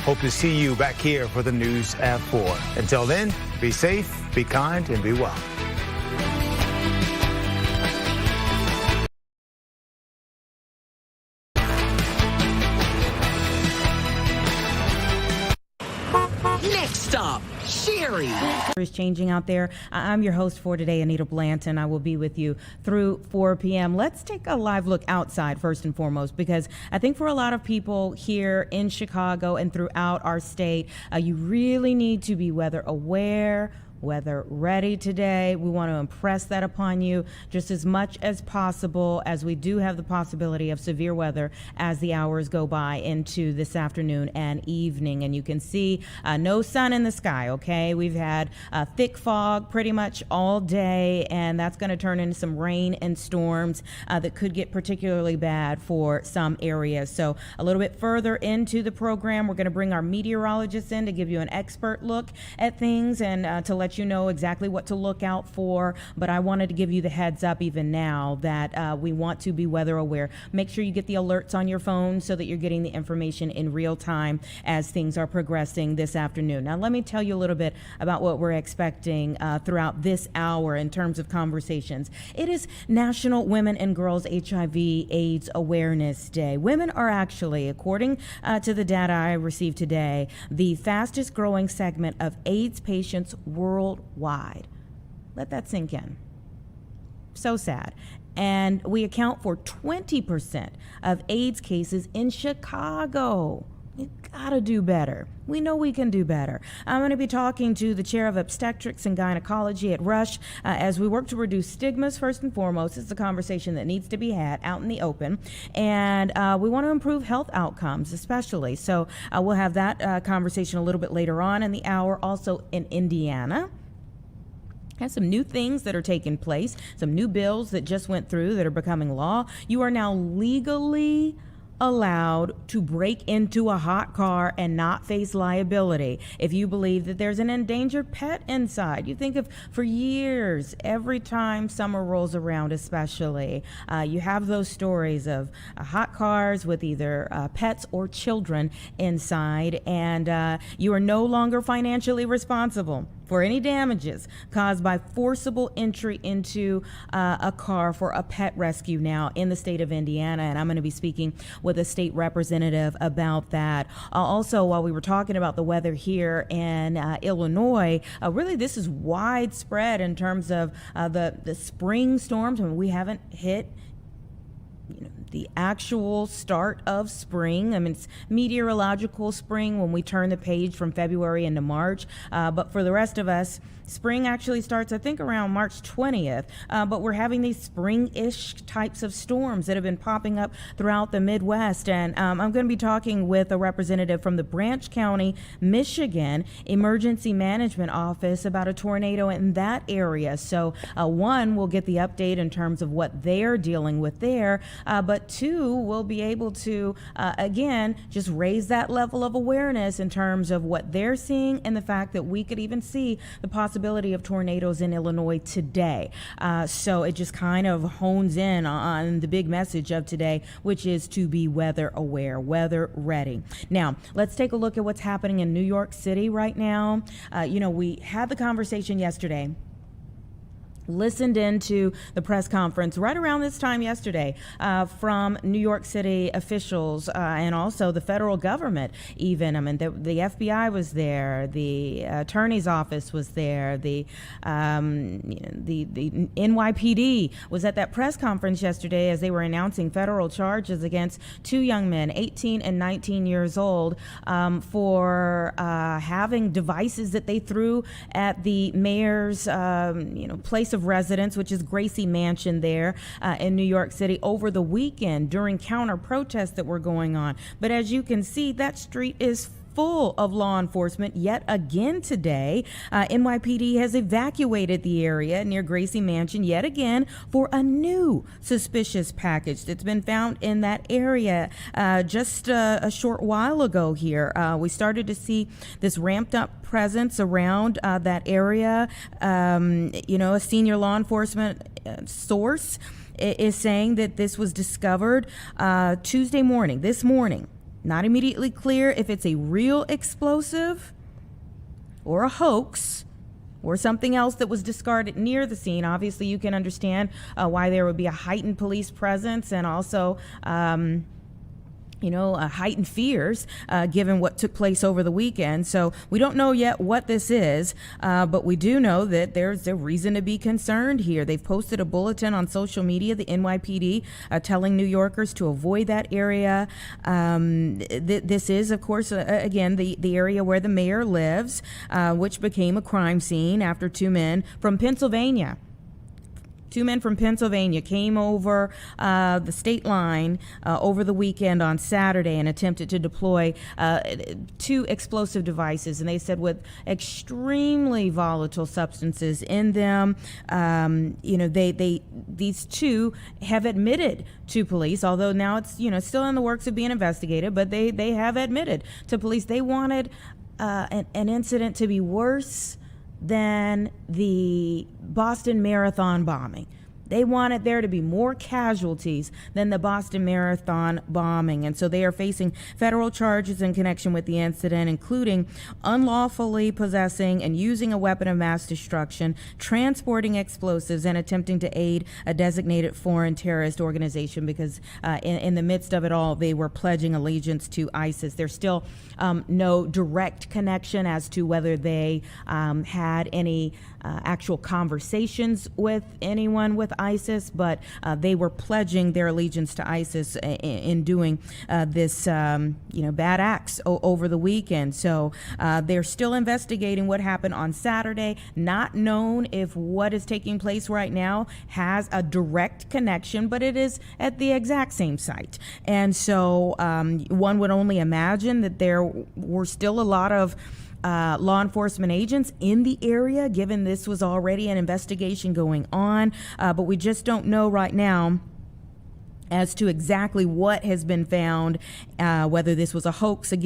Hope to see you back here for the news at 4. Until then, be safe, be kind, and be well. Next stop, Sherry. Is changing out there. I'm your host for today, Anita Blanton. I will be with you through 4 p.m. Let's take a live look outside first and foremost, because I think for a lot of people here in Chicago and throughout our state, you really need to be weather aware, weather ready today. We want to impress that upon you just as much as possible, as we do have the possibility of severe weather as the hours go by into this afternoon and evening. And you can see no sun in the sky, okay? We've had thick fog pretty much all day, and that's going to turn into some rain and storms that could get particularly bad for some areas. So a little bit further into the program, we're going to bring our meteorologists in to give you an expert look at things and to let you know exactly what to look out for. But I wanted to give you the heads up even now that we want to be weather aware. Make sure you get the alerts on your phone so that you're getting the information in real time as things are progressing this afternoon. Now, let me tell you a little bit about what we're expecting throughout this hour in terms of conversations. It is National Women and Girls HIV/AIDS Awareness Day. Women are actually, according to the data I received today, the fastest growing segment of AIDS patients worldwide. Let that sink in. So sad. And we account for 20% of AIDS cases in Chicago. You gotta do better. We know we can do better. I'm going to be talking to the chair of obstetrics and gynecology at Rush as we work to reduce stigmas. First and foremost, it's a conversation that needs to be had out in the open, and we want to improve health outcomes especially. So we'll have that conversation a little bit later on in the hour. Also in Indiana, has some new things that are taking place, some new bills that just went through that are becoming law. You are now legally allowed to break into a hot car and not face liability if you believe that there's an endangered pet inside. You think of, for years, every time summer rolls around especially, you have those stories of hot cars with either pets or children inside, and you are no longer financially responsible for any damages caused by forcible entry into a car for a pet rescue now in the state of Indiana. And I'm going to be speaking with a state representative about that. Also, while we were talking about the weather here in Illinois, really this is widespread in terms of the spring storms. I mean, we haven't hit the actual start of spring. I mean, it's meteorological spring when we turn the page from February into March. But for the rest of us, spring actually starts, I think, around March 20th. But we're having these spring-ish types of storms that have been popping up throughout the Midwest. And I'm going to be talking with a representative from the Branch County, Michigan Emergency Management Office about a tornado in that area. So one, we'll get the update in terms of what they're dealing with there. But two, we'll be able to, again, just raise that level of awareness in terms of what they're seeing and the fact that we could even see the possibility of tornadoes in Illinois today. So it just kind of hones in on the big message of today, which is to be weather aware, weather ready. Now, let's take a look at what's happening in New York City right now. We had the conversation yesterday, listened into the press conference right around this time yesterday from New York City officials and also the federal government even. I mean, the FBI was there, the attorney's office was there, the NYPD was at that press conference yesterday as they were announcing federal charges against two young men, 18 and 19 years old, for having devices that they threw at the mayor's place of residence, which is Gracie Mansion there in New York City over the weekend during counter protests that were going on. But as you can see, that street is full of law enforcement yet again today. NYPD has evacuated the area near Gracie Mansion yet again for a new suspicious package that's been found in that area just a short while ago here. We started to see this ramped up presence around that area. A senior law enforcement source is saying that this was discovered Tuesday morning, this morning, Not immediately clear if it's a real explosive or a hoax or something else that was discarded near the scene. Obviously, you can understand why there would be a heightened police presence and also heightened fears given what took place over the weekend. So we don't know yet what this is, but we do know that there's a reason to be concerned here. They've posted a bulletin on social media, the NYPD, telling New Yorkers to avoid that area. This is, of course, again, the area where the mayor lives, which became a crime scene after two men from Pennsylvania. Two men from Pennsylvania came over the state line over the weekend on Saturday and attempted to deploy two explosive devices. And they said with extremely volatile substances in them. These two have admitted to police, although now it's still in the works of being investigated. But they have admitted to police they wanted an incident to be worse than the Boston Marathon bombing. They wanted there to be more casualties than the Boston Marathon bombing. And so they are facing federal charges in connection with the incident, including unlawfully possessing and using a weapon of mass destruction, transporting explosives, and attempting to aid a designated foreign terrorist organization because in the midst of it all, they were pledging allegiance to ISIS. There's still no direct connection as to whether they had any actual conversations with anyone with ISIS, but they were pledging their allegiance to ISIS in doing this, bad acts over the weekend. So they're still investigating what happened on Saturday. Not known if what is taking place right now has a direct connection, but it is at the exact same site. And so one would only imagine that there were still a lot of law enforcement agents in the area, given this was already an investigation going on. But we just don't know right now as to exactly what has been found, whether this was a hoax, a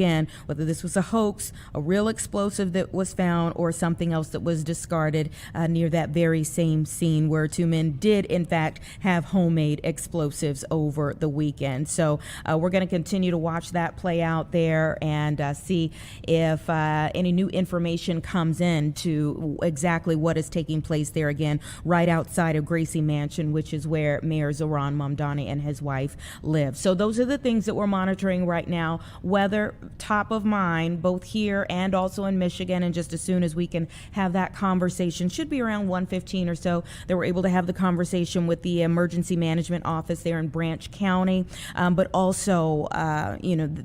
real explosive that was found, or something else that was discarded near that very same scene where two men did, in fact, have homemade explosives over the weekend. So we're going to continue to watch that play out there and see if any new information comes in to exactly what is taking place there, again, right outside of Gracie Mansion, which is where Mayor Zohran Mamdani and his wife live. So those are the things that we're monitoring right now. Weather top of mind, both here and also in Michigan. And just as soon as we can have that conversation, should be around 1:15 or so, that we're able to have the conversation with the emergency management office there in Branch County, but also,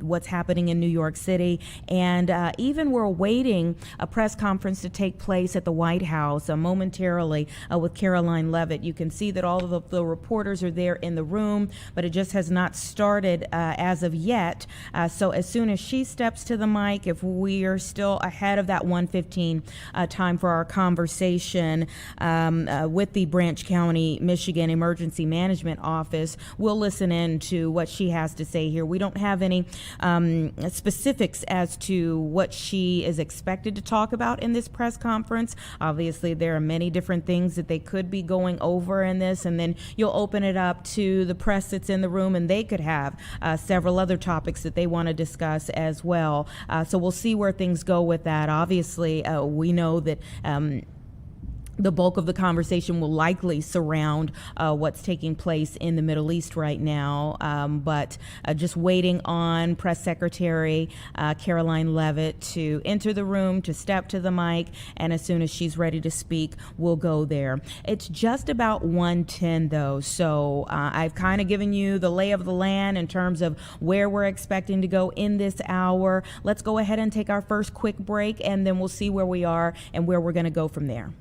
what's happening in New York City. And even we're awaiting a press conference to take place at the White House momentarily with Caroline Leavitt. You can see that all of the reporters are there in the room, but it just has not started as of yet. So as soon as she steps to the mic, if we are still ahead of that 1:15 time for our conversation with the Branch County, Michigan Emergency Management Office, we'll listen in to what she has to say here. We don't have any specifics as to what she is expected to talk about in this press conference. Obviously, there are many different things that they could be going over in this, and then you'll open it up to the press that's in the room, and they could have several other topics that they want to discuss as well. So we'll see where things go with that. Obviously, we know that the bulk of the conversation will likely surround what's taking place in the Middle East right now, but just waiting on Press Secretary Caroline Leavitt to enter the room, to step to the mic, and as soon as she's ready to speak, we'll go there. It's just about 1:10 though, so I've kind of given you the lay of the land in terms of where we're expecting to go in this hour. Let's go ahead and take our first quick break, and then we'll see where we are and where we're going to go from there.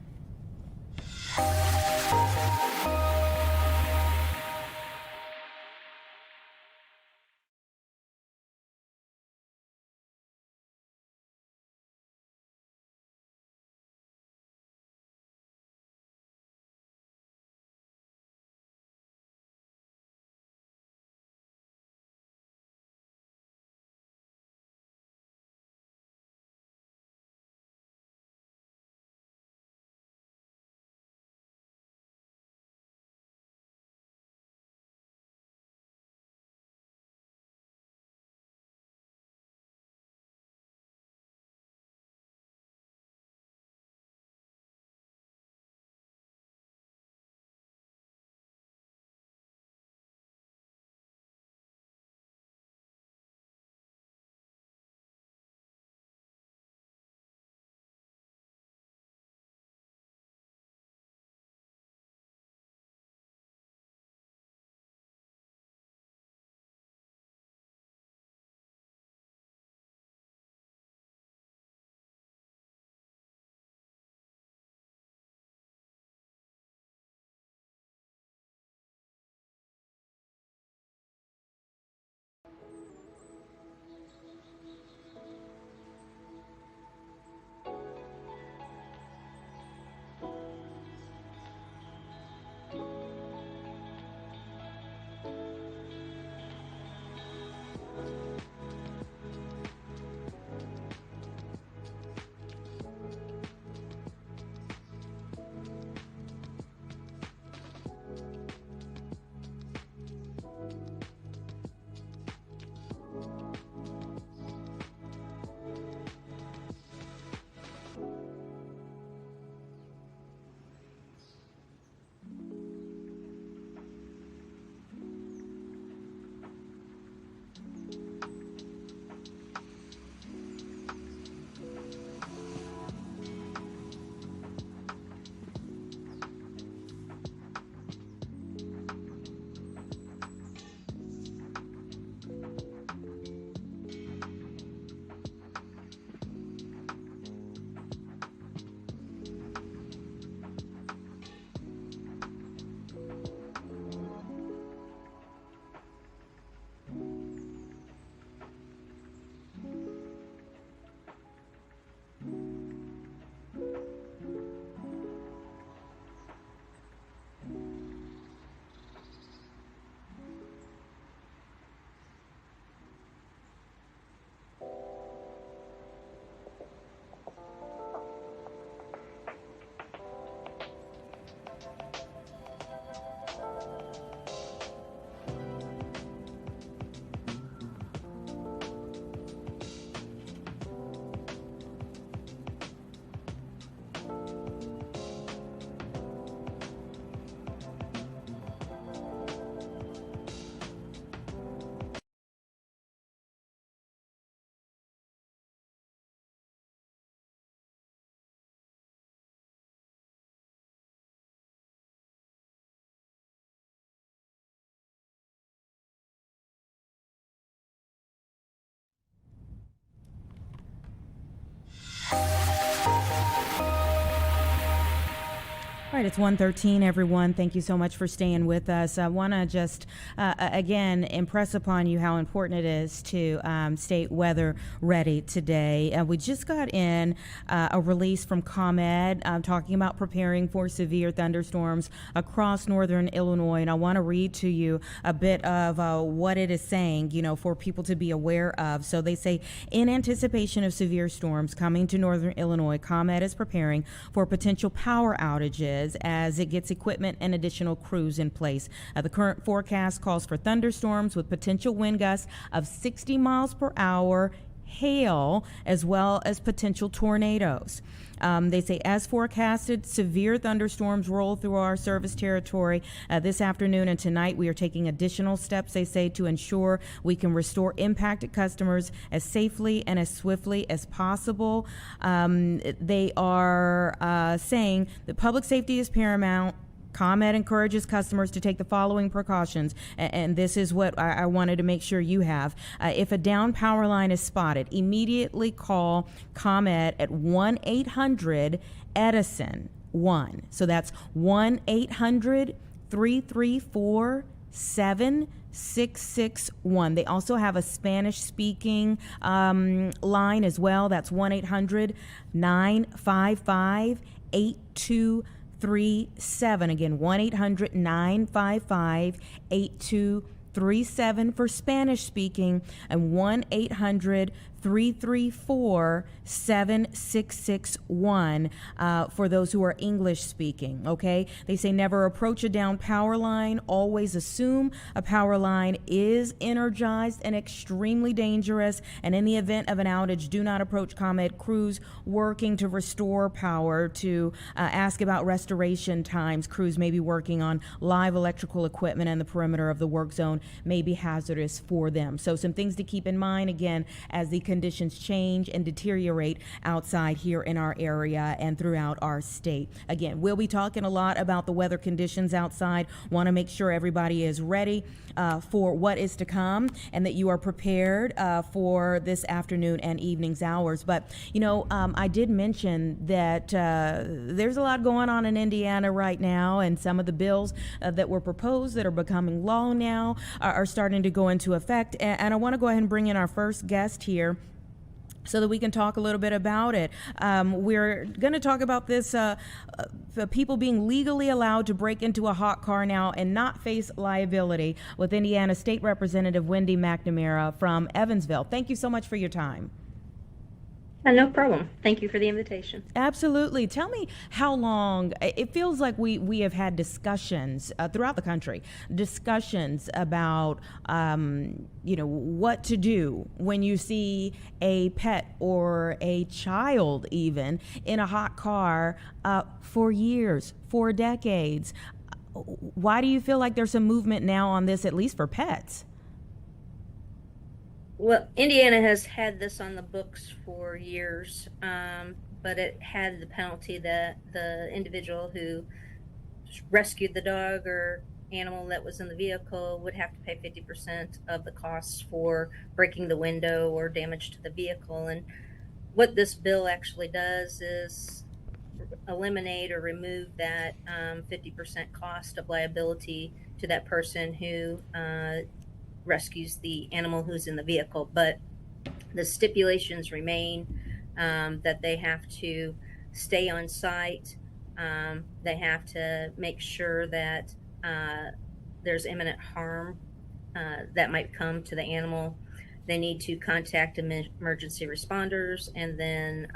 All right, it's 1:13, everyone. Thank you so much for staying with us. I want to just, again, impress upon you how important it is to stay weather ready today. We just got in a release from ComEd talking about preparing for severe thunderstorms across northern Illinois. And I want to read to you a bit of what it is saying, for people to be aware of. So they say, in anticipation of severe storms coming to northern Illinois, ComEd is preparing for potential power outages as it gets equipment and additional crews in place. The current forecast calls for thunderstorms with potential wind gusts of 60 miles per hour, hail, as well as potential tornadoes. They say, as forecasted, severe thunderstorms roll through our service territory this afternoon and tonight. We are taking additional steps, they say, to ensure we can restore impacted customers as safely and as swiftly as possible. They are saying that public safety is paramount. ComEd encourages customers to take the following precautions, and this is what I wanted to make sure you have. If a down power line is spotted, immediately call ComEd at 1-800-EDISON-1. So that's 1-800-334-7661. They also have a Spanish-speaking line as well. That's 1-800-955-8237. Again, 1-800-955-8237 for Spanish speaking, and 1-800-334-7661 for those who are English speaking. Okay, they say never approach a down power line. Always assume a power line is energized and extremely dangerous. And in the event of an outage, do not approach ComEd crews working to restore power. To ask about restoration times, crews may be working on live electrical equipment, and the perimeter of the work zone may be hazardous for them. So some things to keep in mind, again, as the conditions change and deteriorate outside here in our area and throughout our state. Again, we'll be talking a lot about the weather conditions outside. Want to make sure everybody is ready for what is to come and that you are prepared for this afternoon and evening's hours. But, I did mention that there's a lot going on in Indiana right now, and some of the bills that were proposed that are becoming law now are starting to go into effect. And I want to go ahead and bring in our first guest here so that we can talk a little bit about it. We're going to talk about this, people being legally allowed to break into a hot car now and not face liability, with Indiana State Representative Wendy McNamara from Evansville. Thank you so much for your time. No problem. Thank you for the invitation. Absolutely. Tell me how long, it feels like we have had discussions throughout the country, discussions about, what to do when you see a pet or a child even in a hot car for years, for decades. Why do you feel like there's some movement now on this, at least for pets? Well, Indiana has had this on the books for years, but it had the penalty that the individual who rescued the dog or animal that was in the vehicle would have to pay 50% of the costs for breaking the window or damage to the vehicle. And what this bill actually does is eliminate or remove that 50% cost of liability to that person who rescues the animal who's in the vehicle. But the stipulations remain that they have to stay on site. They have to make sure that there's imminent harm that might come to the animal. They need to contact emergency responders, and then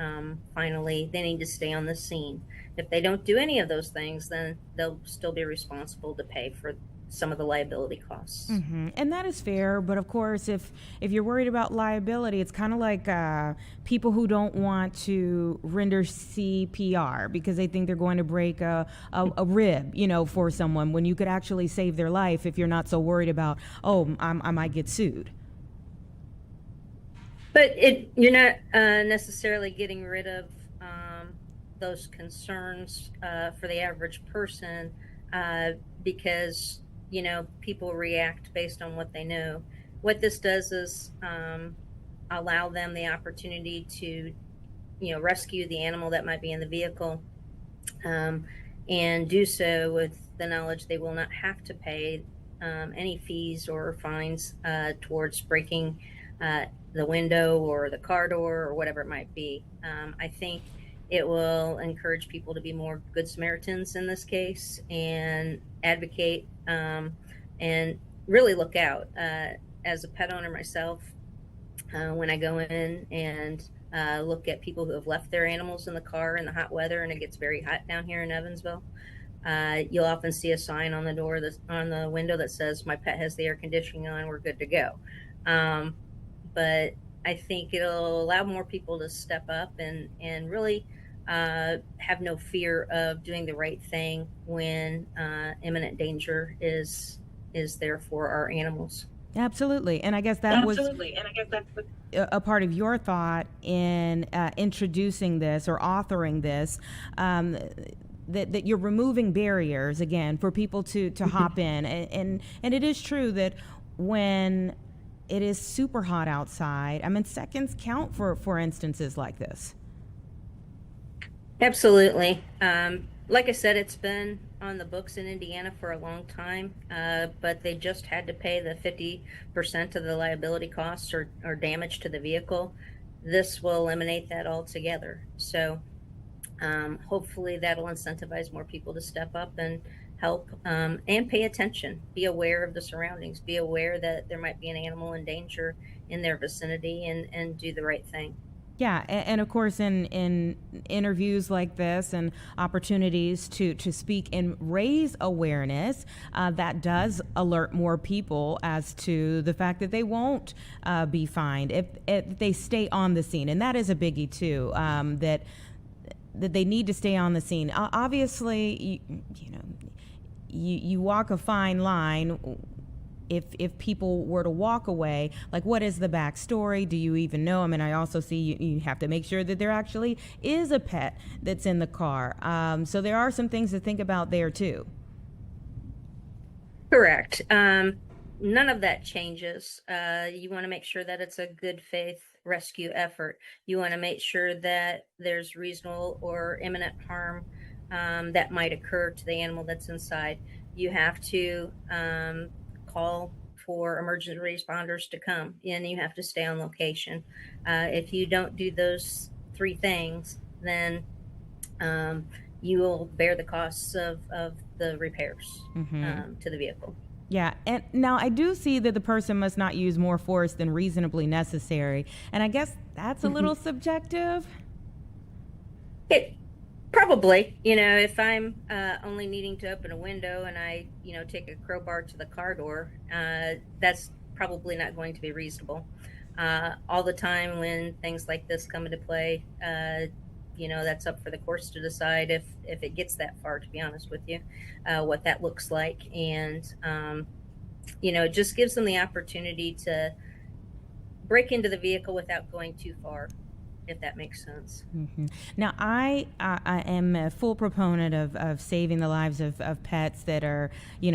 finally they need to stay on the scene. If they don't do any of those things, then they'll still be responsible to pay for some of the liability costs. Mm-hmm. And that is fair, but of course, if you're worried about liability, it's kind of like people who don't want to render CPR because they think they're going to break a rib, for someone, when you could actually save their life if you're not so worried about, I might get sued. But you're not necessarily getting rid of those concerns for the average person because people react based on what they know. What this does is allow them the opportunity to, rescue the animal that might be in the vehicle. and do so with the knowledge they will not have to pay any fees or fines towards breaking the window or the car door or whatever it might be. I think it will encourage people to be more good Samaritans in this case and advocate and really look out. As a pet owner myself, when I go in and look at people who have left their animals in the car in the hot weather, and it gets very hot down here in Evansville, you'll often see a sign on the door, on the window, that says, "My pet has the air conditioning on, we're good to go." But I think it'll allow more people to step up and really have no fear of doing the right thing when imminent danger is there for our animals. Absolutely. And I guess that was a part of your thought in introducing this or authoring this. That you're removing barriers again for people to hop in, and it is true that when it is super hot outside, I mean, seconds count for instances like this. Absolutely. Like I said, it's been on the books in Indiana for a long time, but they just had to pay the 50% of the liability costs or damage to the vehicle. This will eliminate that altogether. So hopefully that'll incentivize more people to step up and help and pay attention, be aware of the surroundings, be aware that there might be an animal in danger in their vicinity, and do the right thing. Yeah, and of course, in interviews like this and opportunities to speak and raise awareness, that does alert more people as to the fact that they won't be fined if they stay on the scene, and that is a biggie too. That they need to stay on the scene. Obviously, you walk a fine line. If people were to walk away, like, what is the backstory? Do you even know? I mean, I also see you have to make sure that there actually is a pet that's in the car. So there are some things to think about there too. Correct. None of that changes. You want to make sure that it's a good faith rescue effort. You want to make sure that there's reasonable or imminent harm that might occur to the animal that's inside. You have to call for emergency responders to come, and you have to stay on location. If you don't do those three things, then you will bear the costs of the repairs to the vehicle. Yeah, and now I do see that the person must not use more force than reasonably necessary, and I guess that's a little subjective. It probably, if I'm only needing to open a window and I, take a crowbar to the car door, that's probably not going to be reasonable. All the time when things like this come into play, that's up for the courts to decide if it gets that far, to be honest with you, what that looks like. And, it just gives them the opportunity to break into the vehicle without going too far, if that makes sense. Mm-hmm. Now, I am a full proponent of saving the lives of pets that are,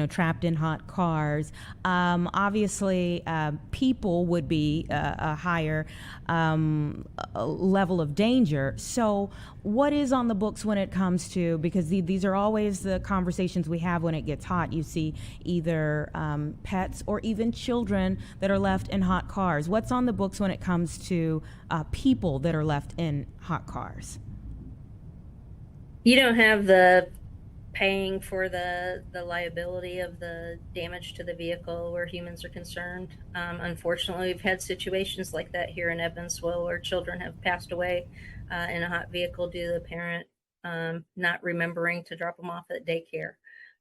trapped in hot cars. Obviously, people would be a higher level of danger. So what is on the books when it comes to, because these are always the conversations we have when it gets hot. You see either pets or even children that are left in hot cars. What's on the books when it comes to people that are left in hot cars? You don't have the paying for the liability of the damage to the vehicle where humans are concerned. Unfortunately, we've had situations like that here in Evansville where children have passed away in a hot vehicle due to the parent not remembering to drop them off at daycare.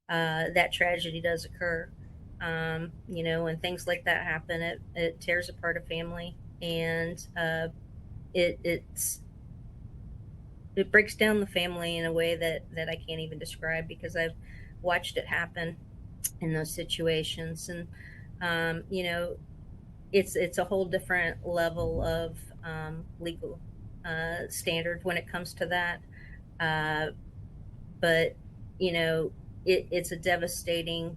That tragedy does occur. When things like that happen, it tears apart a family, and it breaks down the family in a way that I can't even describe, because I've watched it happen in those situations. And it's a whole different level of legal standard when it comes to that. But it's a devastating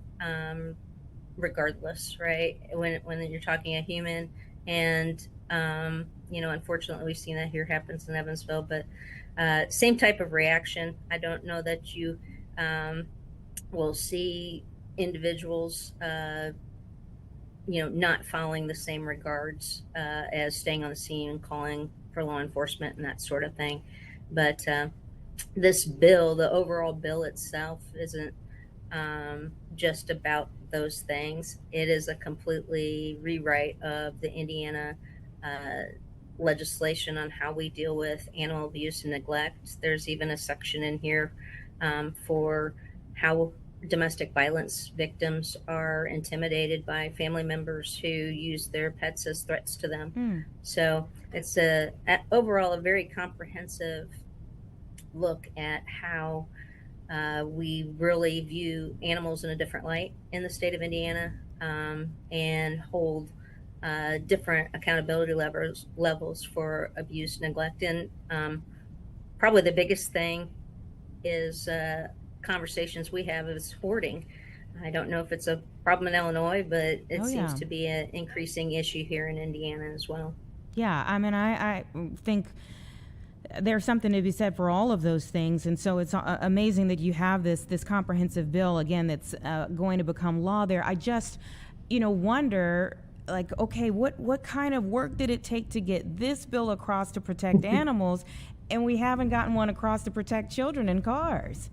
regardless, right? When you're talking a human, and unfortunately we've seen that here happens in Evansville. But same type of reaction. I don't know that you we'll see individuals, not following the same regards as staying on the scene and calling for law enforcement and that sort of thing. But this bill, the overall bill itself, isn't just about those things. It is a completely rewrite of the Indiana legislation on how we deal with animal abuse and neglect. There's even a section in here for how domestic violence victims are intimidated by family members who use their pets as threats to them. So it's overall a very comprehensive look at how we really view animals in a different light in the state of Indiana, and hold different accountability levels for abuse, neglect, and probably the biggest thing is conversations we have is hoarding. I don't know if it's a problem in Illinois, but it seems to be an increasing issue here in Indiana as well. Yeah, I mean, I think there's something to be said for all of those things, and so it's amazing that you have this comprehensive bill again that's going to become law there. I just, wonder, like, okay, what kind of work did it take to get this bill across to protect animals, and we haven't gotten one across to protect children in cars?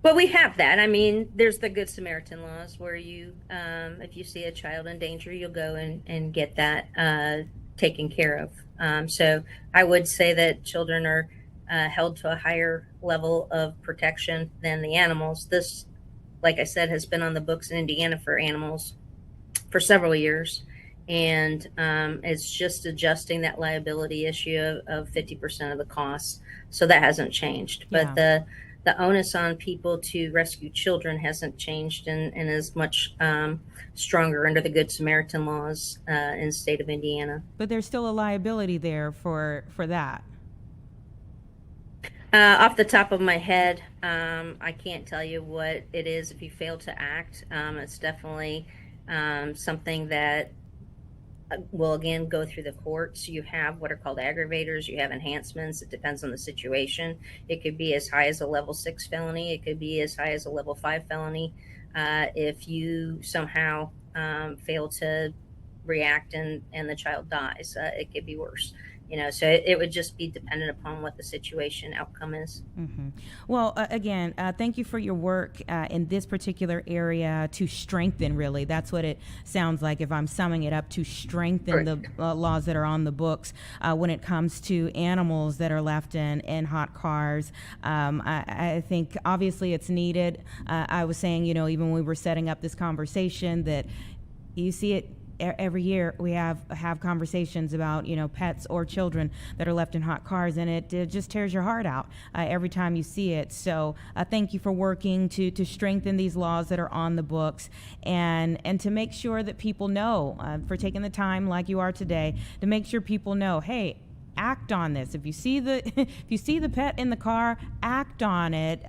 Well, we have that. I mean, there's the Good Samaritan laws where you, if you see a child in danger, you'll go and get that taken care of. So I would say that children are held to a higher level of protection than the animals. This, like I said, has been on the books in Indiana for animals for several years. And it's just adjusting that liability issue of 50% of the costs. So that hasn't changed. But the onus on people to rescue children hasn't changed and is much stronger under the Good Samaritan laws in the state of Indiana. But there's still a liability there for that. Off the top of my head, I can't tell you what it is if you fail to act. It's definitely something that will again go through the courts. You have what are called aggravators, you have enhancements. It depends on the situation. It could be as high as a level 6 felony, it could be as high as a level 5 felony. If you somehow fail to react and the child dies, it could be worse. So it would just be dependent upon what the situation outcome is. Mm-hmm. Well, again, thank you for your work in this particular area to strengthen, really. That's what it sounds like if I'm summing it up, to strengthen the laws that are on the books when it comes to animals that are left in hot cars. I think obviously it's needed. I was saying, even when we were setting up this conversation, that you see it every year. We have conversations about pets or children that are left in hot cars, and it just tears your heart out every time you see it. So thank you for working to strengthen these laws that are on the books, and to make sure that people know, for taking the time like you are today to make sure people know, hey, act on this. If you see the pet in the car, act on it,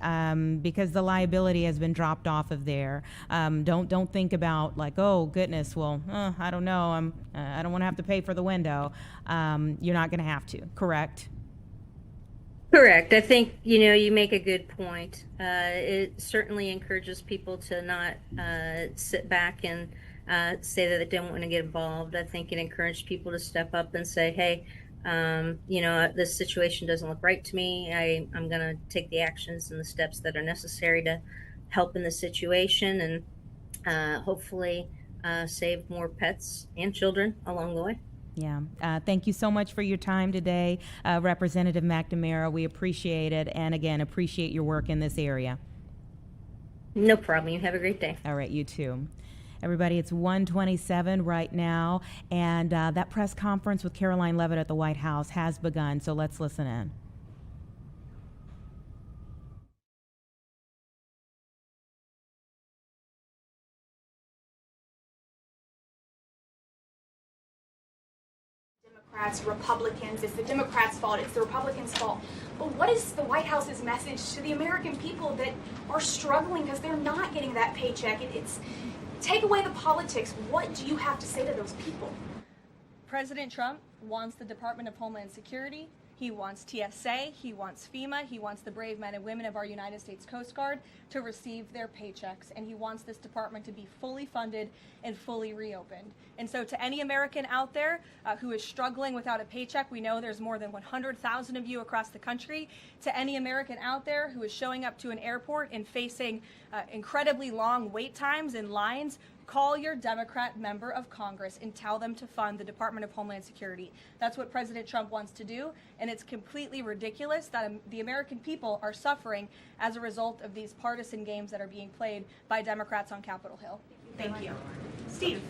because the liability has been dropped off of there. Don't think about like, oh goodness, well, I don't know, I don't want to have to pay for the window. You're not going to have to. Correct? Correct. I think you make a good point. It certainly encourages people to not sit back and say that they don't want to get involved. I think it encouraged people to step up and say, hey, this situation doesn't look right to me. I'm going to take the actions and the steps that are necessary to help in the situation and hopefully save more pets and children along the way. Yeah. Thank you so much for your time today, Representative McNamara. We appreciate it. And again, appreciate your work in this area. No problem. You have a great day. All right. You too. Everybody, it's 1:27 right now, and that press conference with Caroline Leavitt at the White House has begun, so let's listen in. Democrats, Republicans, it's the Democrats' fault, it's the Republicans' fault. But what is the White House's message to the American people that are struggling because they're not getting that paycheck? It's take away the politics. What do you have to say to those people? President Trump wants the Department of Homeland Security, he wants TSA, he wants FEMA, he wants the brave men and women of our United States Coast Guard to receive their paychecks, and he wants this department to be fully funded and fully reopened. And so to any American out there who is struggling without a paycheck, we know there's more than 100,000 of you across the country. To any American out there who is showing up to an airport and facing incredibly long wait times and lines, call your Democrat member of Congress and tell them to fund the Department of Homeland Security. That's what President Trump wants to do, and it's completely ridiculous that the American people are suffering as a result of these partisan games that are being played by Democrats on Capitol Hill. Thank you. Steve.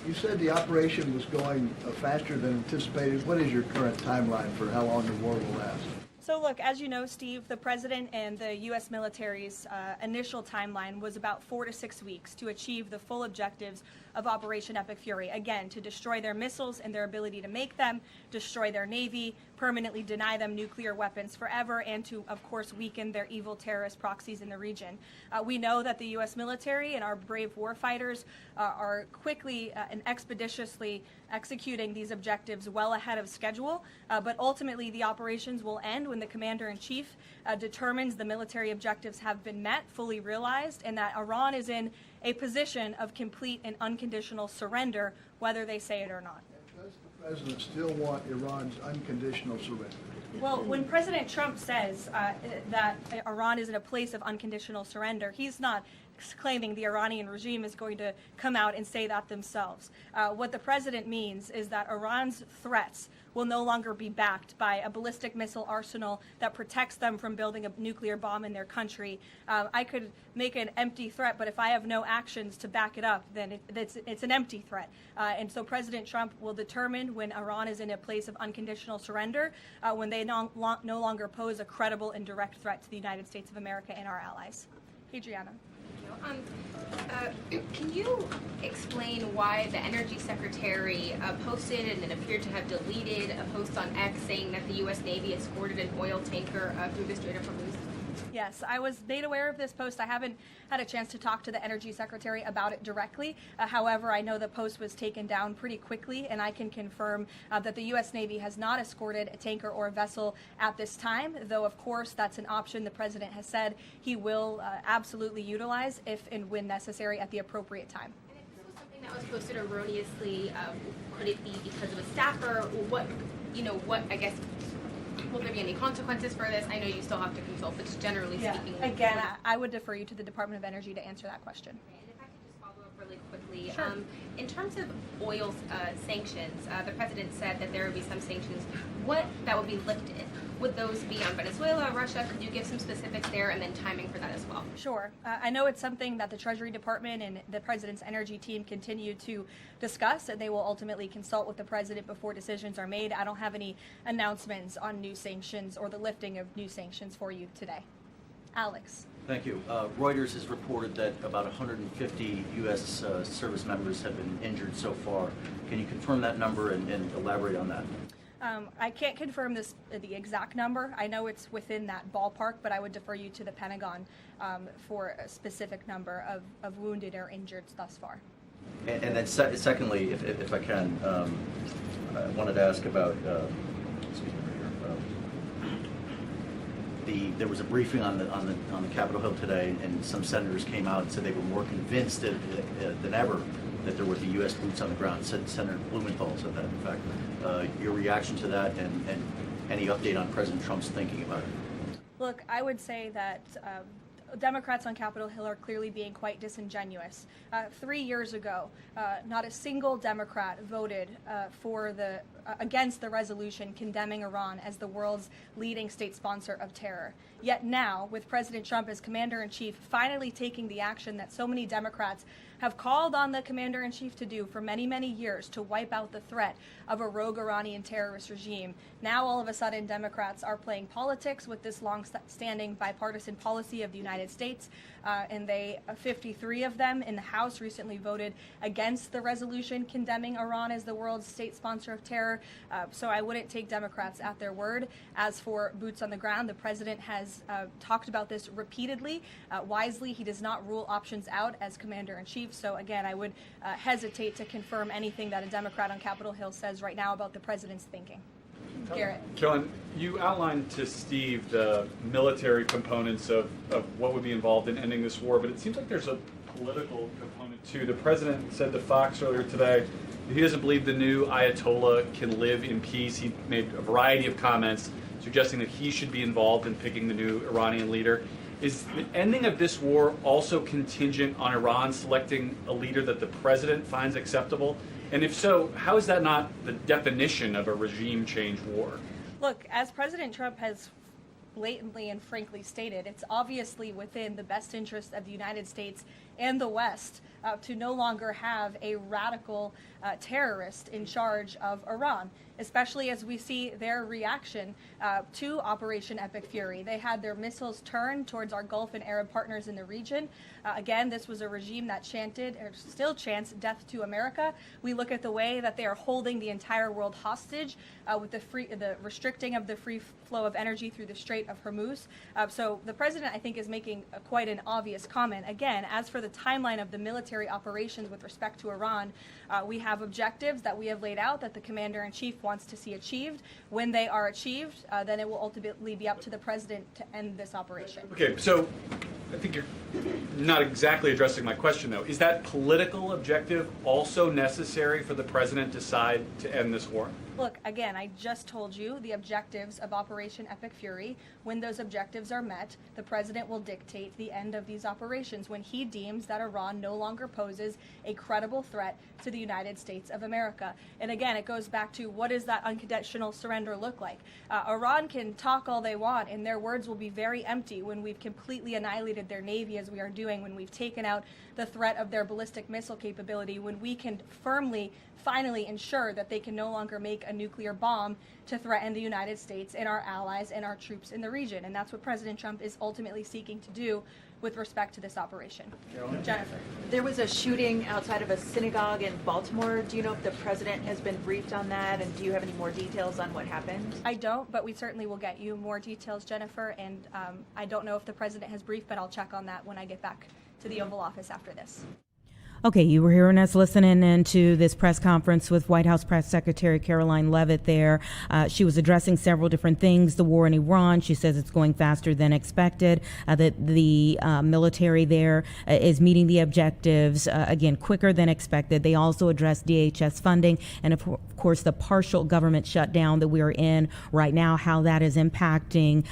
You said the operation was going faster than anticipated. What is your current timeline for how long the war will last? So look, as you know, Steve, the president and the U.S. military's initial timeline was about 4 to 6 weeks to achieve the full objectives of Operation Epic Fury. Again, to destroy their missiles and their ability to make them, destroy their Navy, permanently deny them nuclear weapons forever, and to, of course, weaken their evil terrorist proxies in the region. We know that the U.S. military and our brave warfighters are quickly and expeditiously executing these objectives well ahead of schedule, but ultimately the operations will end when the Commander-in-Chief determines the military objectives have been met, fully realized, and that Iran is in a position of complete and unconditional surrender, whether they say it or not. Does the president still want Iran's unconditional surrender? Well, when President Trump says that Iran is in a place of unconditional surrender, he's not claiming the Iranian regime is going to come out and say that themselves. What the president means is that Iran's threats will no longer be backed by a ballistic missile arsenal that protects them from building a nuclear bomb in their country. I could make an empty threat, but if I have no actions to back it up, then it's an empty threat. And so President Trump will determine when Iran is in a place of unconditional surrender, when they no longer pose a credible and direct threat to the United States of America and our allies. Adriana. Can you explain why the Energy Secretary posted and then appeared to have deleted a post on X saying that the U.S. Navy escorted an oil tanker through the Strait of Hormuz? Yes, I was made aware of this post. I haven't had a chance to talk to the Energy Secretary about it directly. However, I know the post was taken down pretty quickly, and I can confirm that the U.S. Navy has not escorted a tanker or a vessel at this time, though, of course, that's an option the President has said he will absolutely utilize if and when necessary at the appropriate time. And if this was something that was posted erroneously, could it be because of a staffer? Will there be any consequences for this? I know you still have to consult, but just generally speaking. Again, I would defer you to the Department of Energy to answer that question. And if I could just follow up really quickly. Sure. In terms of oil sanctions, the president said that there would be some sanctions that would be lifted. Would those be on Venezuela, Russia? Could you give some specifics there and then timing for that as well? Sure. I know it's something that the Treasury Department and the President's energy team continue to discuss, and they will ultimately consult with the President before decisions are made. I don't have any announcements on new sanctions or the lifting of new sanctions for you today. Alex. Thank you. Reuters has reported that about 150 U.S. service members have been injured so far. Can you confirm that number and elaborate on that? I can't confirm the exact number. I know it's within that ballpark, but I would defer you to the Pentagon for a specific number of wounded or injured thus far. And then secondly, if I can, I wanted to ask about, there was a briefing on the Capitol Hill today, and some senators came out and said they were more convinced than ever that there would be U.S. boots on the ground. Senator Blumenthal said that, in fact. Your reaction to that and any update on President Trump's thinking about it? Look, I would say that Democrats on Capitol Hill are clearly being quite disingenuous. 3 years ago, not a single Democrat voted against the resolution condemning Iran as the world's leading state sponsor of terror. Yet now, with President Trump as Commander-in-Chief finally taking the action that so many Democrats have called on the Commander-in-Chief to do for many, many years to wipe out the threat of a rogue Iranian terrorist regime, now all of a sudden Democrats are playing politics with this long-standing bipartisan policy of the United States, and 53 of them in the House recently voted against the resolution condemning Iran as the world's state sponsor of terror. Jennifer. So I wouldn't take Democrats at their word. As for boots on the ground, the president has talked about this repeatedly. Wisely, he does not rule options out as commander-in-chief. So again, I would hesitate to confirm anything that a Democrat on Capitol Hill says right now about the president's thinking. Garrett. John, you outlined to Steve the military components of what would be involved in ending this war, but it seems like there's a political component too. The president said to Fox earlier today that he doesn't believe the new Ayatollah can live in peace. He made a variety of comments suggesting that he should be involved in picking the new Iranian leader. Is the ending of this war also contingent on Iran selecting a leader that the president finds acceptable? And if so, how is that not the definition of a regime change war? Look, as President Trump has blatantly and frankly stated, it's obviously within the best interest of the United States and the West to no longer have a radical terrorist in charge of Iran, especially as we see their reaction to Operation Epic Fury. They had their missiles turned towards our Gulf and Arab partners in the region. Again, this was a regime that chanted, or still chants, death to America. We look at the way that they are holding the entire world hostage with the restricting of the free flow of energy through the Strait of Hormuz. So the president, I think, is making quite an obvious comment. Again, as for the timeline of the military operations with respect to Iran, we have objectives that we have laid out that the commander-in-chief wants to see achieved. When they are achieved, then it will ultimately be up to the president to end this operation. Okay, so I think you're not exactly addressing my question, though. Is that political objective also necessary for the president to decide to end this war? Look, again, I just told you the objectives of Operation Epic Fury. When those objectives are met, the president will dictate the end of these operations when he deems that Iran no longer poses a credible threat to the United States of America. And again, it goes back to what does that unconditional surrender look like? Iran can talk all they want, and their words will be very empty when we've completely annihilated their navy, as we are doing, when we've taken out the threat of their ballistic missile capability, when we can firmly finally ensure that they can no longer make a nuclear bomb to threaten the United States and our allies and our troops in the region. And that's what President Trump is ultimately seeking to do with respect to this operation. Jennifer. There was a shooting outside of a synagogue in Baltimore. Do you know if the president has been briefed on that, and do you have any more details on what happened? I don't, but we certainly will get you more details, Jennifer. And I don't know if the president has briefed, but I'll check on that when I get back to the Oval Office after this. Okay, you were hearing us listening into this press conference with White House Press Secretary Caroline Leavitt there. She was addressing several different things. The war in Iran, she says it's going faster than expected, that the military there is meeting the objectives, again, quicker than expected. They also addressed DHS funding and, of course, the partial government shutdown that we are in right now, how that is impacting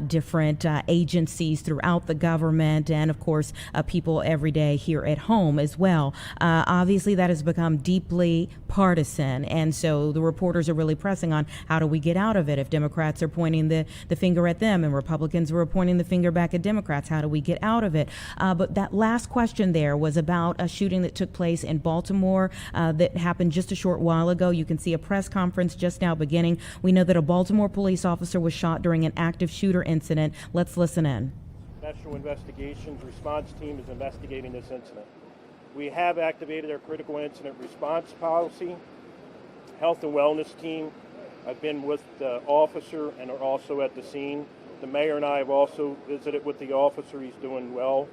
different agencies throughout the government and, of course, people every day here at home as well. Obviously, that has become deeply partisan, and so the reporters are really pressing on how do we get out of it. If Democrats are pointing the finger at them and Republicans were pointing the finger back at Democrats, how do we get out of it? But that last question there was about a shooting that took place in Baltimore that happened just a short while ago. You can see a press conference just now beginning. We know that a Baltimore police officer was shot during an active shooter incident. Let's listen in. Special Investigations Response Team is investigating this incident. We have activated our critical incident response policy. Health and wellness team, I've been with the officer and are also at the scene. The mayor and I have also visited with the officer. He's doing well.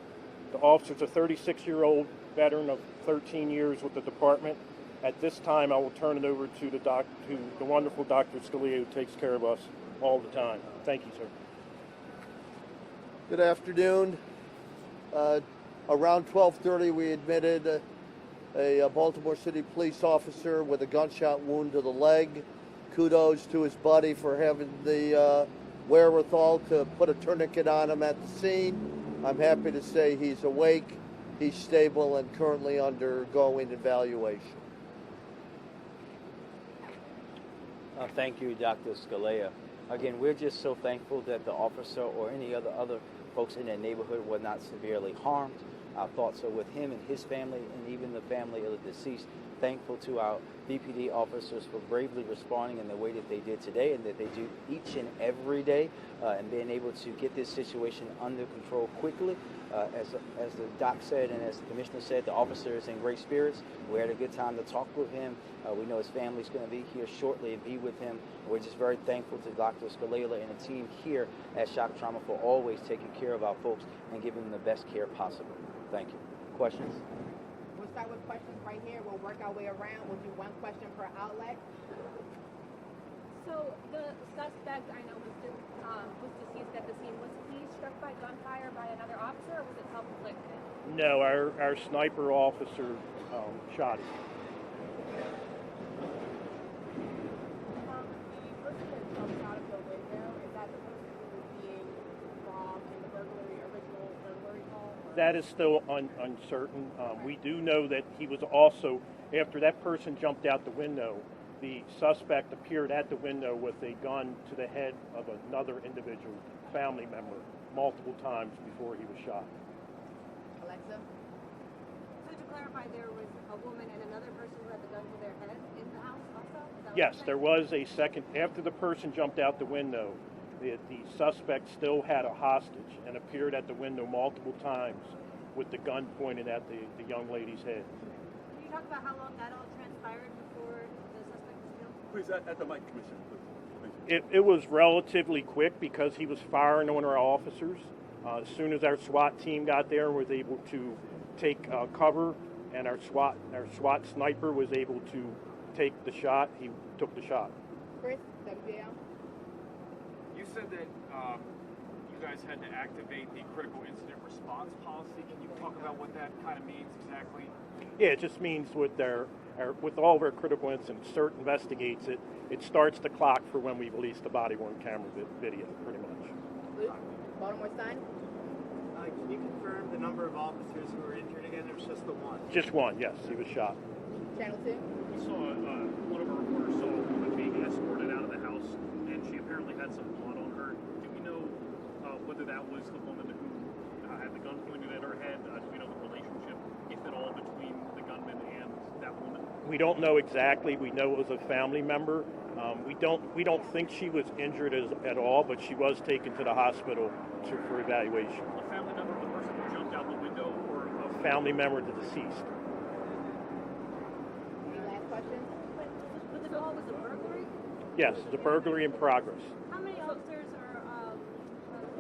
The officer's a 36-year-old veteran of 13 years with the department. At this time, I will turn it over to the wonderful Dr. Scalia, who takes care of us all the time. Thank you, sir. Good afternoon. Around 12:30, we admitted a Baltimore City police officer with a gunshot wound to the leg. Kudos to his buddy for having the wherewithal to put a tourniquet on him at the scene. I'm happy to say he's awake, he's stable, and currently undergoing evaluation. Thank you, Dr. Scalia. Again, we're just so thankful that the officer or any other folks in that neighborhood were not severely harmed. Our thoughts are with him and his family and even the family of the deceased. thankful to our BPD officers for bravely responding in the way that they did today and that they do each and every day, and being able to get this situation under control quickly. As the doc said and as the commissioner said, the officer is in great spirits. We had a good time to talk with him. We know his family's going to be here shortly and be with him. We're just very thankful to Dr. Scalela and the team here at Shock Trauma for always taking care of our folks and giving them the best care possible. Thank you. Questions? We'll start with questions right here. We'll work our way around. We'll do one question per outlet. So the suspect I know was deceased at the scene. Was he struck by gunfire by another officer, or was it self-inflicted? No, our sniper officer shot him. The person that jumped out of the window, is that the person who was being robbed in the original burglary call? That is still uncertain. We do know that he was also, after that person jumped out the window, the suspect appeared at the window with a gun to the head of another individual, family member, multiple times before he was shot. Alexa? So to clarify, there was a woman and another person who had the gun to their head in the house also? Is that Yes, there was a second, after the person jumped out the window, the suspect still had a hostage and appeared at the window multiple times with the gun pointed at the young lady's head. Can you talk about how long that all transpired before the suspect was killed? Please, at the mic, Commissioner. Please. It was relatively quick because he was firing on our officers. As soon as our SWAT team got there and was able to take cover, and our SWAT sniper was able to take the shot, he took the shot. Chris, WBL? You said that you guys had to activate the critical incident response policy. Can you talk about what that kind of means exactly? Yeah, it just means with with all of our critical incidents, CERT investigates it. It starts the clock for when we release the body-worn camera video, pretty much. Luke, Baltimore Sun? Can you confirm the number of officers who were injured again, or just the one? Just one, yes, he was shot. Channel 2? We saw one of our reporters saw a woman being escorted out of the house, and she apparently had some blood on her. Do we know whether that was the woman who had the gun pointed at her head? Do we know the relationship, if at all, between the gunman and that woman? We don't know exactly. We know it was a family member. We don't think she was injured at all, but she was taken to the hospital for evaluation. A family member of the person who jumped out the window, or A family member of the deceased. Any last questions? But the call was a burglary? Yes, the burglary in progress. How many officers are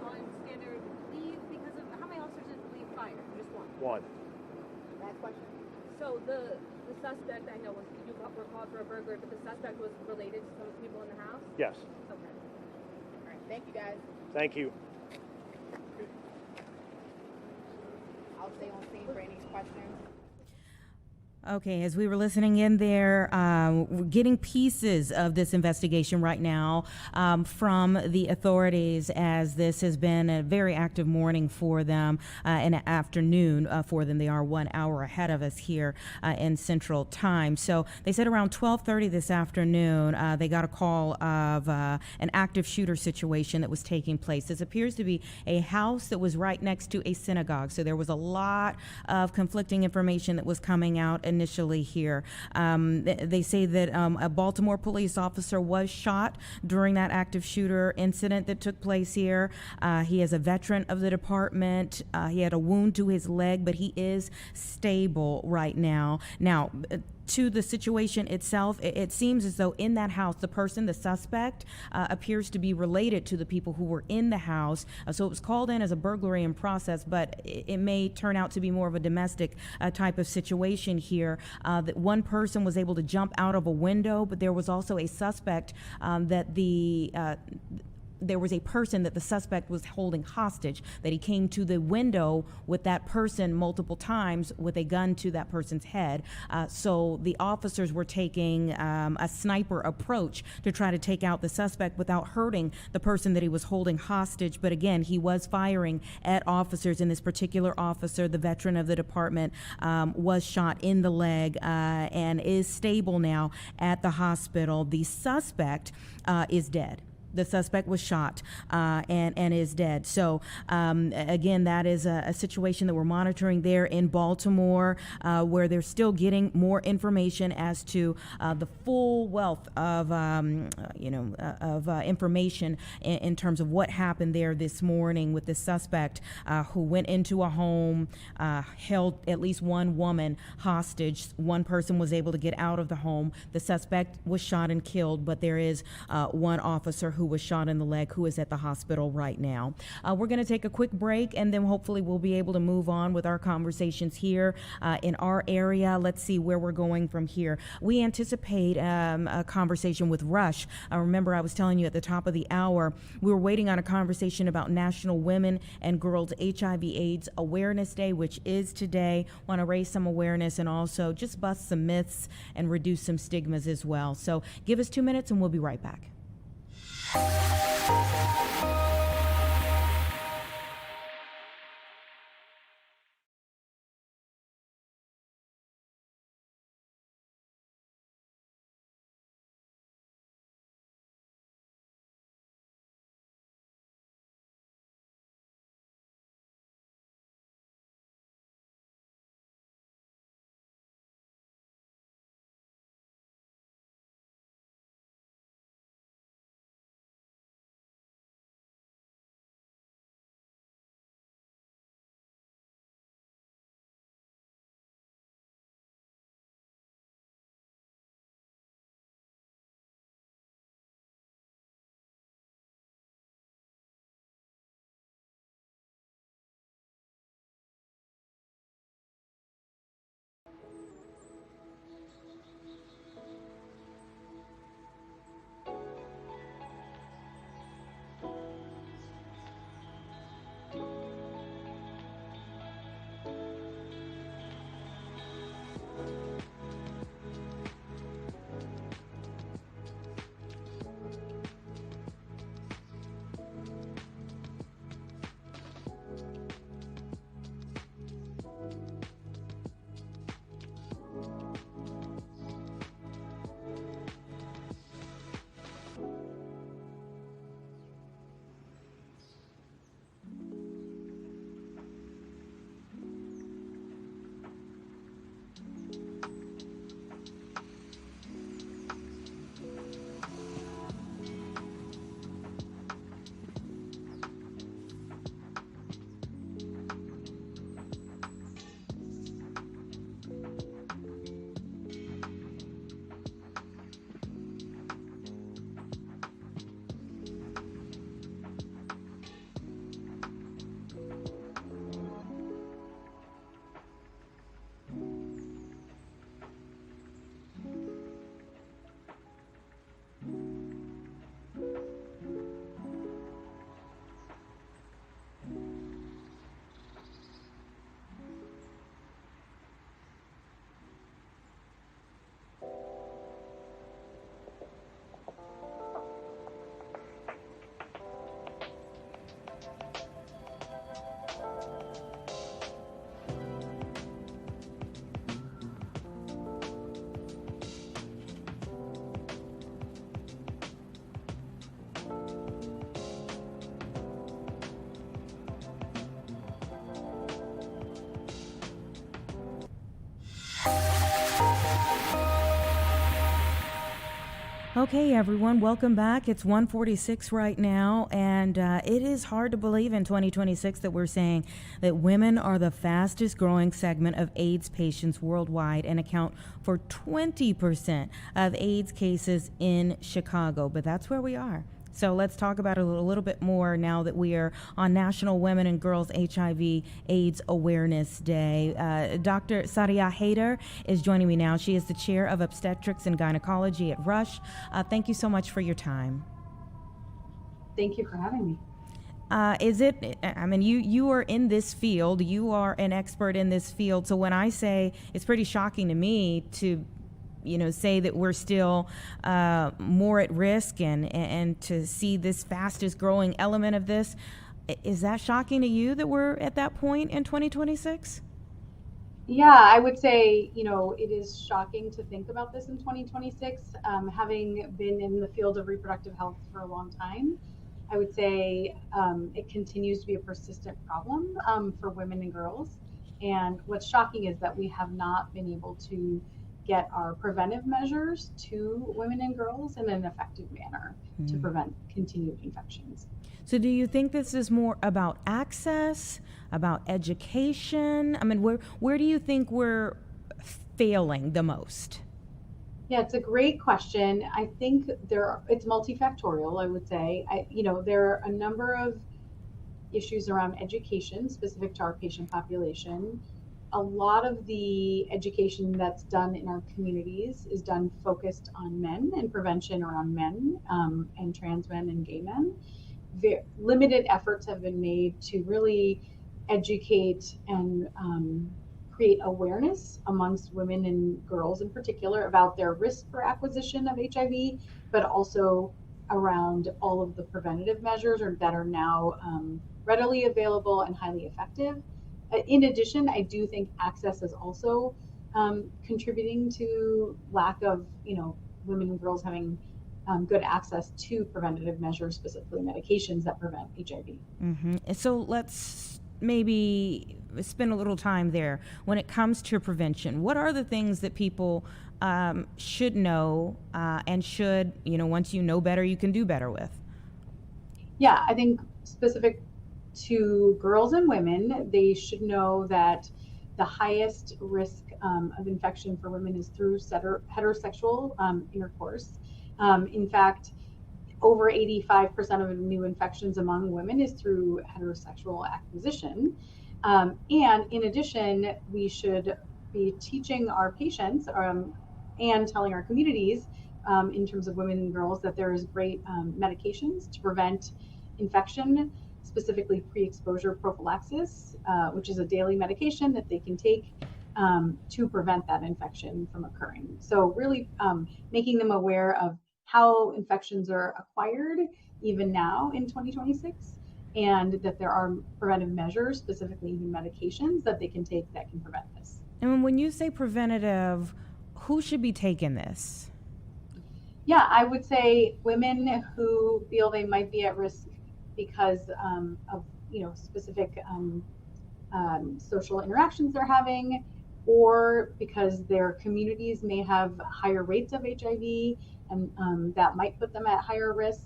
on standard leave because of, how many officers did leave fire? Just one? One. Last question? So the suspect, I know you were called for a burglary, but the suspect was related to some of the people in the house? Yes. Okay. All right, thank you guys. Thank you. I'll stay on scene for any questions. Okay, as we were listening in there, we're getting pieces of this investigation right now from the authorities, as this has been a very active morning for them, and an afternoon for them. They are 1 hour ahead of us here in Central Time. So they said around 12:30 this afternoon, they got a call of an active shooter situation that was taking place. This appears to be a house that was right next to a synagogue. So there was a lot of conflicting information that was coming out initially here. They say that a Baltimore police officer was shot during that active shooter incident that took place here. He is a veteran of the department. He had a wound to his leg, but he is stable right now. Now, to the situation itself, it seems as though in that house, the suspect, appears to be related to the people who were in the house. So it was called in as a burglary in process, but it may turn out to be more of a domestic type of situation here. That one person was able to jump out of a window, but there was also a suspect there was a person that the suspect was holding hostage, that he came to the window with that person multiple times with a gun to that person's head. So the officers were taking a sniper approach to try to take out the suspect without hurting the person that he was holding hostage. But again, he was firing at officers, and this particular officer, the veteran of the department, was shot in the leg and is stable now at the hospital. The suspect is dead. The suspect was shot and is dead. So again, that is a situation that we're monitoring there in Baltimore, where they're still getting more information as to the full wealth of information in terms of what happened there this morning with the suspect who went into a home, held at least one woman hostage. One person was able to get out of the home. The suspect was shot and killed, but there is one officer who was shot in the leg who is at the hospital right now. We're going to take a quick break, and then hopefully we'll be able to move on with our conversations here in our area. Let's see where we're going from here. We anticipate a conversation with Rush. Remember, I was telling you at the top of the hour, we were waiting on a conversation about National Women and Girls HIV/AIDS Awareness Day, which is today. Want to raise some awareness and also just bust some myths and reduce some stigmas as well. So give us 2 minutes and we'll be right back. Okay, everyone, welcome back. It's 1:46 right now, and it is hard to believe in 2026 that we're saying that women are the fastest growing segment of AIDS patients worldwide and account for 20% of AIDS cases in Chicago. But that's where we are. So let's talk about it a little bit more now that we are on National Women and Girls HIV/AIDS Awareness Day. Dr. Sadia Haider is joining me now. She is the chair of obstetrics and gynecology at Rush. Thank you so much for your time. Thank you for having me. You are in this field, you are an expert in this field. So when I say, it's pretty shocking to me to say that we're still more at risk and to see this fastest growing element of this. Is that shocking to you that we're at that point in 2026? Yeah, I would say, it is shocking to think about this in 2026. Having been in the field of reproductive health for a long time, I would say it continues to be a persistent problem for women and girls. And what's shocking is that we have not been able to get our preventive measures to women and girls in an effective manner to prevent continued infections. So do you think this is more about access, about education? I mean, where do you think we're failing the most? Yeah, it's a great question. I think it's multifactorial, I would say. There are a number of issues around education specific to our patient population. A lot of the education that's done in our communities is done focused on men and prevention around men and trans men and gay men. Limited efforts have been made to really educate and create awareness amongst women and girls in particular about their risk for acquisition of HIV, but also around all of the preventative measures that are now readily available and highly effective. In addition, I do think access is also contributing to lack of, women and girls having good access to preventative measures, specifically medications that prevent HIV. Mm-hmm. So let's maybe spend a little time there. When it comes to prevention, what are the things that people should know and should, once you know better, you can do better with? Yeah, I think specific to girls and women, they should know that the highest risk of infection for women is through heterosexual intercourse. In fact, over 85% of new infections among women is through heterosexual acquisition. And in addition, we should be teaching our patients and telling our communities in terms of women and girls that there's great medications to prevent infection, specifically pre-exposure prophylaxis, which is a daily medication that they can take to prevent that infection from occurring. So really making them aware of how infections are acquired even now in 2026, and that there are preventive measures, specifically even medications that they can take that can prevent this. And when you say preventative, who should be taking this? Yeah, I would say women who feel they might be at risk because of specific social interactions they're having, or because their communities may have higher rates of HIV and that might put them at higher risk.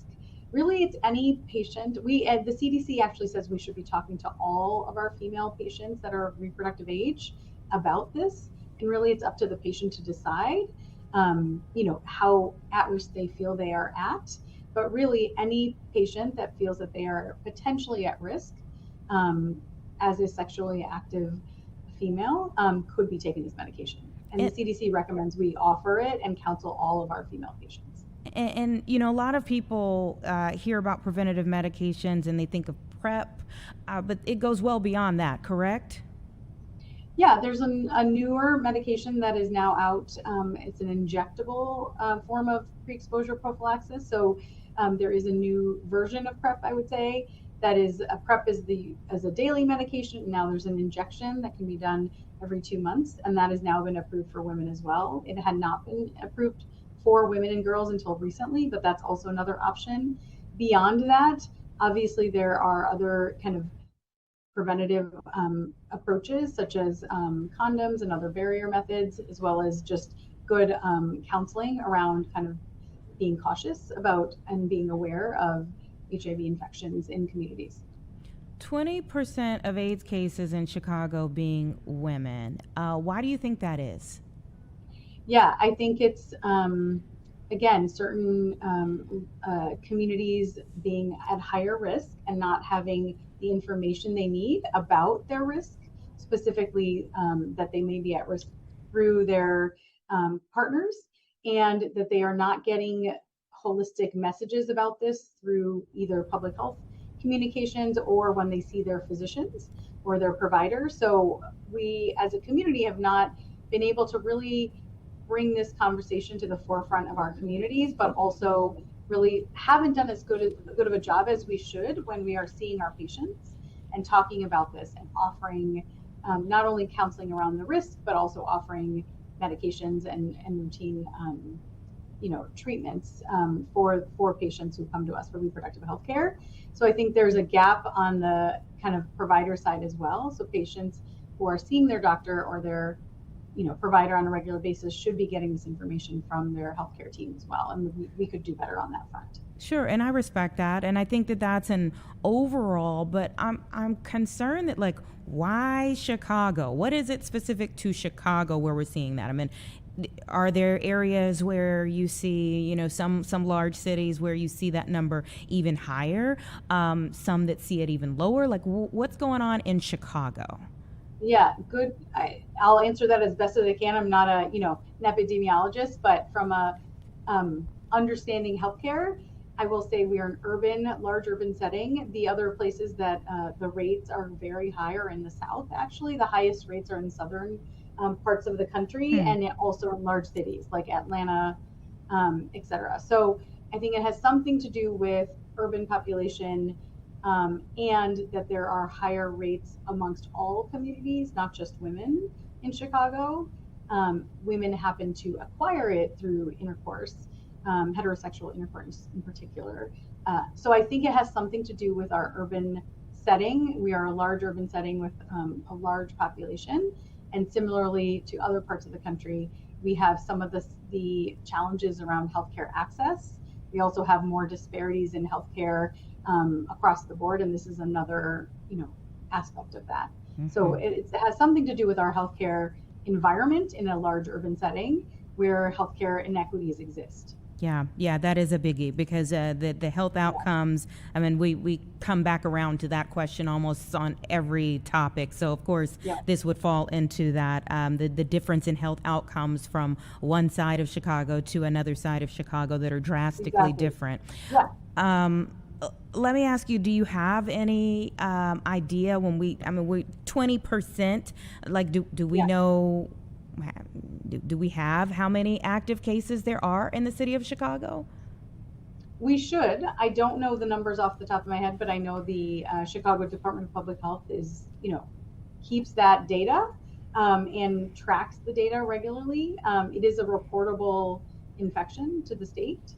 Really, it's any patient. The CDC actually says we should be talking to all of our female patients that are of reproductive age about this, and really it's up to the patient to decide how at risk they feel they are at. But really, any patient that feels that they are potentially at risk as a sexually active female could be taking this medication. And the CDC recommends we offer it and counsel all of our female patients. And a lot of people hear about preventative medications and they think of PrEP, but it goes well beyond that, correct? Yeah, there's a newer medication that is now out. It's an injectable form of pre-exposure prophylaxis. So there is a new version of PrEP, I would say, that is PrEP as a daily medication. And now there's an injection that can be done every 2 months, and that has now been approved for women as well. It had not been approved for women and girls until recently, but that's also another option. Beyond that, obviously there are other kind of preventative approaches, such as condoms and other barrier methods, as well as just good counseling around kind of being cautious about and being aware of HIV infections in communities. 20% of AIDS cases in Chicago being women. Why do you think that is? Yeah, I think it's, again, certain communities being at higher risk and not having the information they need about their risk, specifically that they may be at risk through their partners, and that they are not getting holistic messages about this through either public health communications or when they see their physicians or their providers. So we as a community have not been able to really bring this conversation to the forefront of our communities, but also really haven't done as good of a job as we should when we are seeing our patients and talking about this and offering not only counseling around the risk, but also offering medications and routine treatments for patients who come to us for reproductive health care. So I think there's a gap on the kind of provider side as well. So patients who are seeing their doctor or their provider on a regular basis should be getting this information from their healthcare team as well. And we could do better on that front. Sure, and I respect that, and I think that that's an overall, but I'm concerned that, like, why Chicago? What is it specific to Chicago where we're seeing that? I mean, are there areas where you see, some large cities where you see that number even higher, some that see it even lower? Like, what's going on in Chicago? Yeah, good. I'll answer that as best as I can. I'm not an epidemiologist, but from a understanding healthcare, I will say we are an large urban setting. The other places that the rates are very high are in the South. Actually, the highest rates are in southern parts of the country, and also in large cities like Atlanta, et cetera. So I think it has something to do with urban population, and that there are higher rates amongst all communities, not just women in Chicago. Women happen to acquire it through intercourse, heterosexual intercourse in particular. So I think it has something to do with our urban setting. We are a large urban setting with a large population. And similarly to other parts of the country, we have some of the challenges around healthcare access. We also have more disparities in healthcare across the board, and this is another aspect of that. Mm-hmm. So it has something to do with our healthcare environment in a large urban setting where healthcare inequities exist. Yeah, that is a biggie because the health outcomes, I mean, we come back around to that question almost on every topic. So, of course, this would fall into that, the difference in health outcomes from one side of Chicago to another side of Chicago that are drastically different. Yeah. Let me ask you, do you have any idea when we 20%, like, do we know... Do we have how many active cases there are in the city of Chicago? We should. I don't know the numbers off the top of my head, but I know the Chicago Department of Public Health keeps that data and tracks the data regularly. It is a reportable infection to the state.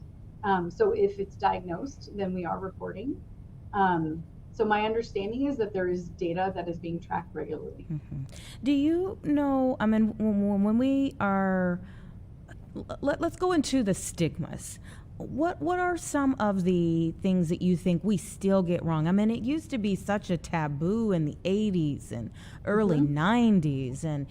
So if it's diagnosed, then we are reporting. So my understanding is that there is data that is being tracked regularly. Mm-hmm. Do you know, I mean, when we are, let's go into the stigmas. What are some of the things that you think we still get wrong? I mean, it used to be such a taboo in the 80s and early 90s, and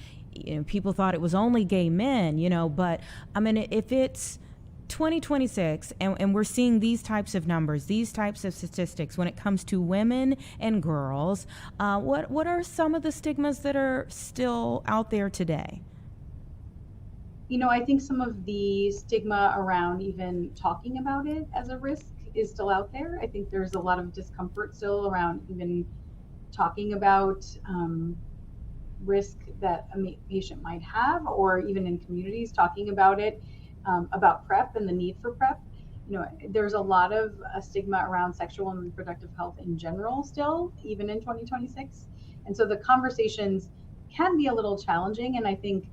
people thought it was only gay men, but I mean, if it's 2026 and we're seeing these types of numbers, these types of statistics when it comes to women and girls, what are some of the stigmas that are still out there today? I think some of the stigma around even talking about it as a risk is still out there. I think there's a lot of discomfort still around even talking about risk that a patient might have, or even in communities talking about it. About PrEP and the need for PrEP. There's a lot of stigma around sexual and reproductive health in general still, even in 2026. And so the conversations can be a little challenging. And I think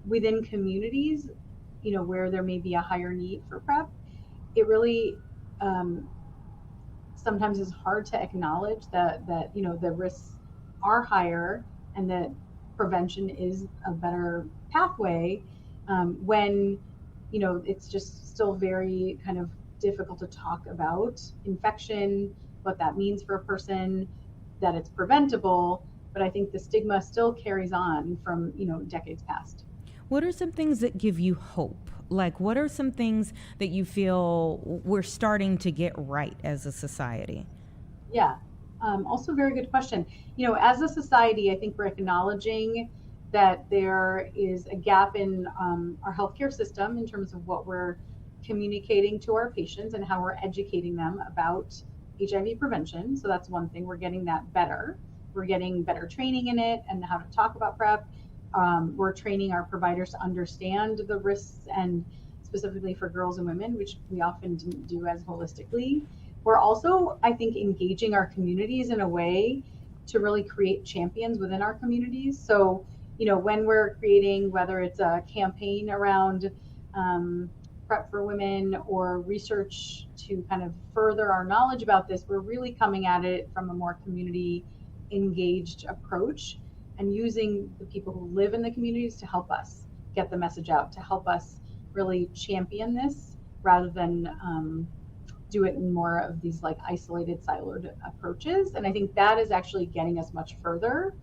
within communities, where there may be a higher need for PrEP, it really sometimes is hard to acknowledge that the risks are higher and that prevention is a better pathway when it's just still very kind of difficult to talk about infection, what that means for a person, that it's preventable. But I think the stigma still carries on from decades past. What are some things that give you hope? Like, what are some things that you feel we're starting to get right as a society? Yeah, also very good question. As a society, I think we're acknowledging that there is a gap in our healthcare system in terms of what we're communicating to our patients and how we're educating them about HIV prevention. So that's one thing. We're getting that better. We're getting better training in it and how to talk about PrEP. We're training our providers to understand the risks, and specifically for girls and women, which we often didn't do as holistically. We're also, I think, engaging our communities in a way to really create champions within our communities. So, when we're creating, whether it's a campaign around PrEP for women or research to kind of further our knowledge about this, we're really coming at it from a more community engaged approach and using the people who live in the communities to help us get the message out, to help us really champion this rather than do it in more of these like isolated, siloed approaches. And I think that is actually getting us much further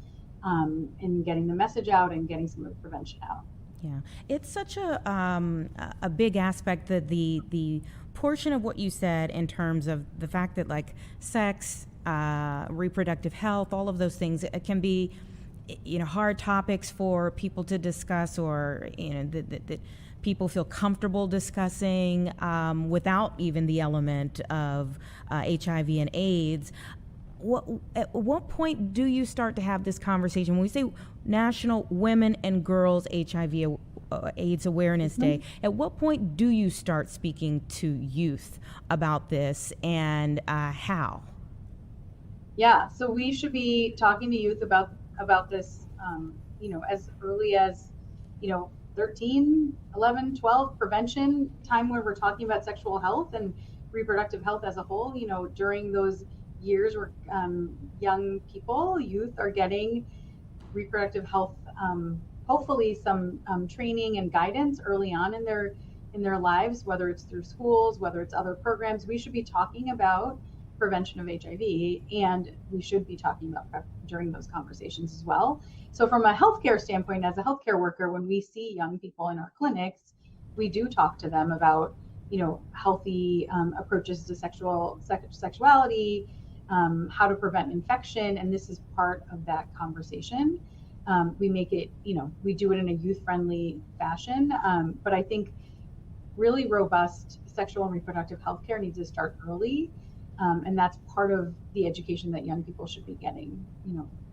in getting the message out and getting some of the prevention out. Yeah, it's such a big aspect that the portion of what you said in terms of the fact that like sex, reproductive health, all of those things, it can be, hard topics for people to discuss, or that people feel comfortable discussing without even the element of HIV and AIDS. At what point do you start to have this conversation? When we say National Women and Girls HIV AIDS Awareness Day, at what point do you start speaking to youth about this, and how? Yeah, so we should be talking to youth about this, as early as, 13, 11, 12, prevention time, where we're talking about sexual health and reproductive health as a whole. During those years where young people, youth, are getting reproductive health, hopefully some training and guidance early on in their lives, whether it's through schools, whether it's other programs. We should be talking about prevention of HIV, and we should be talking about PrEP during those conversations as well. So from a healthcare standpoint, as a healthcare worker, when we see young people in our clinics, we do talk to them about, healthy approaches to sexuality, how to prevent infection, and this is part of that conversation. We make it, we do it in a youth-friendly fashion, but I think really robust sexual and reproductive health care needs to start early, and that's part of the education that young people should be getting,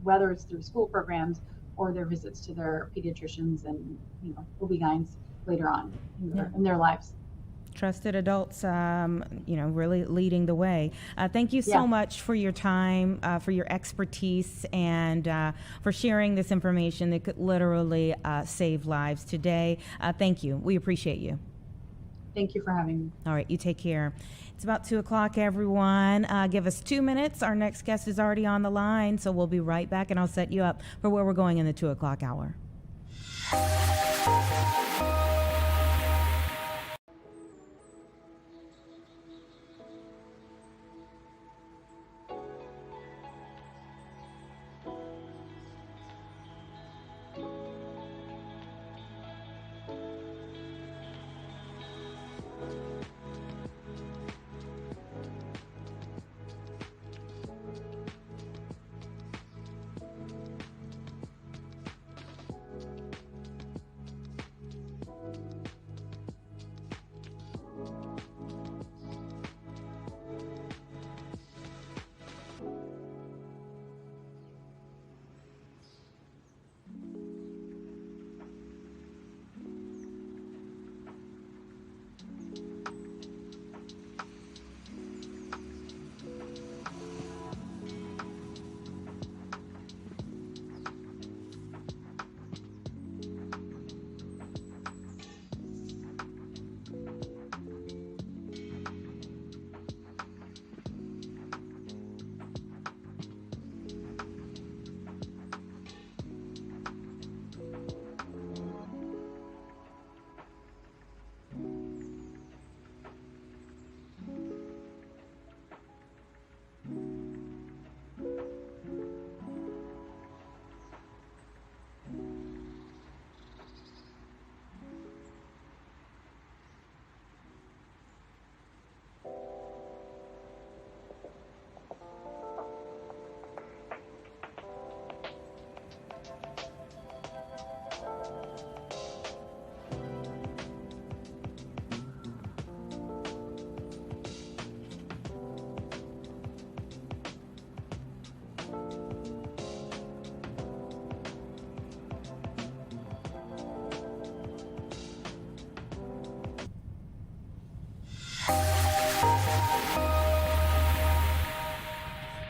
whether it's through school programs or their visits to their pediatricians and, OB-GYNs later on in their lives. Trusted adults, really leading the way. Thank you so much for your time, for your expertise, and for sharing this information that could literally save lives today. Thank you. We appreciate you. Thank you for having me. All right, you take care. It's about 2 o'clock, everyone. Give us 2 minutes. Our next guest is already on the line, so we'll be right back, and I'll set you up for where we're going in the 2 o'clock hour.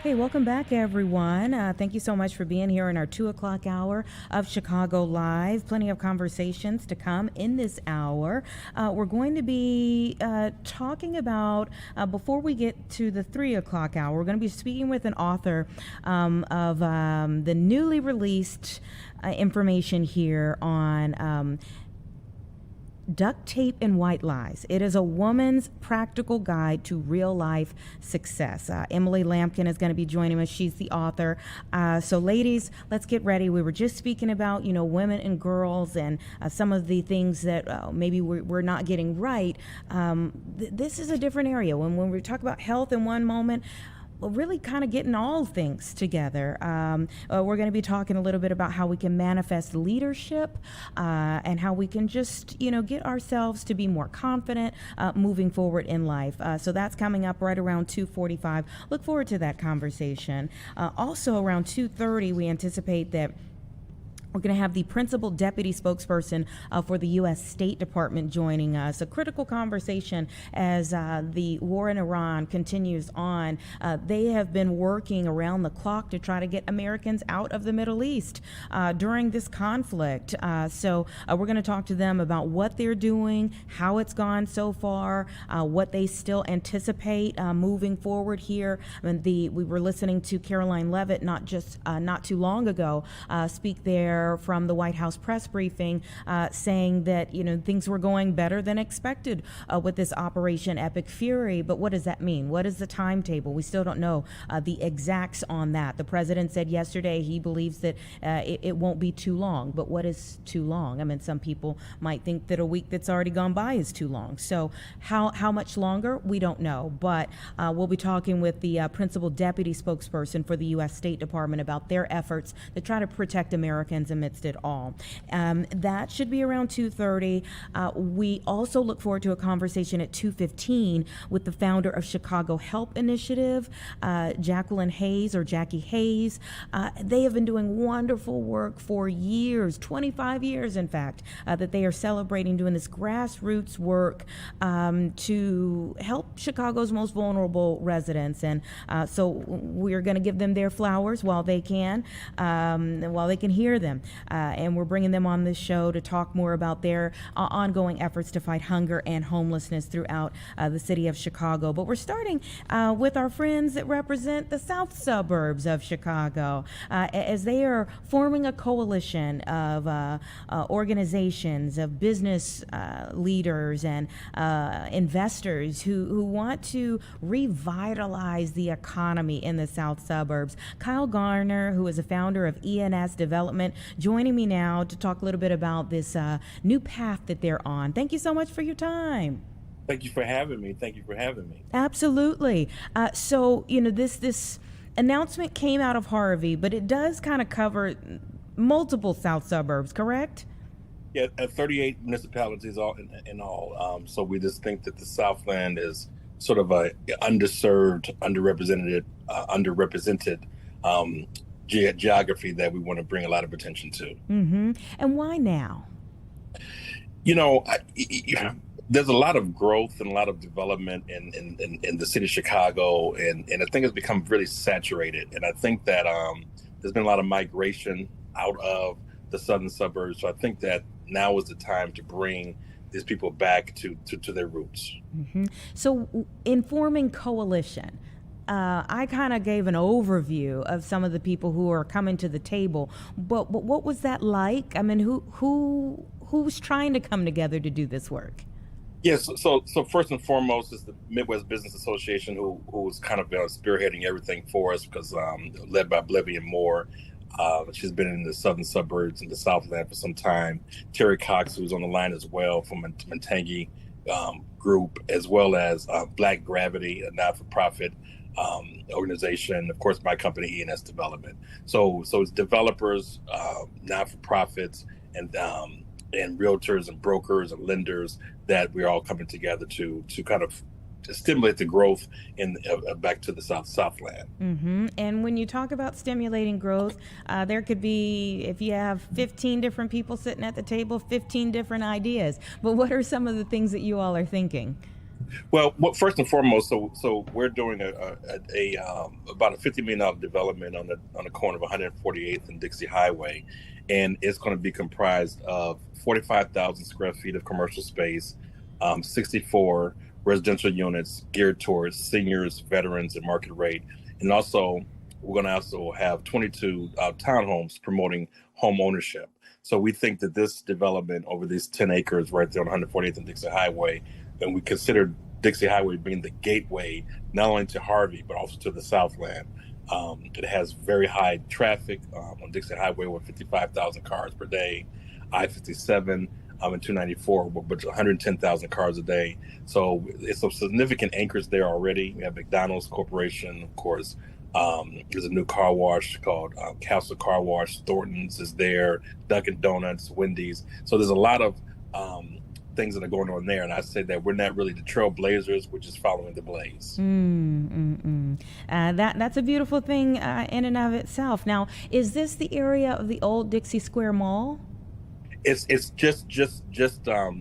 Hey, welcome back, everyone. Thank you so much for being here in our 2 o'clock hour of Chicago Live. Plenty of conversations to come in this hour. We're going to be talking about, before we get to the 3 o'clock hour, we're going to be speaking with an author of the newly released information here on Duct Tape and White Lies. It is a woman's practical guide to real life success. Emily Lampkin is going to be joining us. She's the author. So ladies, let's get ready. We were just speaking about, women and girls and some of the things that maybe we're not getting right. This is a different area. When we talk about health in one moment, really kind of getting all things together. We're going to be talking a little bit about how we can manifest leadership and how we can just, get ourselves to be more confident moving forward in life. So that's coming up right around 2:45. Look forward to that conversation. Also around 2:30, we anticipate that we're going to have the principal deputy spokesperson for the U.S. State Department joining us. A critical conversation as the war in Iran continues on. They have been working around the clock to try to get Americans out of the Middle East during this conflict. So we're going to talk to them about what they're doing, how it's gone so far, what they still anticipate moving forward here. We were listening to Caroline Leavitt not too long ago speak there from the White House press briefing saying that, things were going better than expected with this Operation Epic Fury. But what does that mean? What is the timetable? We still don't know the exacts on that. The president said yesterday he believes that it won't be too long. But what is too long? Some people might think that a week that's already gone by is too long. So how much longer? We don't know. But we'll be talking with the principal deputy spokesperson for the U.S. State Department about their efforts to try to protect Americans amidst it all. That should be around 2:30. We also look forward to a conversation at 2:15 with the founder of Chicago Help Initiative, Jacqueline Hayes or Jackie Hayes. They have been doing wonderful work for years, 25 years in fact, that they are celebrating doing this grassroots work to help Chicago's most vulnerable residents. And so we're going to give them their flowers while they can hear them. And we're bringing them on this show to talk more about their ongoing efforts to fight hunger and homelessness throughout the city of Chicago. But we're starting with our friends that represent the south suburbs of Chicago, as they are forming a coalition of organizations, of business leaders and investors who want to revitalize the economy in the south suburbs. Kyle Garner, who is a founder of ENS Development, joining me now to talk a little bit about this new path that they're on. Thank you so much for your time. Thank you for having me. Absolutely. So, this announcement came out of Harvey, but it does kind of cover multiple south suburbs, correct? Yeah, 38 municipalities all in all. So we just think that the Southland is sort of a underserved, underrepresented geography that we want to bring a lot of attention to. Mm-hmm. And why now? There's a lot of growth and a lot of development in the city of Chicago, and I think it's become really saturated. And I think that there's been a lot of migration out of the southern suburbs. So I think that now is the time to bring these people back to their roots. Mm-hmm. So in forming coalition, I kind of gave an overview of some of the people who are coming to the table, but what was that like? Who's trying to come together to do this work? Yes. So first and foremost is the Midwest Business Association, who's kind of spearheading everything for us, because led by Oblivion Moore. She's been in the southern suburbs and the Southland for some time. Terry Cox, who's on the line as well from Montague Group, as well as Black Gravity, a not-for-profit organization. Of course, my company, ENS Development. So it's developers, not-for-profits, and realtors and brokers and lenders that we're all coming together to kind of stimulate the growth in back to the Southland. Mm-hmm. And when you talk about stimulating growth, there could be, if you have 15 different people sitting at the table, 15 different ideas. But what are some of the things that you all are thinking? First and foremost, so we're doing about a $50 million development on the corner of 148th and Dixie Highway, and it's going to be comprised of 45,000 square feet of commercial space, 64 residential units geared towards seniors, veterans, and market rate, and also we're going to also have 22 townhomes promoting home ownership. So we think that this development over these 10 acres right there on 148th and Dixie Highway, and we consider Dixie Highway being the gateway not only to Harvey but also to the Southland. It has very high traffic on Dixie Highway with 55,000 cars per day, I-57 and 294 with 110,000 cars a day. So it's some significant anchors there already. We have McDonald's Corporation, of course. There's a new car wash called Castle Car Wash. Thornton's is there, Dunkin' Donuts, Wendy's. So there's a lot of things that are going on there. And I say that we're not really the trailblazers, we're just following the blaze. That's a beautiful thing in and of itself. Now, is this the area of the old Dixie Square Mall? It's just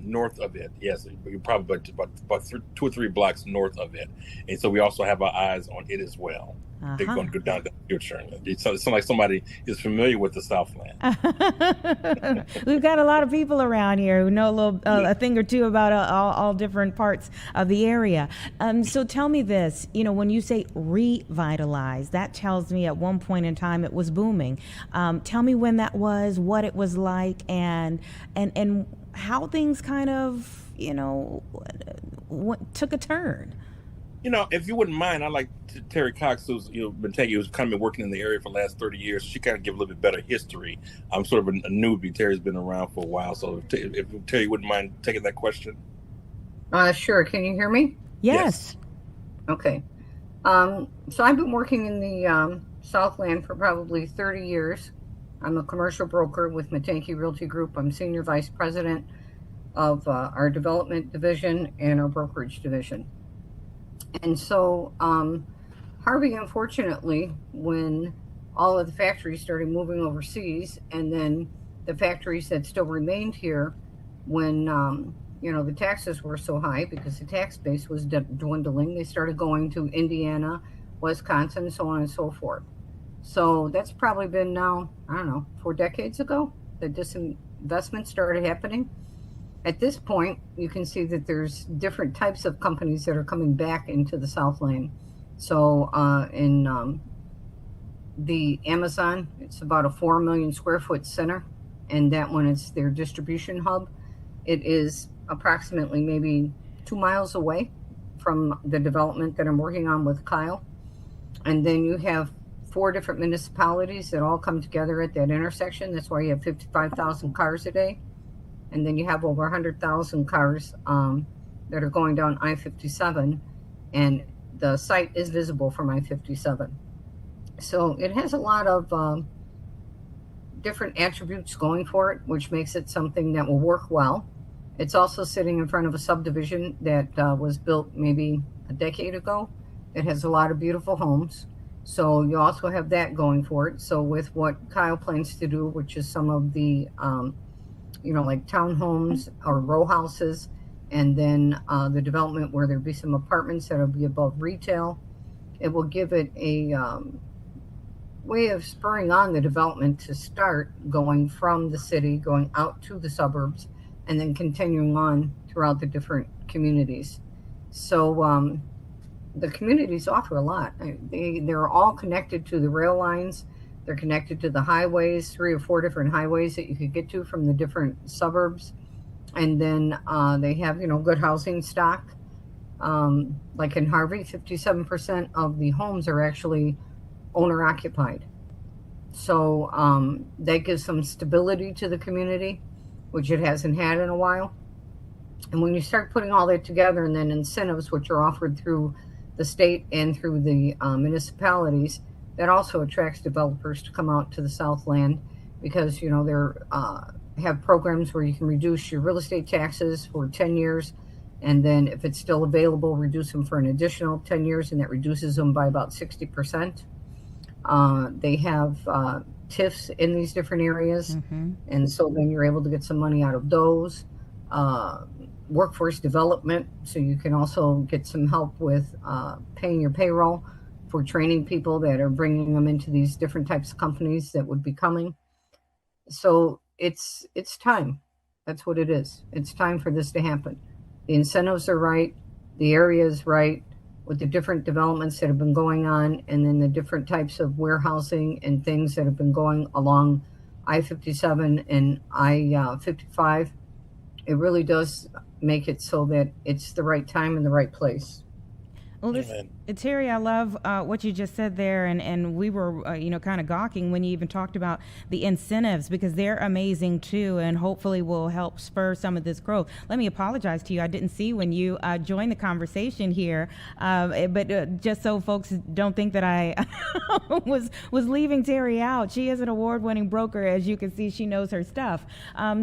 north of it. Yes, you're probably about 2 or 3 blocks north of it. And so we also have our eyes on it as well. They're going to go down the future. It sounds like somebody is familiar with the Southland. We've got a lot of people around here who know a thing or two about all different parts of the area. So tell me this, when you say revitalize, that tells me at one point in time it was booming. Tell me when that was, what it was like, and how things kind of, took a turn. If you wouldn't mind, I'd like Terry Cox, who's been kind of working in the area for the last 30 years. She kind of give a little bit better history. I'm sort of a newbie. Terry's been around for a while, so if Terry wouldn't mind taking that question. Sure. Can you hear me? Yes. Okay. So I've been working in the Southland for probably 30 years. I'm a commercial broker with Matanke Realty Group. I'm senior vice president of our development division and our brokerage division. And so Harvey, unfortunately, when all of the factories started moving overseas, and then the factories that still remained here, when the taxes were so high because the tax base was dwindling, they started going to Indiana, Wisconsin, so on and so forth. So that's probably been now, 4 decades ago that this investment started happening. At this point, you can see that there's different types of companies that are coming back into the Southland. So in the Amazon, it's about a 4 million square foot center, and that one is their distribution hub. It is approximately maybe 2 miles away from the development that I'm working on with Kyle. And then you have 4 different municipalities that all come together at that intersection. That's why you have 55,000 cars a day. And then you have over 100,000 cars that are going down I-57, and the site is visible from I-57. So it has a lot of different attributes going for it, which makes it something that will work well. It's also sitting in front of a subdivision that was built maybe a decade ago. It has a lot of beautiful homes. So you also have that going for it. So with what Kyle plans to do, which is some of the like townhomes or row houses, and then the development where there'll be some apartments that'll be above retail. It will give it a way of spurring on the development to start going from the city, going out to the suburbs, and then continuing on throughout the different communities. So the communities offer a lot. They're all connected to the rail lines. They're connected to the highways, 3 or 4 different highways that you could get to from the different suburbs. And then they have, good housing stock. Like in Harvey, 57% of the homes are actually owner occupied. So that gives some stability to the community, which it hasn't had in a while. And when you start putting all that together, and then incentives, which are offered through the state and through the municipalities, that also attracts developers to come out to the Southland, because they're have programs where you can reduce your real estate taxes for 10 years, and then if it's still available, reduce them for an additional 10 years, and that reduces them by about 60%. They have TIFs in these different areas, and so then you're able to get some money out of those. workforce development, so you can also get some help with paying your payroll for training people that are bringing them into these different types of companies that would be coming. So it's time. That's what it is. It's time for this to happen. The incentives are right, the area is right, with the different developments that have been going on, and then the different types of warehousing and things that have been going along I-57 and I-55. It really does make it so that it's the right time and the right place. Well, Terry, I love what you just said there, and we were, kind of gawking when you even talked about the incentives, because they're amazing too, and hopefully will help spur some of this growth. Let me apologize to you. I didn't see when you joined the conversation here, but just so folks don't think that I was leaving Terry out. She is an award-winning broker. As you can see, she knows her stuff.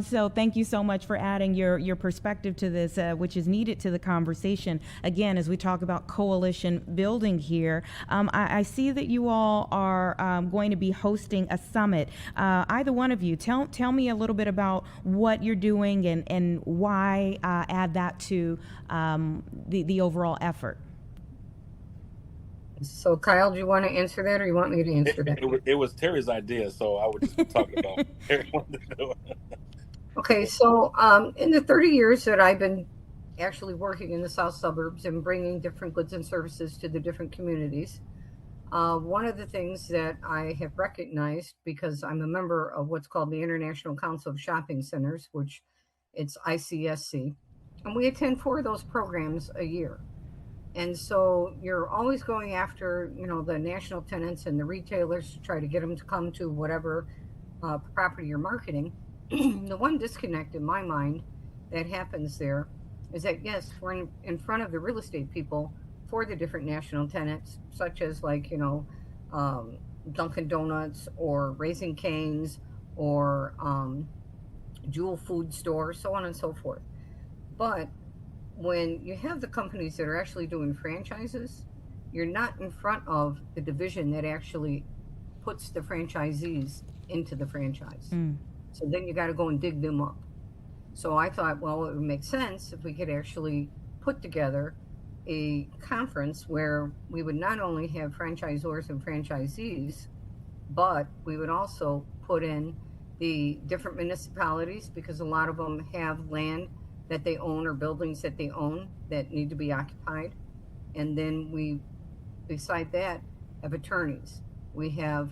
So thank you so much for adding your perspective to this, which is needed to the conversation. Again, as we talk about coalition building here, I see that you all are going to be hosting a summit. Either one of you, tell me a little bit about what you're doing and why add that to the overall effort. So, Kyle, do you want to answer that, or you want me to answer that? It was Terry's idea, so I would just be talking about Terry wanted to do it. Okay, so in the 30 years that I've been actually working in the south suburbs and bringing different goods and services to the different communities, one of the things that I have recognized, because I'm a member of what's called the International Council of Shopping Centers, which it's ICSC, and we attend 4 of those programs a year. And so you're always going after, the national tenants and the retailers to try to get them to come to whatever property you're marketing. The one disconnect in my mind that happens there is that, yes, we're in front of the real estate people for the different national tenants, such as Dunkin' Donuts or Raising Cane's or Jewel Food Store, so on and so forth. But when you have the companies that are actually doing franchises, you're not in front of the division that actually puts the franchisees into the franchise. So then you got to go and dig them up. So I thought, well, it would make sense if we could actually put together a conference where we would not only have franchisors and franchisees, but we would also put in the different municipalities, because a lot of them have land that they own or buildings that they own that need to be occupied. And then we, beside that, have attorneys. We have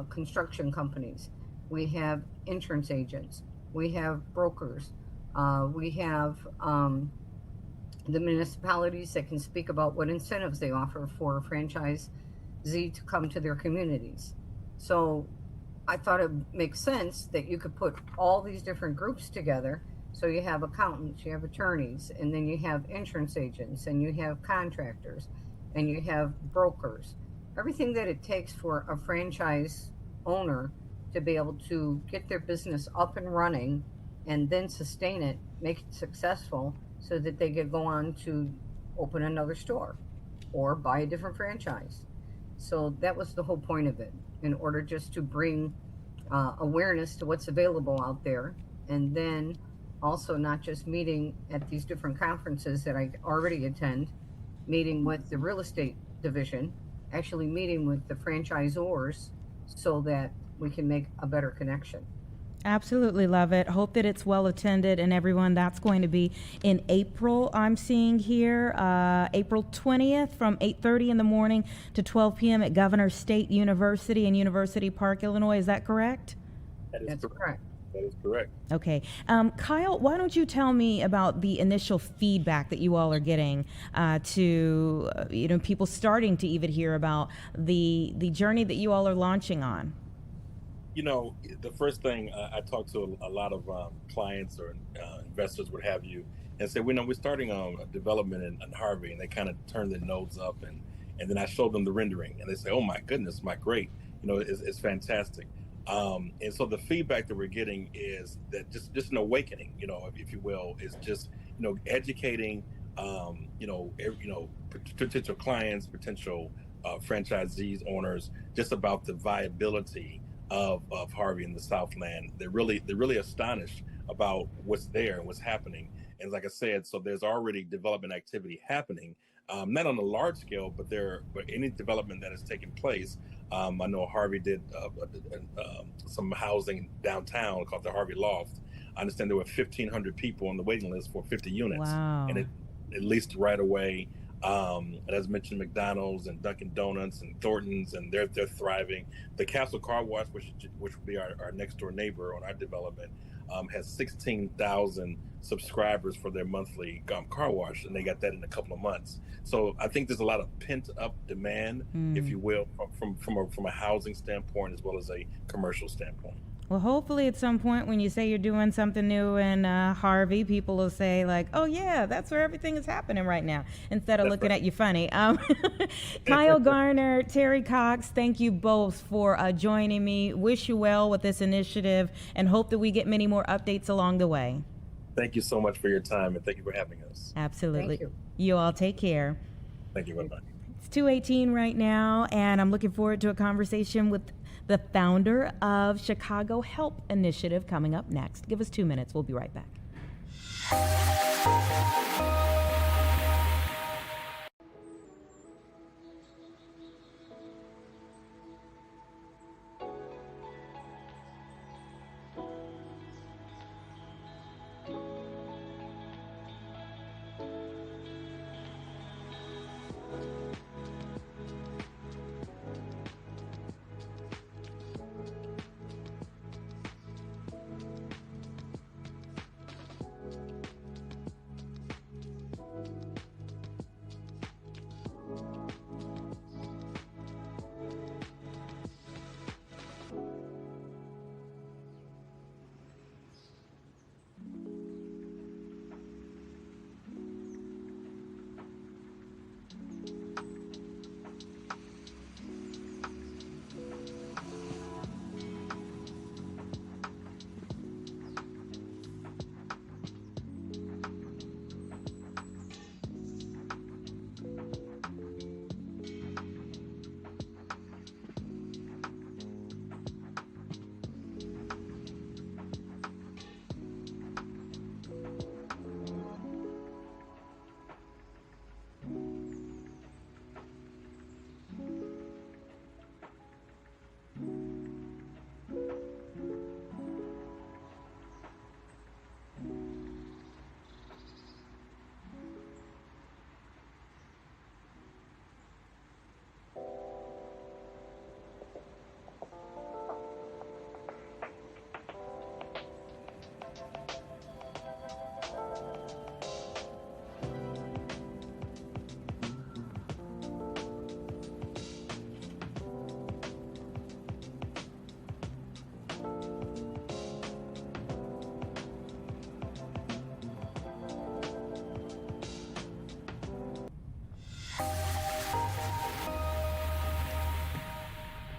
construction companies. We have insurance agents. We have brokers. We have the municipalities that can speak about what incentives they offer for a franchisee to come to their communities. So I thought it makes sense that you could put all these different groups together. So you have accountants, you have attorneys, and then you have insurance agents, and you have contractors, and you have brokers. Everything that it takes for a franchise owner to be able to get their business up and running and then sustain it, make it successful, so that they could go on to open another store or buy a different franchise. So that was the whole point of it, in order just to bring awareness to what's available out there. And then also not just meeting at these different conferences that I already attend, meeting with the real estate division, actually meeting with the franchisors so that we can make a better connection. Absolutely love it. Hope that it's well attended, and everyone, that's going to be in April. I'm seeing here April 20th from 8:30 in the morning to 12 p.m. at Governor State University in University Park, Illinois. Is that correct? That's correct. That is correct. Okay. Kyle, why don't you tell me about the initial feedback that you all are getting to people starting to even hear about the journey that you all are launching on? The first thing I talk to a lot of clients or investors, what have you, and say, we're starting a development in Harvey, and they kind of turn their nose up, and then I show them the rendering, and they say, oh my goodness, my great, it's fantastic. And so the feedback that we're getting is that just an awakening, if you will, is just educating potential clients, potential franchisees, owners, just about the viability of Harvey and the Southland. They're really astonished about what's there and what's happening, And like I said, so there's already development activity happening, not on a large scale, but any development that is taking place. I know Harvey did some housing downtown called the Harvey Loft. I understand there were 1,500 people on the waiting list for 50 units, Wow. and it leased right away. As mentioned, McDonald's and Dunkin' Donuts and Thornton's, and they're thriving. The Castle Car Wash, which will be our next door neighbor on our development, has 16,000 subscribers for their monthly car wash, and they got that in a couple of months. So I think there's a lot of pent up demand, if you will, from a housing standpoint as well as a commercial standpoint. Well, hopefully at some point when you say you're doing something new in Harvey, people will say like, oh yeah, that's where everything is happening right now, instead of looking at you funny. Kyle Garner, Terry Cox, thank you both for joining me. Wish you well with this initiative and hope that we get many more updates along the way. Thank you so much for your time, and thank you for having us. Absolutely. Thank you. You all take care. Thank you. Bye-bye. It's 2:18 right now, and I'm looking forward to a conversation with the founder of Chicago Help Initiative coming up next. Give us 2 minutes. We'll be right back.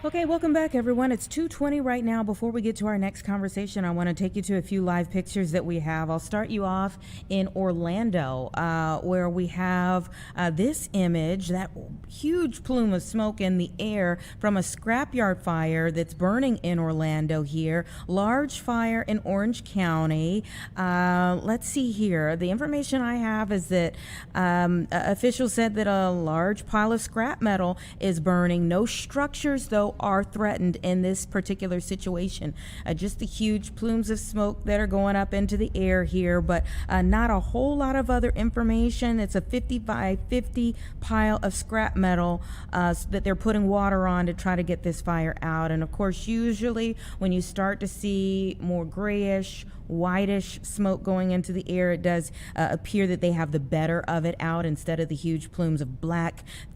Okay, welcome back, everyone. It's 2:20 right now. Before we get to our next conversation, I want to take you to a few live pictures that we have. I'll start you off in Orlando, where we have this image, that huge plume of smoke in the air from a scrapyard fire that's burning in Orlando here. Large fire in Orange County. Let's see here. The information I have is that officials said that a large pile of scrap metal is burning. No structures, though, are threatened in this particular situation. Just the huge plumes of smoke that are going up into the air here, but not a whole lot of other information. It's a 50 by 50 pile of scrap metal that they're putting water on to try to get this fire out. And of course, usually when you start to see more grayish, whitish smoke going into the air, it does appear that they have the better of it out instead of the huge plumes of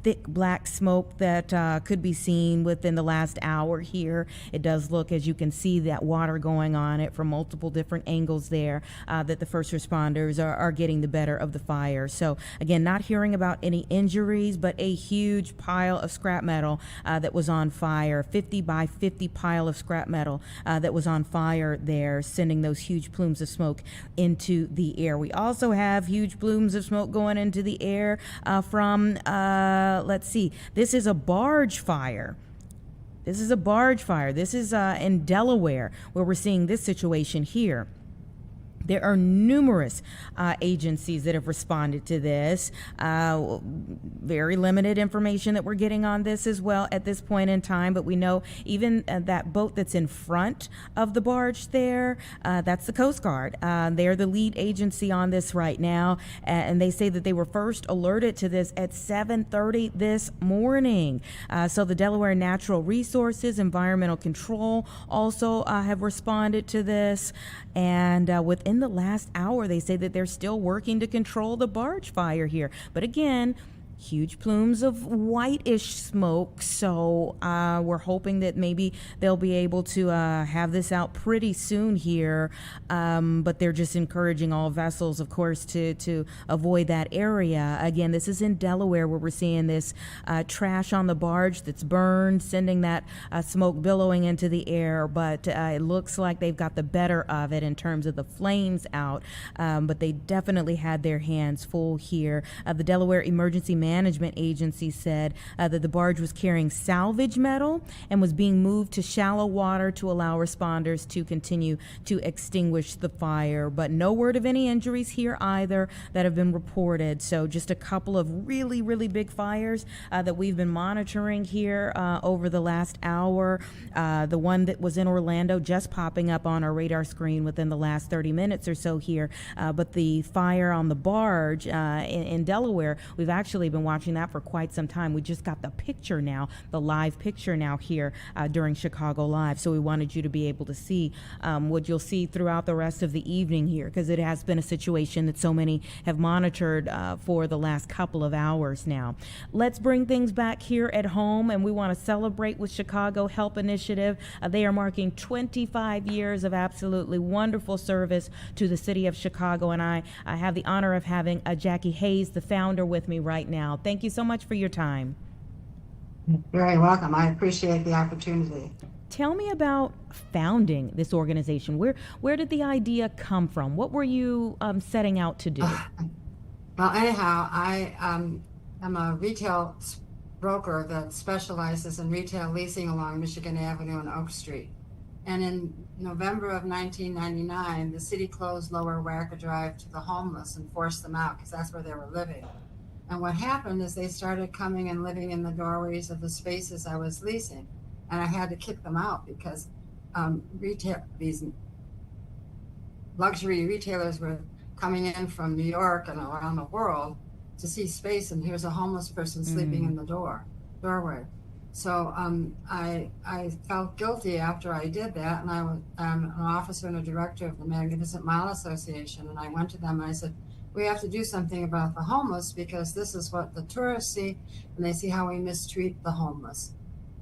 thick black smoke that could be seen within the last hour here. It does look, as you can see, that water going on it from multiple different angles there, that the first responders are getting the better of the fire. So again, not hearing about any injuries, but a huge pile of scrap metal that was on fire, 50 by 50 pile of scrap metal that was on fire there, sending those huge plumes of smoke into the air. We also have huge plumes of smoke going into the air from, let's see, this is a barge fire. This is a barge fire. This is in Delaware, where we're seeing this situation here. There are numerous agencies that have responded to this. Very limited information that we're getting on this as well at this point in time, but we know even that boat that's in front of the barge there, that's the Coast Guard. They're the lead agency on this right now, and they say that they were first alerted to this at 7:30 this morning. So the Delaware Natural Resources, Environmental Control also have responded to this, and within the last hour, they say that they're still working to control the barge fire here. But again, huge plumes of whitish smoke, so we're hoping that maybe they'll be able to have this out pretty soon here, but they're just encouraging all vessels, of course, to avoid that area. Again, this is in Delaware where we're seeing this trash on the barge that's burned, sending that smoke billowing into the air, but it looks like they've got the better of it in terms of the flames out, but they definitely had their hands full here. The Delaware Emergency Management Agency said that the barge was carrying salvage metal and was being moved to shallow water to allow responders to continue to extinguish the fire. But no word of any injuries here either that have been reported. So just a couple of really, really big fires that we've been monitoring here over the last hour. The one that was in Orlando just popping up on our radar screen within the last 30 minutes or so here. But the fire on the barge in Delaware, we've actually been watching that for quite some time. We just got the picture now, the live picture now here during Chicago Live. So we wanted you to be able to see what you'll see throughout the rest of the evening here, because it has been a situation that so many have monitored for the last couple of hours now. Let's bring things back here at home, and we want to celebrate with Chicago Help Initiative. They are marking 25 years of absolutely wonderful service to the city of Chicago, and I have the honor of having Jackie Hayes, the founder, with me right now. Thank you so much for your time. Very welcome. I appreciate the opportunity. Tell me about founding this organization. Where did the idea come from? What were you setting out to do? Well, anyhow, I am a retail broker that specializes in retail leasing along Michigan Avenue and Oak Street. And in November of 1999, the city closed Lower Wacker Drive to the homeless and forced them out because that's where they were living. And what happened is they started coming and living in the doorways of the spaces I was leasing. And I had to kick them out because these luxury retailers were coming in from New York and around the world to see space, and here's a homeless person sleeping in the doorway. So I felt guilty after I did that, and I'm an officer and a director of the Magnificent Mile Association, and I went to them and I said, we have to do something about the homeless because this is what the tourists see, and they see how we mistreat the homeless.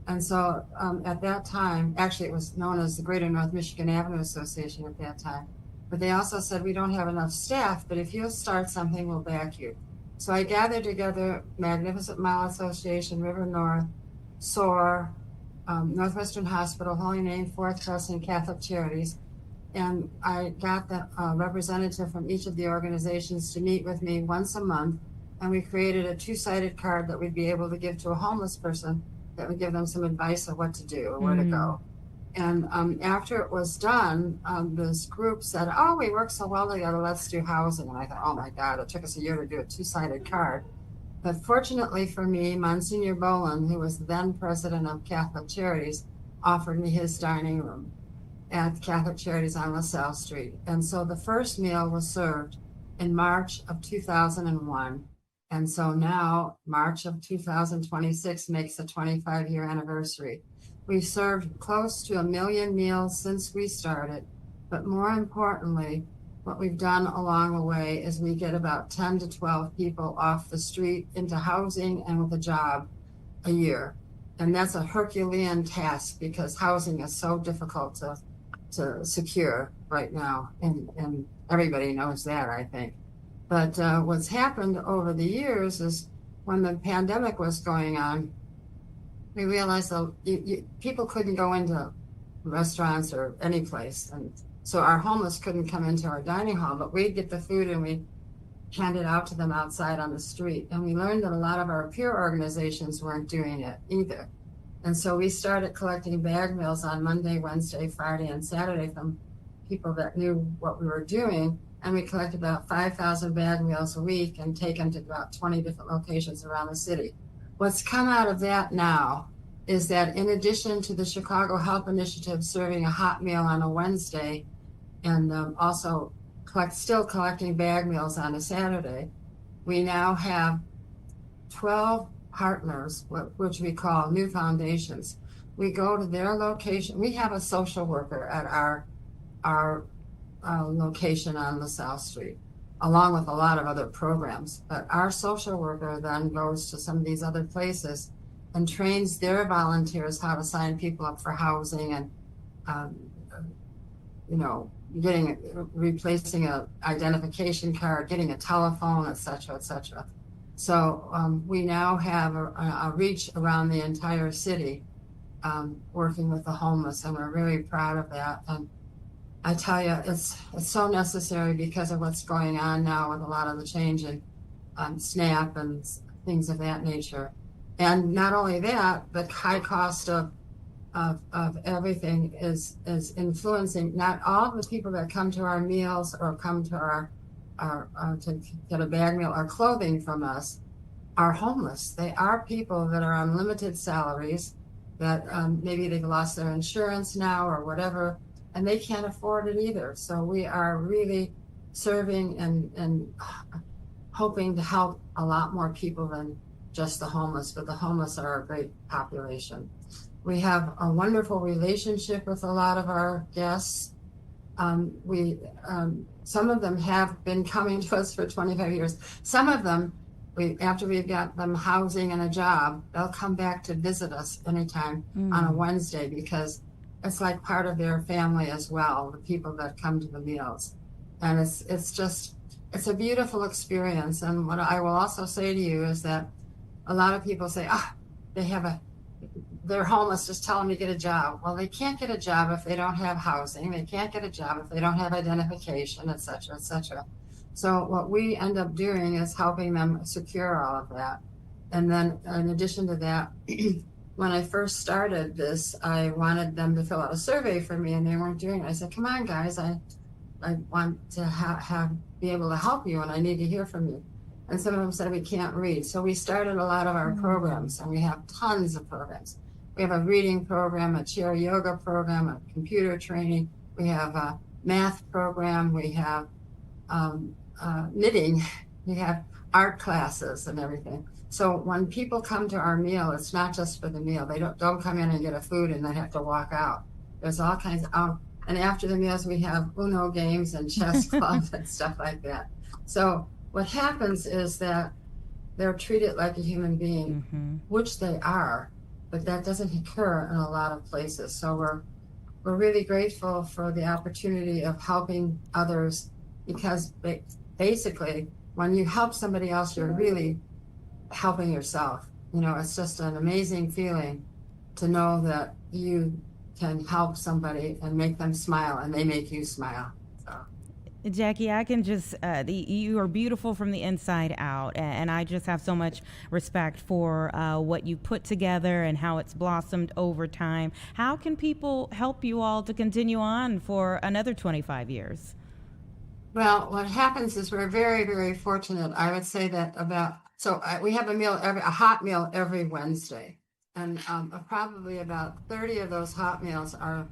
And so at that time, actually it was known as the Greater North Michigan Avenue Association at that time, but they also said, we don't have enough staff, but if you'll start something, we'll back you. So I gathered together Magnificent Mile Association, River North, SOAR, Northwestern Hospital, Holy Name, Fourth Trust, and Catholic Charities. And I got the representative from each of the organizations to meet with me once a month. And we created a two-sided card that we'd be able to give to a homeless person that would give them some advice of what to do or where to go. And after it was done, this group said, oh, we work so well together, let's do housing. And I thought, oh my God, it took us a year to do a two-sided card. But fortunately for me, Monsignor Boland, who was then president of Catholic Charities, offered me his dining room at Catholic Charities on LaSalle Street. And so the first meal was served in March of 2001. And so now, March of 2026 makes a 25-year anniversary. We've served close to 1 million meals since we started, but more importantly, what we've done along the way is we get about 10 to 12 people off the street into housing and with a job a year. And that's a Herculean task because housing is so difficult to secure right now. And everybody knows that, I think. But what's happened over the years is when the pandemic was going on, we realized that people couldn't go into restaurants or any place. And so our homeless couldn't come into our dining hall, but we'd get the food and we'd hand it out to them outside on the street. And we learned that a lot of our peer organizations weren't doing it either. And so we started collecting bag meals on Monday, Wednesday, Friday, and Saturday from people that knew what we were doing, and we collected about 5,000 bag meals a week and take them to about 20 different locations around the city. What's come out of that now is that in addition to the Chicago Help Initiative serving a hot meal on a Wednesday, and also still collecting bag meals on a Saturday, we now have 12 partners, which we call new foundations. We go to their location. We have a social worker at our location on LaSalle Street, along with a lot of other programs. But our social worker then goes to some of these other places and trains their volunteers how to sign people up for housing and, replacing a identification card, getting a telephone, et cetera, et cetera. So we now have a reach around the entire city, working with the homeless, and we're really proud of that. And I tell you, it's so necessary because of what's going on now with a lot of the change in SNAP and things of that nature. And not only that, the high cost of everything is influencing not all the people that come to our meals or come to our to get a bag meal or clothing from us are homeless. They are people that are on limited salaries, that maybe they've lost their insurance now or whatever, and they can't afford it either. So we are really serving and hoping to help a lot more people than just the homeless, but the homeless are a great population. We have a wonderful relationship with a lot of our guests. Some of them have been coming to us for 25 years. Some of them, after we've got them housing and a job, they'll come back to visit us anytime on a Wednesday, because it's like part of their family as well, the people that come to the meals. And it's a beautiful experience. And what I will also say to you is that a lot of people say, they're homeless, just tell them to get a job. Well, they can't get a job if they don't have housing. They can't get a job if they don't have identification, et cetera, et cetera. So what we end up doing is helping them secure all of that. And then in addition to that, when I first started this, I wanted them to fill out a survey for me, and they weren't doing it. I said, come on, guys, I want to be able to help you, and I need to hear from you. And some of them said we can't read. So we started a lot of our programs, and we have tons of programs. We have a reading program, a chair yoga program, a computer training. We have a math program. We have knitting. We have art classes and everything. So when people come to our meal, it's not just for the meal. They don't come in and get a food and then have to walk out. There's all kinds of, and after the meals, we have Uno games and chess clubs and stuff like that. So what happens is that they're treated like a human being, which they are, but that doesn't occur in a lot of places. So we're really grateful for the opportunity of helping others, because basically when you help somebody else, you're really helping yourself. It's just an amazing feeling to know that you can help somebody and make them smile, and they make you smile. Jackie, I can just, you are beautiful from the inside out, and I just have so much respect for what you put together and how it's blossomed over time. How can people help you all to continue on for another 25 years? Well, what happens is we're very, very fortunate. I would say that we have a hot meal every Wednesday, and probably about 30 of those hot meals are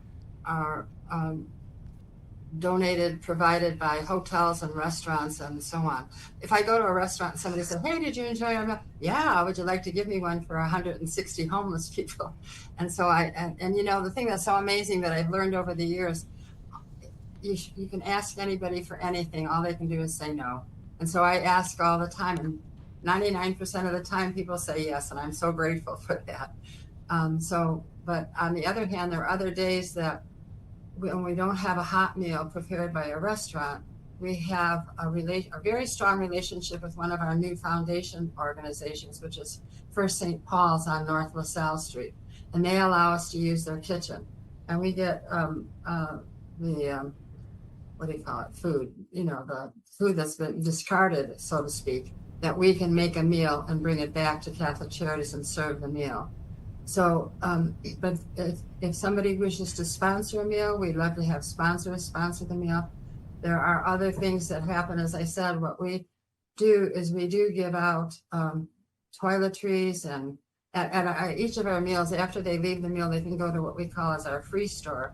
provided by hotels and restaurants and so on. If I go to a restaurant and somebody says, hey, did you enjoy our meal? Yeah, would you like to give me one for 160 homeless people? And so the thing that's so amazing that I've learned over the years, you can ask anybody for anything. All they can do is say no. And so I ask all the time, and 99% of the time people say yes, and I'm so grateful for that. But on the other hand, there are other days that when we don't have a hot meal prepared by a restaurant, we have a very strong relationship with one of our new foundation organizations, which is First St. Paul's on North LaSalle Street. And they allow us to use their kitchen. And we get food, the food that's been discarded, so to speak, that we can make a meal and bring it back to Catholic Charities and serve the meal. So, but if somebody wishes to sponsor a meal, we'd love to have sponsors sponsor the meal. There are other things that happen. As I said, what we do is we do give out toiletries, and at each of our meals, after they leave the meal, they can go to what we call as our free store.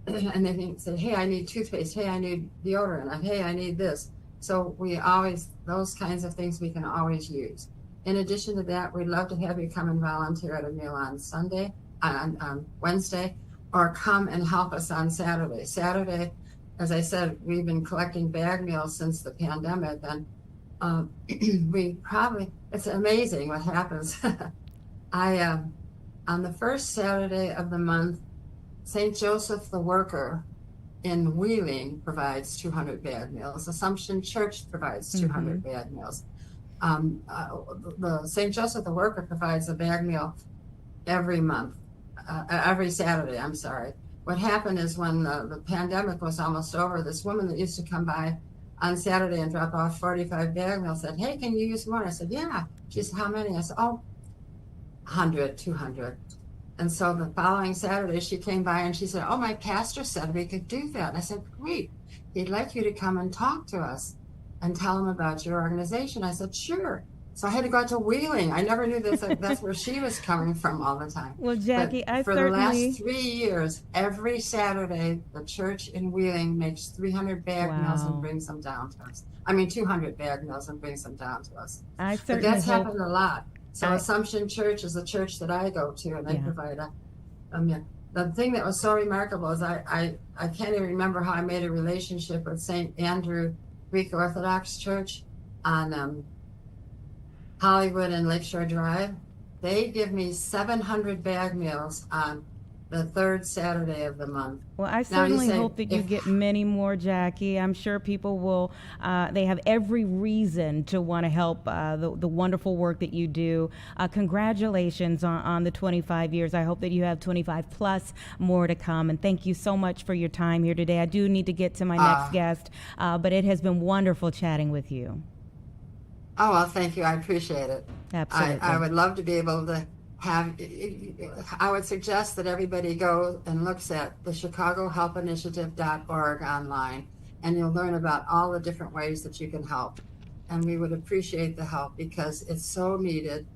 And they can say, hey, I need toothpaste. Hey, I need deodorant. Hey, I need this. So we always, those kinds of things we can always use. In addition to that, we'd love to have you come and volunteer at a meal on Wednesday, or come and help us on Saturday. Saturday, as I said, we've been collecting bag meals since the pandemic, and it's amazing what happens. On the first Saturday of the month, St. Joseph the Worker in Wheeling provides 200 bag meals. Assumption Church provides 200 bag meals. The St. Joseph the Worker provides a bag meal every month, every Saturday, I'm sorry. What happened is when the pandemic was almost over, this woman that used to come by on Saturday and drop off 45 bag meals said, hey, can you use more? I said, yeah. She said, how many? I said, 100, 200. And so the following Saturday, she came by and she said, oh, my pastor said we could do that. And I said, great. He'd like you to come and talk to us and tell him about your organization. I said, sure. So I had to go out to Wheeling. I never knew that's where she was coming from all the time. Well, Jackie, but for the last 3 years, every Saturday, the church in Wheeling makes 300 bag meals and brings them down to us. 200 bag meals and brings them down to us. But that's happened a lot. So Assumption Church is a church that I go to, and they provide a meal. The thing that was so remarkable is I can't even remember how I made a relationship with St. Andrew Greek Orthodox Church on Hollywood and Lakeshore Drive. They give me 700 bag meals on the third Saturday of the month. Well, I certainly hope that you get many more, Jackie. I'm sure people will, they have every reason to want to help the wonderful work that you do. Congratulations on the 25 years. I hope that you have 25 plus more to come. And thank you so much for your time here today. I do need to get to my next guest, but it has been wonderful chatting with you. Oh, well, thank you. I appreciate it. Absolutely. I would love to be able to I would suggest that everybody go and looks at the chicagohelpinitiative.org online, and you'll learn about all the different ways that you can help. And we would appreciate the help because it's so needed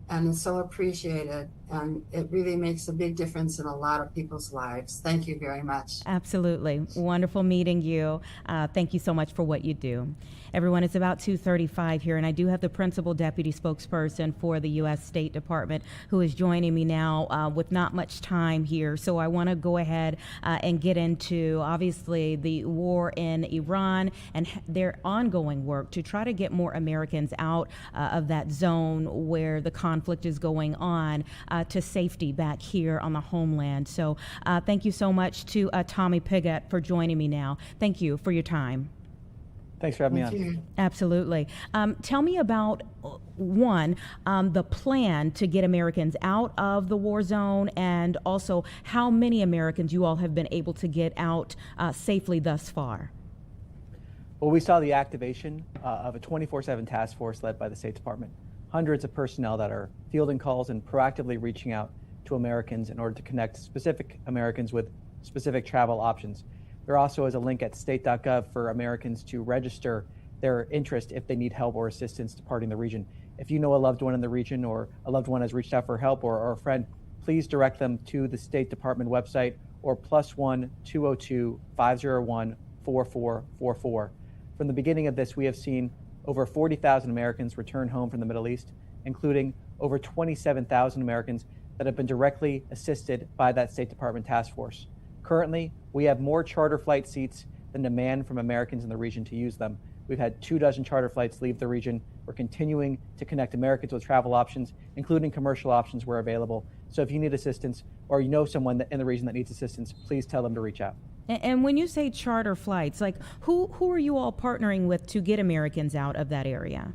and it's so appreciated, and it really makes a big difference in a lot of people's lives. Thank you very much. Absolutely. Wonderful meeting you. Thank you so much for what you do. Everyone, it's about 2:35 here, and I do have the principal deputy spokesperson for the U.S. State Department who is joining me now with not much time here. So I want to go ahead and get into, obviously, the war in Iran and their ongoing work to try to get more Americans out of that zone where the conflict is going on to safety back here on the homeland. So thank you so much to Tommy Pigott for joining me now. Thank you for your time. Thanks for having me on. Absolutely. Tell me about, one, the plan to get Americans out of the war zone, and also how many Americans you all have been able to get out safely thus far. Well, we saw the activation of a 24/7 task force led by the State Department. Hundreds of personnel that are fielding calls and proactively reaching out to Americans in order to connect specific Americans with specific travel options. There also is a link at state.gov for Americans to register their interest if they need help or assistance departing the region. If you know a loved one in the region, or a loved one has reached out for help, or a friend, please direct them to the State Department website or +1 202 501 4444. From the beginning of this, we have seen over 40,000 Americans return home from the Middle East, including over 27,000 Americans that have been directly assisted by that State Department task force. Currently, we have more charter flight seats than demand from Americans in the region to use them. We've had 24 charter flights leave the region. We're continuing to connect Americans with travel options, including commercial options where available. So if you need assistance, or you know someone in the region that needs assistance, please tell them to reach out. And when you say charter flights, like who are you all partnering with to get Americans out of that area?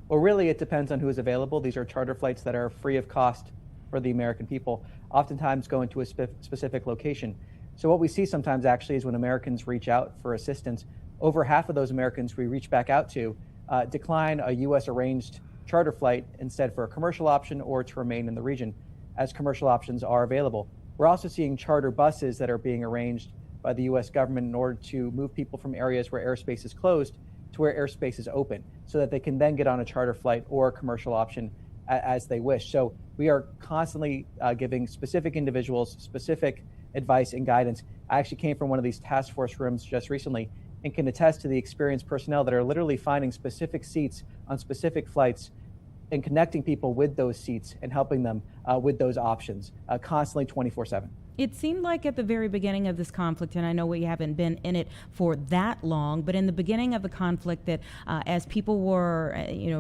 Well, really, it depends on who is available. These are charter flights that are free of cost for the American people, oftentimes going to a specific location. So what we see sometimes actually is when Americans reach out for assistance, over half of those Americans we reach back out to decline a U.S. arranged charter flight instead for a commercial option or to remain in the region. as commercial options are available. We're also seeing charter buses that are being arranged by the U.S. government in order to move people from areas where airspace is closed to where airspace is open, so that they can then get on a charter flight or a commercial option as they wish. So we are constantly giving specific individuals specific advice and guidance. I actually came from one of these task force rooms just recently and can attest to the experienced personnel that are literally finding specific seats on specific flights and connecting people with those seats and helping them with those options constantly 24/7. It seemed like at the very beginning of this conflict, and I know we haven't been in it for that long, but in the beginning of the conflict, that as people were,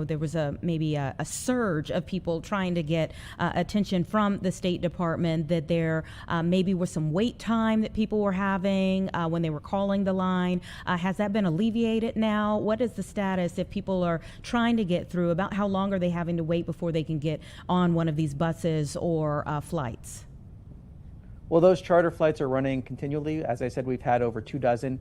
there was maybe a surge of people trying to get attention from the State Department, that there maybe was some wait time that people were having when they were calling the line. Has that been alleviated now? What is the status if people are trying to get through? About how long are they having to wait before they can get on one of these buses or flights? Well, those charter flights are running continually. As I said, we've had over 24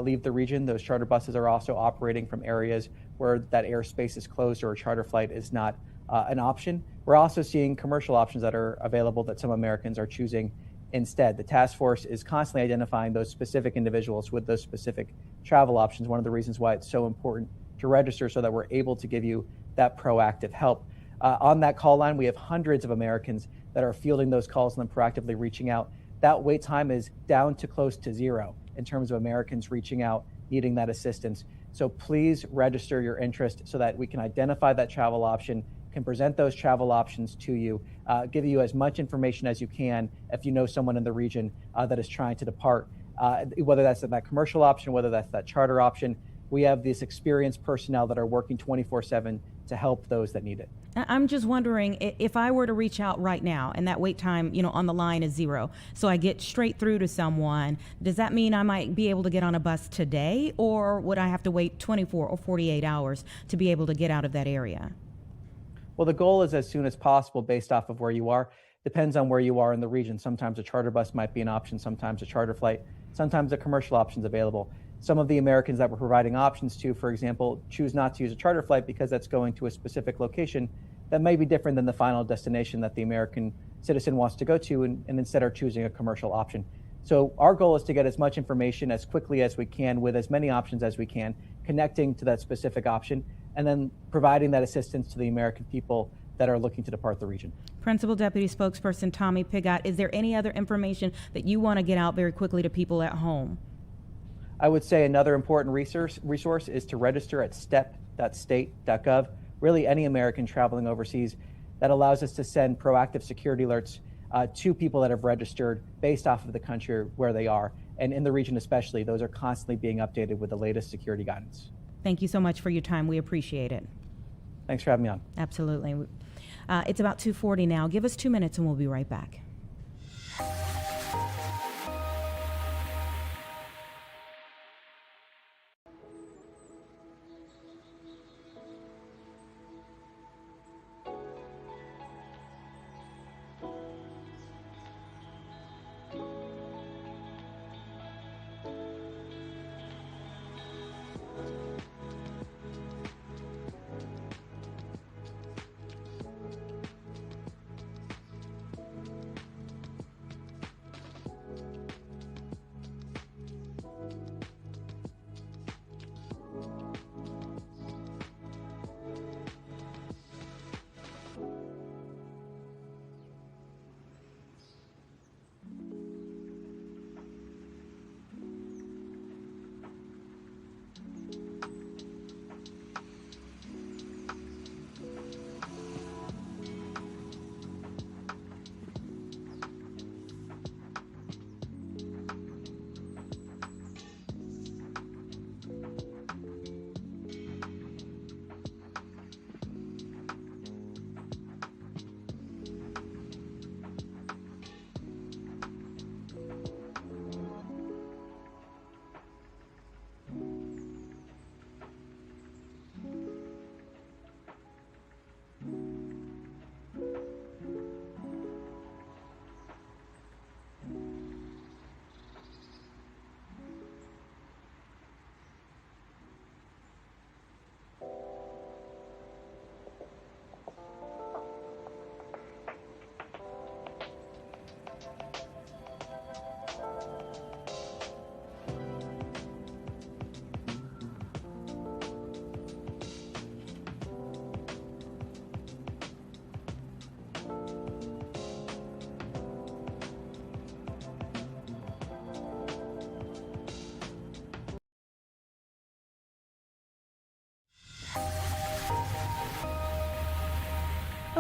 leave the region. Those charter buses are also operating from areas where that airspace is closed or a charter flight is not an option. We're also seeing commercial options that are available that some Americans are choosing instead. The task force is constantly identifying those specific individuals with those specific travel options. One of the reasons why it's so important to register, so that we're able to give you that proactive help. On that call line, we have hundreds of Americans that are fielding those calls and then proactively reaching out. That wait time is down to close to zero in terms of Americans reaching out, needing that assistance. So please register your interest so that we can identify that travel option, can present those travel options to you, give you as much information as you can if you know someone in the region that is trying to depart, whether that's that commercial option, whether that's that charter option. We have this experienced personnel that are working 24/7 to help those that need it. I'm just wondering, if I were to reach out right now and that wait time, on the line is zero, so I get straight through to someone, does that mean I might be able to get on a bus today, or would I have to wait 24 or 48 hours to be able to get out of that area? Well, the goal is as soon as possible based off of where you are. Depends on where you are in the region. Sometimes a charter bus might be an option, sometimes a charter flight, sometimes a commercial option is available. Some of the Americans that we're providing options to, for example, choose not to use a charter flight because that's going to a specific location that may be different than the final destination that the American citizen wants to go to, and instead are choosing a commercial option. So our goal is to get as much information as quickly as we can with as many options as we can, connecting to that specific option, and then providing that assistance to the American people that are looking to depart the region. Principal Deputy Spokesperson Tommy Pigott, is there any other information that you want to get out very quickly to people at home? I would say another important resource is to register at step.state.gov. Really, any American traveling overseas, that allows us to send proactive security alerts to people that have registered based off of the country where they are. And in the region especially, those are constantly being updated with the latest security guidance. Thank you so much for your time. We appreciate it. Thanks for having me on. Absolutely. It's about 2:40 now. Give us 2 minutes and we'll be right back.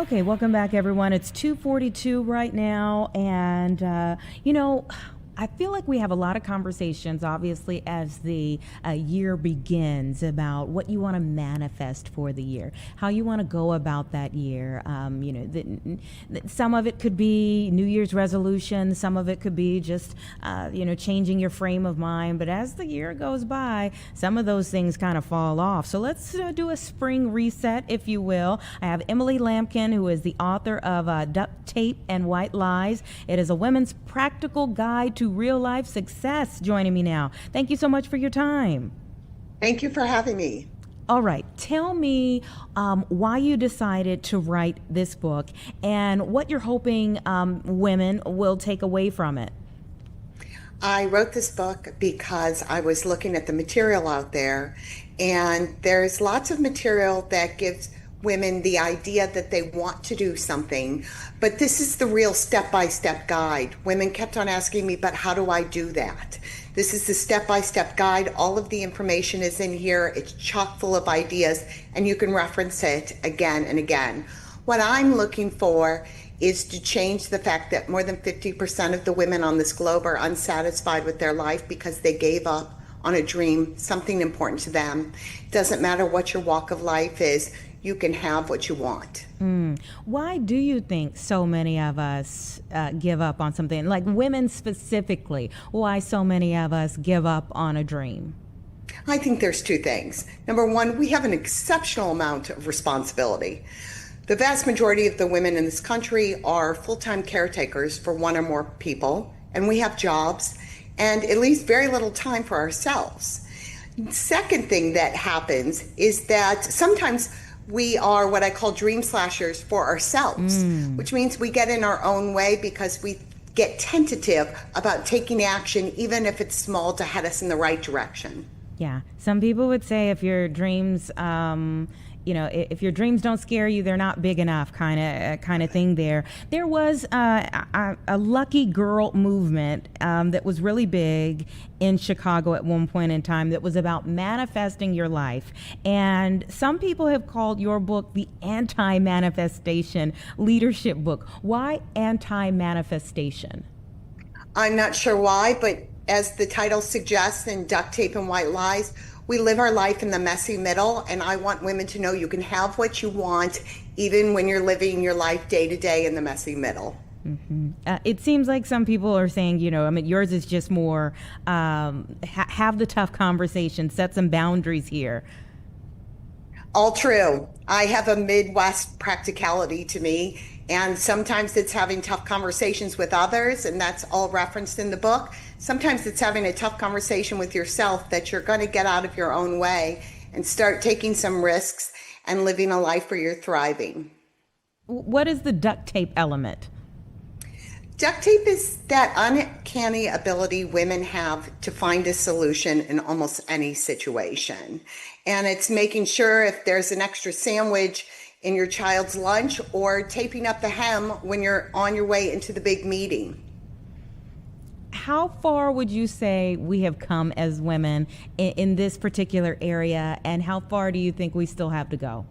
Okay, welcome back, everyone. It's 2:42 right now, and I feel like we have a lot of conversations, obviously, as the year begins about what you want to manifest for the year, how you want to go about that year. Some of it could be New Year's resolution, some of it could be just, changing your frame of mind. But as the year goes by, some of those things kind of fall off. So let's do a spring reset, if you will. I have Emily Lampkin, who is the author of Duct Tape and White Lies. It is a women's practical guide to real life success, joining me now. Thank you so much for your time. Thank you for having me. All right, tell me why you decided to write this book and what you're hoping women will take away from it. I wrote this book because I was looking at the material out there, and there's lots of material that gives women the idea that they want to do something, but this is the real step-by-step guide. Women kept on asking me, but how do I do that? This is the step-by-step guide. All of the information is in here. It's chock full of ideas, and you can reference it again and again. What I'm looking for is to change the fact that more than 50% of the women on this globe are unsatisfied with their life because they gave up on a dream, something important to them. It doesn't matter what your walk of life is, you can have what you want. Why do you think so many of us give up on something, like women specifically? Why so many of us give up on a dream? I think there's two things. Number one, we have an exceptional amount of responsibility. The vast majority of the women in this country are full-time caretakers for one or more people, and we have jobs and at least very little time for ourselves. Second thing that happens is that sometimes we are what I call dream slashers for ourselves, which means we get in our own way because we get tentative about taking action, even if it's small, to head us in the right direction. Yeah, some people would say if your dreams, if your dreams don't scare you, they're not big enough, kind of thing. There was a lucky girl movement that was really big in Chicago at one point in time that was about manifesting your life. And some people have called your book the anti-manifestation leadership book. Why anti-manifestation? I'm not sure why, but as the title suggests in Duct Tape and White Lies, we live our life in the messy middle, and I want women to know you can have what you want even when you're living your life day to day in the messy middle. It seems like some people are saying, yours is just more have the tough conversation, set some boundaries here. All true. I have a Midwest practicality to me, and sometimes it's having tough conversations with others, and that's all referenced in the book. Sometimes it's having a tough conversation with yourself that you're going to get out of your own way and start taking some risks and living a life where you're thriving. What is the duct tape element? Duct tape is that uncanny ability women have to find a solution in almost any situation. And it's making sure if there's an extra sandwich in your child's lunch, or taping up the hem when you're on your way into the big meeting. How far would you say we have come as women in this particular area, and how far do you think we still have to go?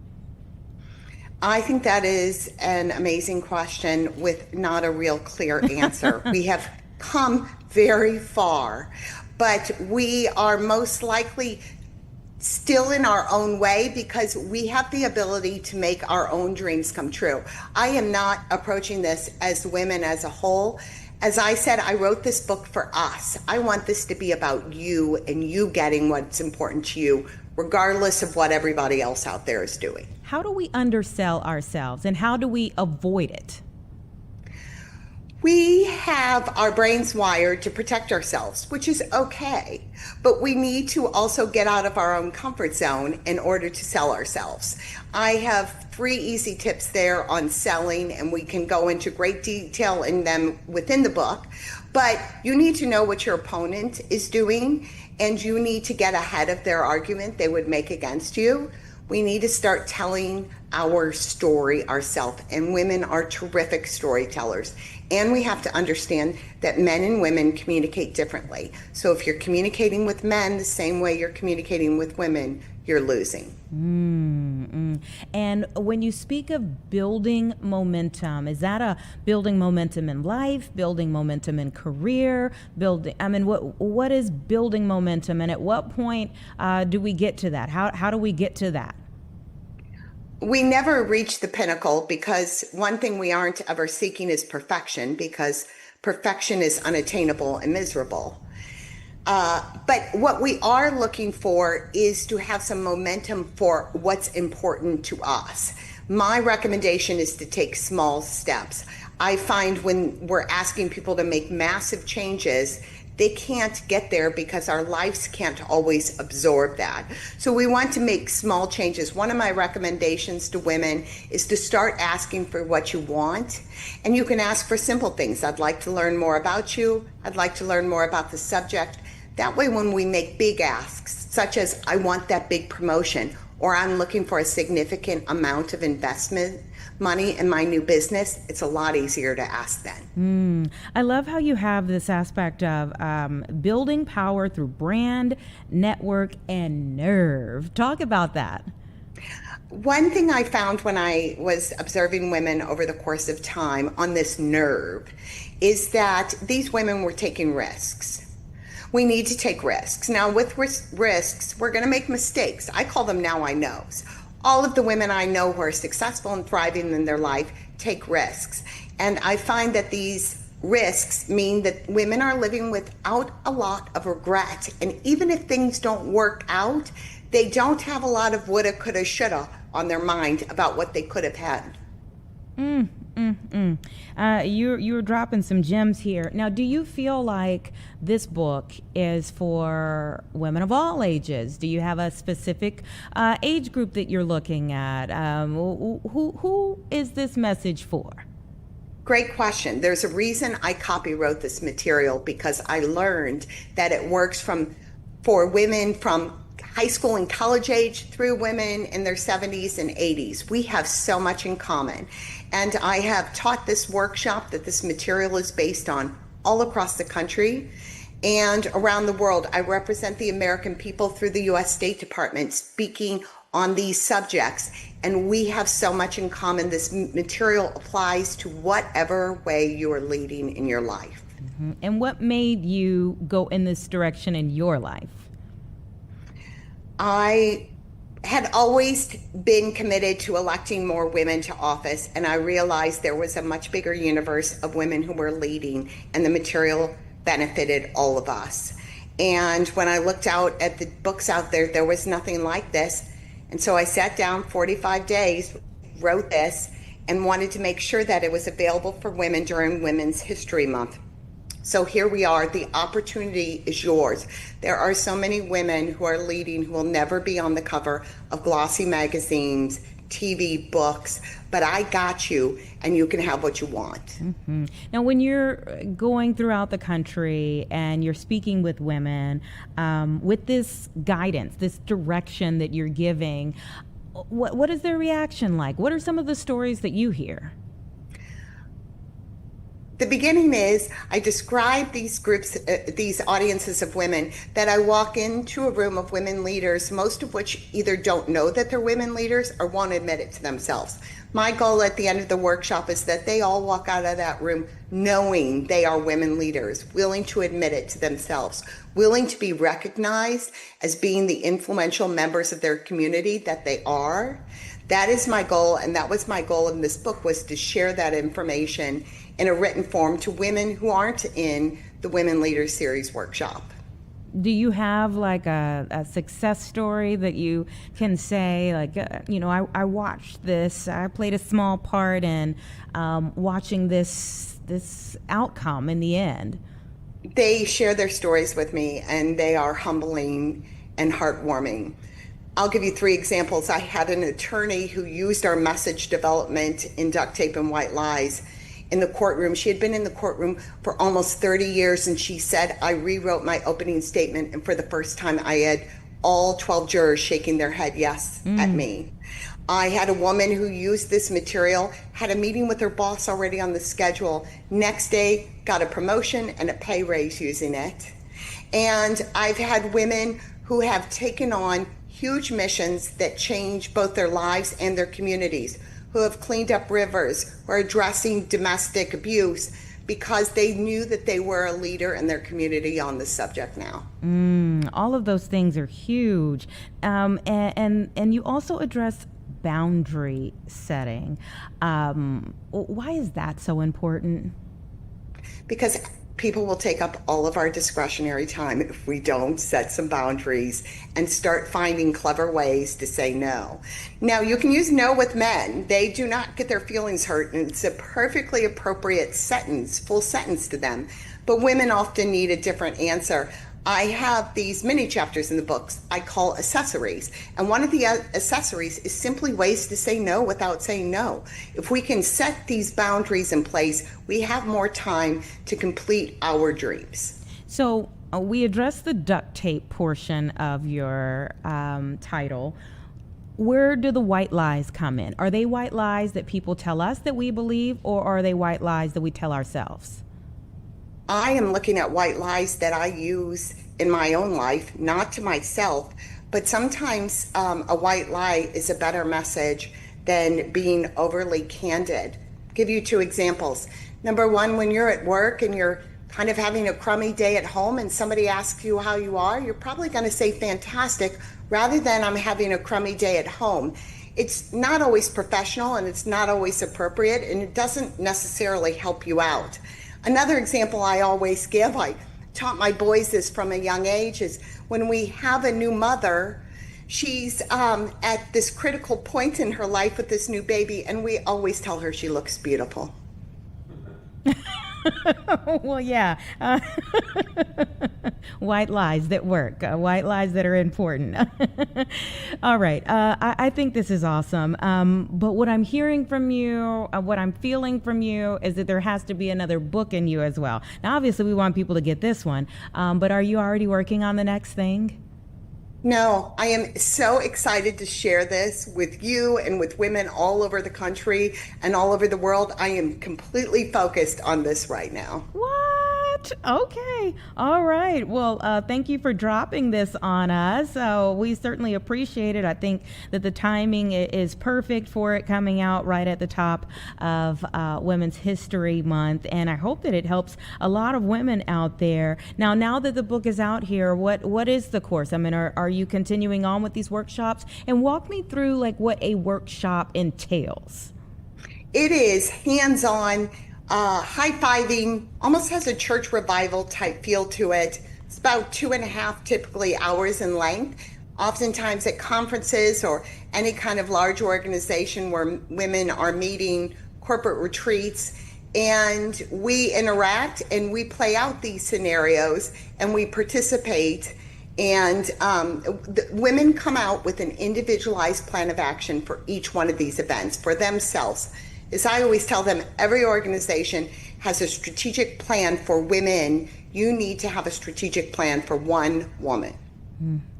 I think that is an amazing question with not a real clear answer. We have come very far, but we are most likely still in our own way because we have the ability to make our own dreams come true. I am not approaching this as women as a whole. As I said, I wrote this book for us. I want this to be about you and you getting what's important to you, regardless of what everybody else out there is doing. How do we undersell ourselves, and how do we avoid it? We have our brains wired to protect ourselves, which is okay, but we need to also get out of our own comfort zone in order to sell ourselves. I have 3 easy tips there on selling, and we can go into great detail in them within the book, but you need to know what your opponent is doing, and you need to get ahead of their argument they would make against you. We need to start telling our story ourselves, and women are terrific storytellers. And we have to understand that men and women communicate differently. So if you're communicating with men the same way you're communicating with women, you're losing. And when you speak of building momentum, is that a building momentum in life, building momentum in career, what is building momentum, and at what point do we get to that? How do we get to that? We never reach the pinnacle because one thing we aren't ever seeking is perfection, because perfection is unattainable and miserable. But what we are looking for is to have some momentum for what's important to us. My recommendation is to take small steps. I find when we're asking people to make massive changes, they can't get there because our lives can't always absorb that. So we want to make small changes. One of my recommendations to women is to start asking for what you want. And you can ask for simple things. I'd like to learn more about you. I'd like to learn more about the subject. That way, when we make big asks, such as I want that big promotion, or I'm looking for a significant amount of investment money in my new business, it's a lot easier to ask then. I love how you have this aspect of building power through brand, network, and nerve. Talk about that. One thing I found when I was observing women over the course of time on this nerve is that these women were taking risks. We need to take risks. Now, with risks, we're going to make mistakes. I call them now I knows. All of the women I know who are successful and thriving in their life take risks. And I find that these risks mean that women are living without a lot of regret. And even if things don't work out, they don't have a lot of woulda, coulda, shoulda on their mind about what they could have had. You're dropping some gems here. Now, do you feel like this book is for women of all ages? Do you have a specific age group that you're looking at? Who is this message for? Great question. There's a reason I copywrote this material, because I learned that it works for women from high school and college age through women in their 70s and 80s. We have so much in common. And I have taught this workshop that this material is based on all across the country and around the world. I represent the American people through the U.S. State Department speaking on these subjects, and we have so much in common. This material applies to whatever way you are leading in your life. And what made you go in this direction in your life? I had always been committed to electing more women to office, and I realized there was a much bigger universe of women who were leading, and the material benefited all of us. And when I looked out at the books out there, there was nothing like this. And so I sat down 45 days, wrote this, and wanted to make sure that it was available for women during Women's History Month. So here we are. The opportunity is yours. There are so many women who are leading who will never be on the cover of glossy magazines, TV, books, but I got you, and you can have what you want. Now, when you're going throughout the country and you're speaking with women, with this guidance, this direction that you're giving, what is their reaction like? What are some of the stories that you hear? The beginning is I describe these groups, these audiences of women, that I walk into a room of women leaders, most of which either don't know that they're women leaders or won't admit it to themselves. My goal at the end of the workshop is that they all walk out of that room knowing they are women leaders, willing to admit it to themselves, willing to be recognized as being the influential members of their community that they are. That is my goal, and that was my goal in this book, was to share that information in a written form to women who aren't in the Women Leaders Series workshop. Do you have like a success story that you can say, like, I watched this, I played a small part in watching this outcome in the end? They share their stories with me, and they are humbling and heartwarming. I'll give you 3 examples. I had an attorney who used our message development in Duct Tape and White Lies in the courtroom. She had been in the courtroom for almost 30 years, and she said, I rewrote my opening statement, and for the first time I had all 12 jurors shaking their head yes at me. I had a woman who used this material, had a meeting with her boss already on the schedule. Next day, got a promotion and a pay raise using it. And I've had women who have taken on huge missions that change both their lives and their communities, who have cleaned up rivers, who are addressing domestic abuse because they knew that they were a leader in their community on this subject now. All of those things are huge. And you also address boundary setting. Why is that so important? Because people will take up all of our discretionary time if we don't set some boundaries and start finding clever ways to say no. Now, you can use no with men. They do not get their feelings hurt, and it's a perfectly appropriate sentence, full sentence to them. But women often need a different answer. I have these mini chapters in the books I call accessories. And one of the accessories is simply ways to say no without saying no. If we can set these boundaries in place, we have more time to complete our dreams. So we addressed the duct tape portion of your title. Where do the white lies come in? Are they white lies that people tell us that we believe, or are they white lies that we tell ourselves? I am looking at white lies that I use in my own life, not to myself, but sometimes a white lie is a better message than being overly candid. I'll give you 2 examples. Number one, when you're at work and you're kind of having a crummy day at home and somebody asks you how you are, you're probably going to say fantastic rather than I'm having a crummy day at home. It's not always professional and it's not always appropriate, and it doesn't necessarily help you out. Another example I always give, I taught my boys this from a young age, is when we have a new mother, she's at this critical point in her life with this new baby, and we always tell her she looks beautiful. Well, yeah. White lies that work, white lies that are important. All right. I think this is awesome. But what I'm hearing from you, what I'm feeling from you is that there has to be another book in you as well. Now, obviously, we want people to get this one, but are you already working on the next thing? No, I am so excited to share this with you and with women all over the country and all over the world. I am completely focused on this right now. What? Okay. All right. Well, thank you for dropping this on us. We certainly appreciate it. I think that the timing is perfect for it coming out right at the top of Women's History Month. And I hope that it helps a lot of women out there. Now that the book is out here, what is the course? I mean, are you continuing on with these workshops? And walk me through like what a workshop entails. It is hands-on, high-fiving, almost has a church revival type feel to it. It's about 2.5 typically hours in length. Oftentimes at conferences or any kind of large organization where women are meeting, corporate retreats, and we interact and we play out these scenarios and we participate. And women come out with an individualized plan of action for each one of these events for themselves. As I always tell them, every organization has a strategic plan for women. You need to have a strategic plan for one woman.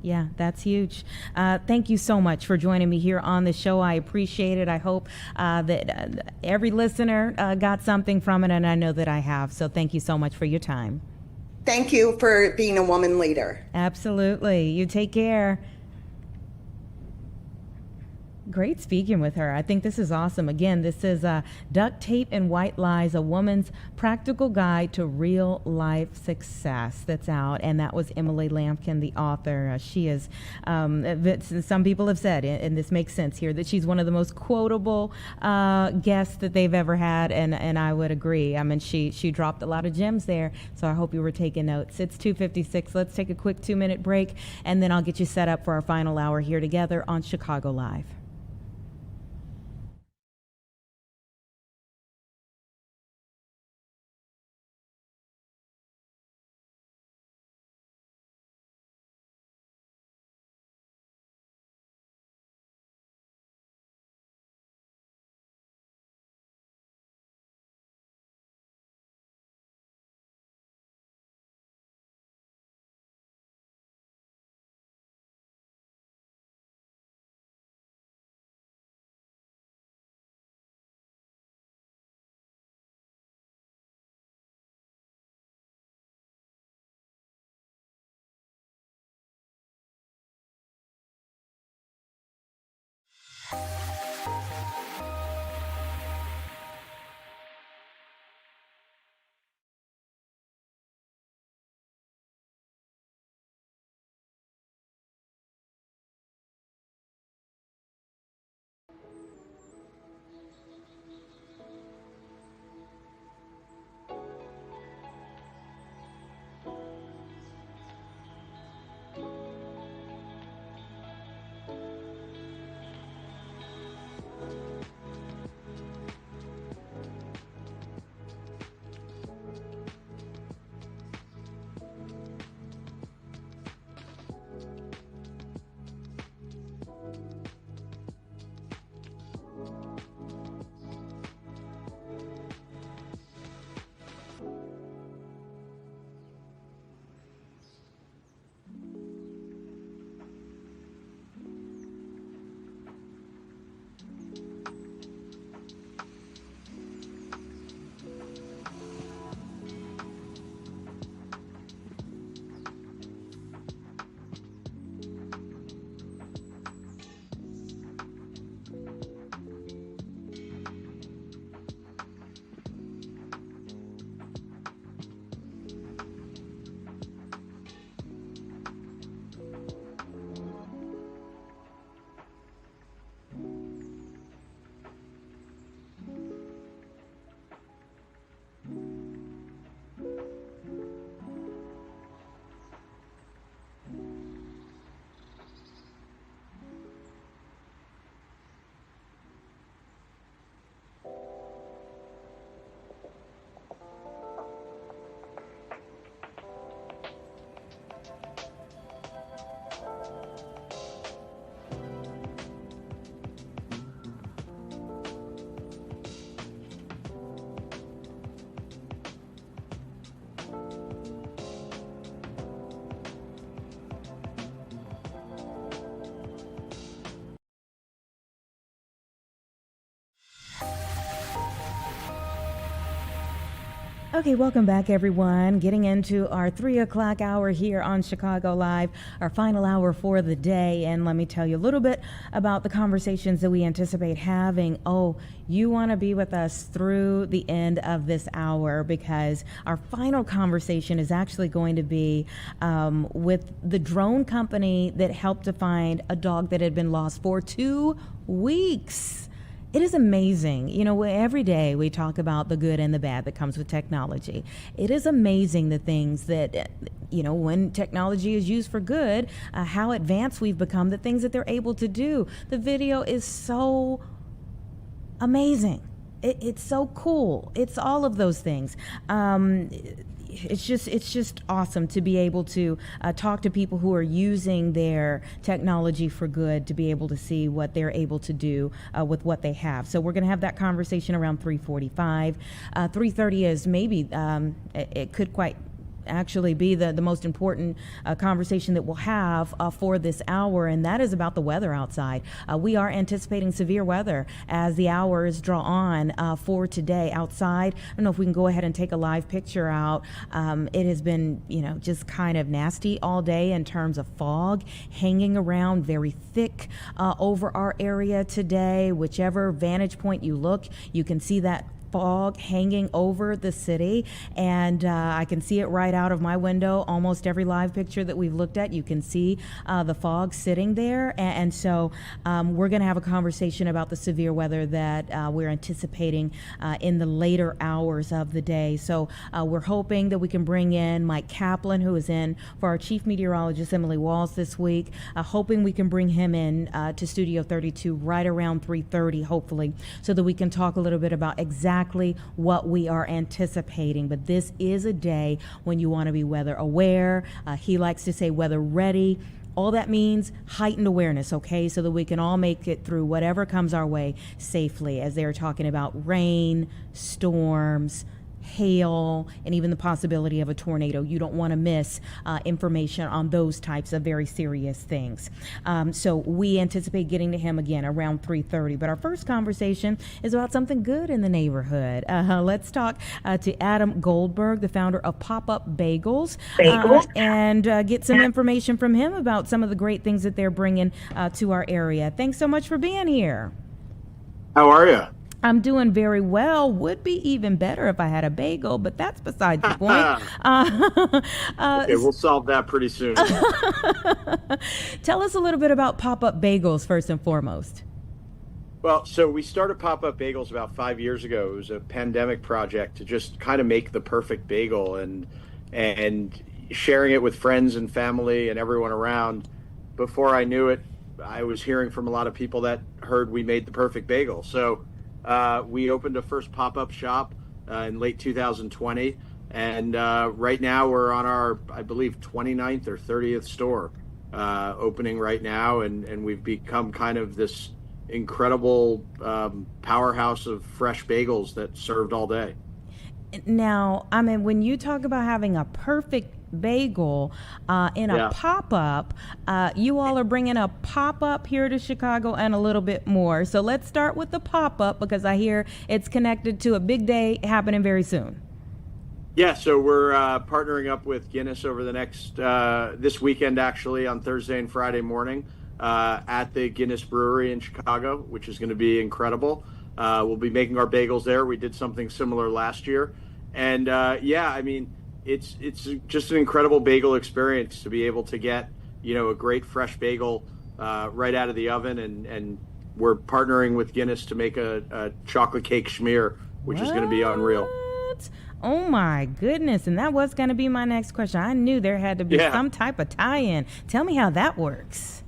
Yeah, that's huge. Thank you so much for joining me here on the show. I appreciate it. I hope that every listener got something from it, and I know that I have. So thank you so much for your time. Thank you for being a woman leader. Absolutely. You take care. Great speaking with her. I think this is awesome. Again, this is Duct Tape and White Lies, a woman's practical guide to real life success, that's out. And that was Emily Lampkin, the author. She is, some people have said, and this makes sense here, that she's one of the most quotable guests that they've ever had. And I would agree. I mean, she dropped a lot of gems there. So I hope you were taking notes. It's 2:56. Let's take a quick 2-minute break, and then I'll get you set up for our final hour here together on Chicago Live. Okay, welcome back, everyone. Getting into our 3 o'clock hour here on Chicago Live, our final hour for the day. And let me tell you a little bit about the conversations that we anticipate having. Oh, you want to be with us through the end of this hour, because our final conversation is actually going to be with the drone company that helped to find a dog that had been lost for 2 weeks. It is amazing. You know, every day we talk about the good and the bad that comes with technology. It is amazing the things that, you know, when technology is used for good, how advanced we've become, the things that they're able to do. The video is so amazing. It's so cool. It's all of those things. It's just awesome to be able to talk to people who are using their technology for good, to be able to see what they're able to do with what they have. So we're going to have that conversation around 3:45. 3:30 is maybe, it could quite actually be the most important conversation that we'll have for this hour, and that is about the weather outside. We are anticipating severe weather as the hours draw on for today outside. I don't know if we can go ahead and take a live picture out. It has been, you know, just kind of nasty all day in terms of fog hanging around very thick over our area today. Whichever vantage point you look, you can see that fog hanging over the city, and I can see it right out of my window. Almost every live picture that we've looked at, you can see the fog sitting there, and so we're going to have a conversation about the severe weather that we're anticipating in the later hours of the day. So we're hoping that we can bring in Mike Kaplan, who is in for our chief meteorologist Emily Walls this week, hoping we can bring him in to Studio 32 right around 3:30, hopefully, so that we can talk a little bit about exactly what we are anticipating. But this is a day when you want to be weather aware. He likes to say weather ready. All that means heightened awareness, okay, so that we can all make it through whatever comes our way safely, as they're talking about rain, storms, hail, and even the possibility of a tornado. You don't want to miss information on those types of very serious things. So we anticipate getting to him again around 3:30. But our first conversation is about something good in the neighborhood. Let's talk to Adam Goldberg, the founder of Popup Bagels, and get some information from him about some of the great things that they're bringing to our area. Thanks so much for being here. How are you? I'm doing very well. Would be even better if I had a bagel, but that's beside the point. Okay, we'll solve that pretty soon. Tell us a little bit about Popup Bagels first and foremost. Well, so we started Popup Bagels about 5 years ago. It was a pandemic project to just kind of make the perfect bagel, and sharing it with friends and family and everyone around. Before I knew it, I was hearing from a lot of people that heard we made the perfect bagel. So we opened a first pop-up shop in late 2020, and right now we're on our, I believe, 29th or 30th store opening right now, and we've become kind of this incredible powerhouse of fresh bagels that served all day. Now, I mean, when you talk about having a perfect bagel in a pop-up, you all are bringing a pop-up here to Chicago and a little bit more. So let's start with the pop-up, because I hear it's connected to a big day happening very soon. Yeah, so we're partnering up with Guinness over the next, this weekend actually, on Thursday and Friday morning at the Guinness Brewery in Chicago, which is going to be incredible. We'll be making our bagels there. We did something similar last year. And yeah, I mean, it's just an incredible bagel experience to be able to get, you know, a great fresh bagel right out of the oven. And we're partnering with Guinness to make a chocolate cake schmear, which is going to be unreal. Oh my goodness. And that was going to be my next question. I knew there had to be some type of tie-in. Tell me how that works.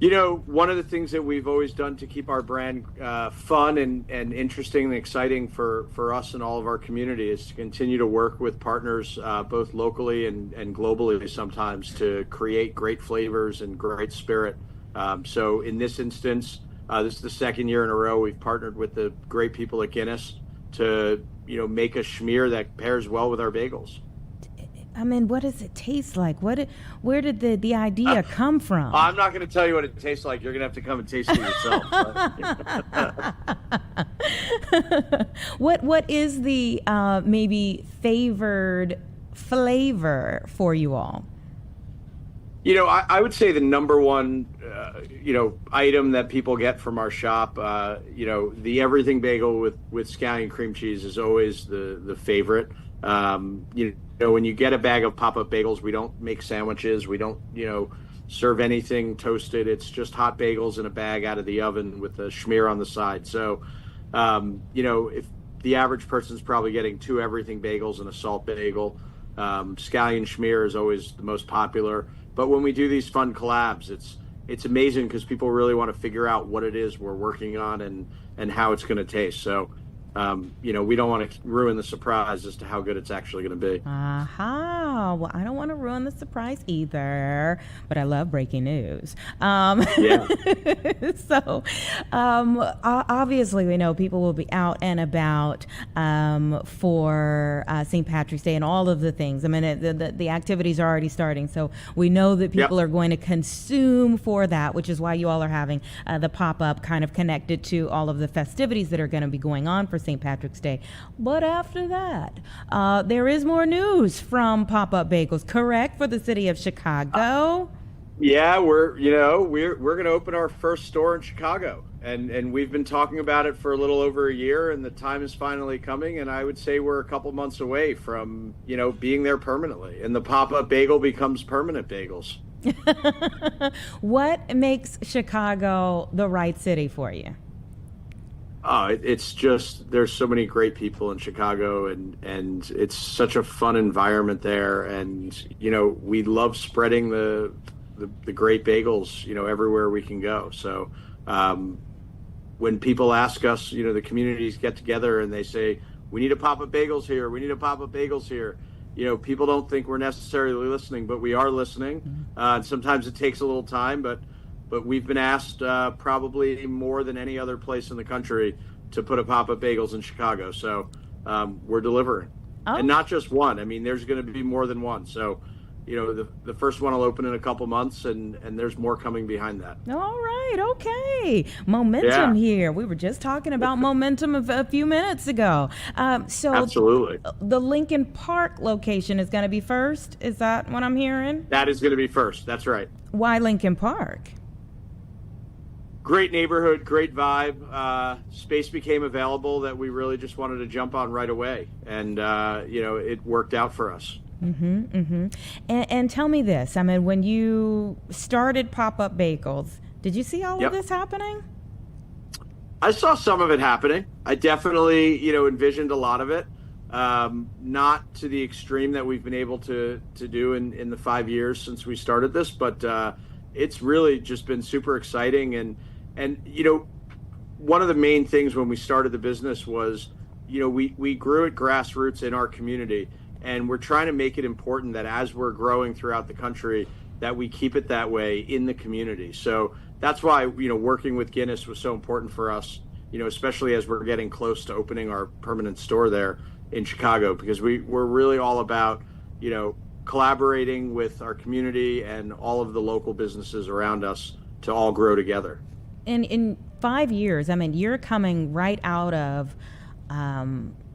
You know, one of the things that we've always done to keep our brand fun and interesting and exciting for us and all of our community is to continue to work with partners both locally and globally sometimes to create great flavors and great spirit. So in this instance, this is the second year in a row we've partnered with the great people at Guinness to, you know, make a schmear that pairs well with our bagels. I mean, what does it taste like? Where did the idea come from? I'm not going to tell you what it tastes like. You're going to have to come and taste it yourself. What is the maybe favored flavor for you all? I would say the number one, item that people get from our shop, the everything bagel with scallion cream cheese is always the favorite. When you get a bag of Popup Bagels, we don't make sandwiches. We don't, serve anything toasted. It's just hot bagels in a bag out of the oven with a schmear on the side. So, if the average person's probably getting 2 everything bagels and a salt bagel, scallion schmear is always the most popular. But when we do these fun collabs, it's amazing because people really want to figure out what it is we're working on and how it's going to taste. So, we don't want to ruin the surprise as to how good it's actually going to be. Aha. Well, I don't want to ruin the surprise either, but I love breaking news. Yeah. So, obviously, we know people will be out and about for St. Patrick's Day and all of the things. I mean, the activities are already starting, so we know that people are going to consume for that, which is why you all are having the pop-up kind of connected to all of the festivities that are going to be going on for St. Patrick's Day. But after that, there is more news from Popup Bagels, correct, for the city of Chicago? Yeah, we're going to open our first store in Chicago, and we've been talking about it for a little over a year, and the time is finally coming. And I would say we're a couple months away from being there permanently, and the Popup Bagel becomes permanent bagels. What makes Chicago the right city for you? It's just there's so many great people in Chicago, and it's such a fun environment there, and we love spreading the great bagels everywhere we can go. So when people ask us, the communities get together and they say we need a Popup Bagels here, we need a Popup Bagels here. People don't think we're necessarily listening, but we are listening. And sometimes it takes a little time, but we've been asked probably more than any other place in the country to put a Popup Bagels in Chicago. So we're delivering. Oh. And not just one. I mean, there's going to be more than one. So, the first one will open in a couple months, and there's more coming behind that. All right. Okay. Momentum here. We were just talking about momentum a few minutes ago. So absolutely. The Lincoln Park location is going to be first. Is that what I'm hearing? That is going to be first. That's right. Why Lincoln Park? Great neighborhood, great vibe. Space became available that we really just wanted to jump on right away, and it worked out for us. And tell me this: I mean, when you started Popup Bagels, did you see all of this happening? I saw some of it happening. I definitely, envisioned a lot of it. Not to the extreme that we've been able to do in the 5 years since we started this, but it's really just been super exciting. And one of the main things when we started the business was, we grew at grassroots in our community, and we're trying to make it important that as we're growing throughout the country, that we keep it that way in the community. So that's why, working with Guinness was so important for us, especially as we're getting close to opening our permanent store there in Chicago, because we're really all about, collaborating with our community and all of the local businesses around us to all grow together. In 5 years, I mean, you're coming right out of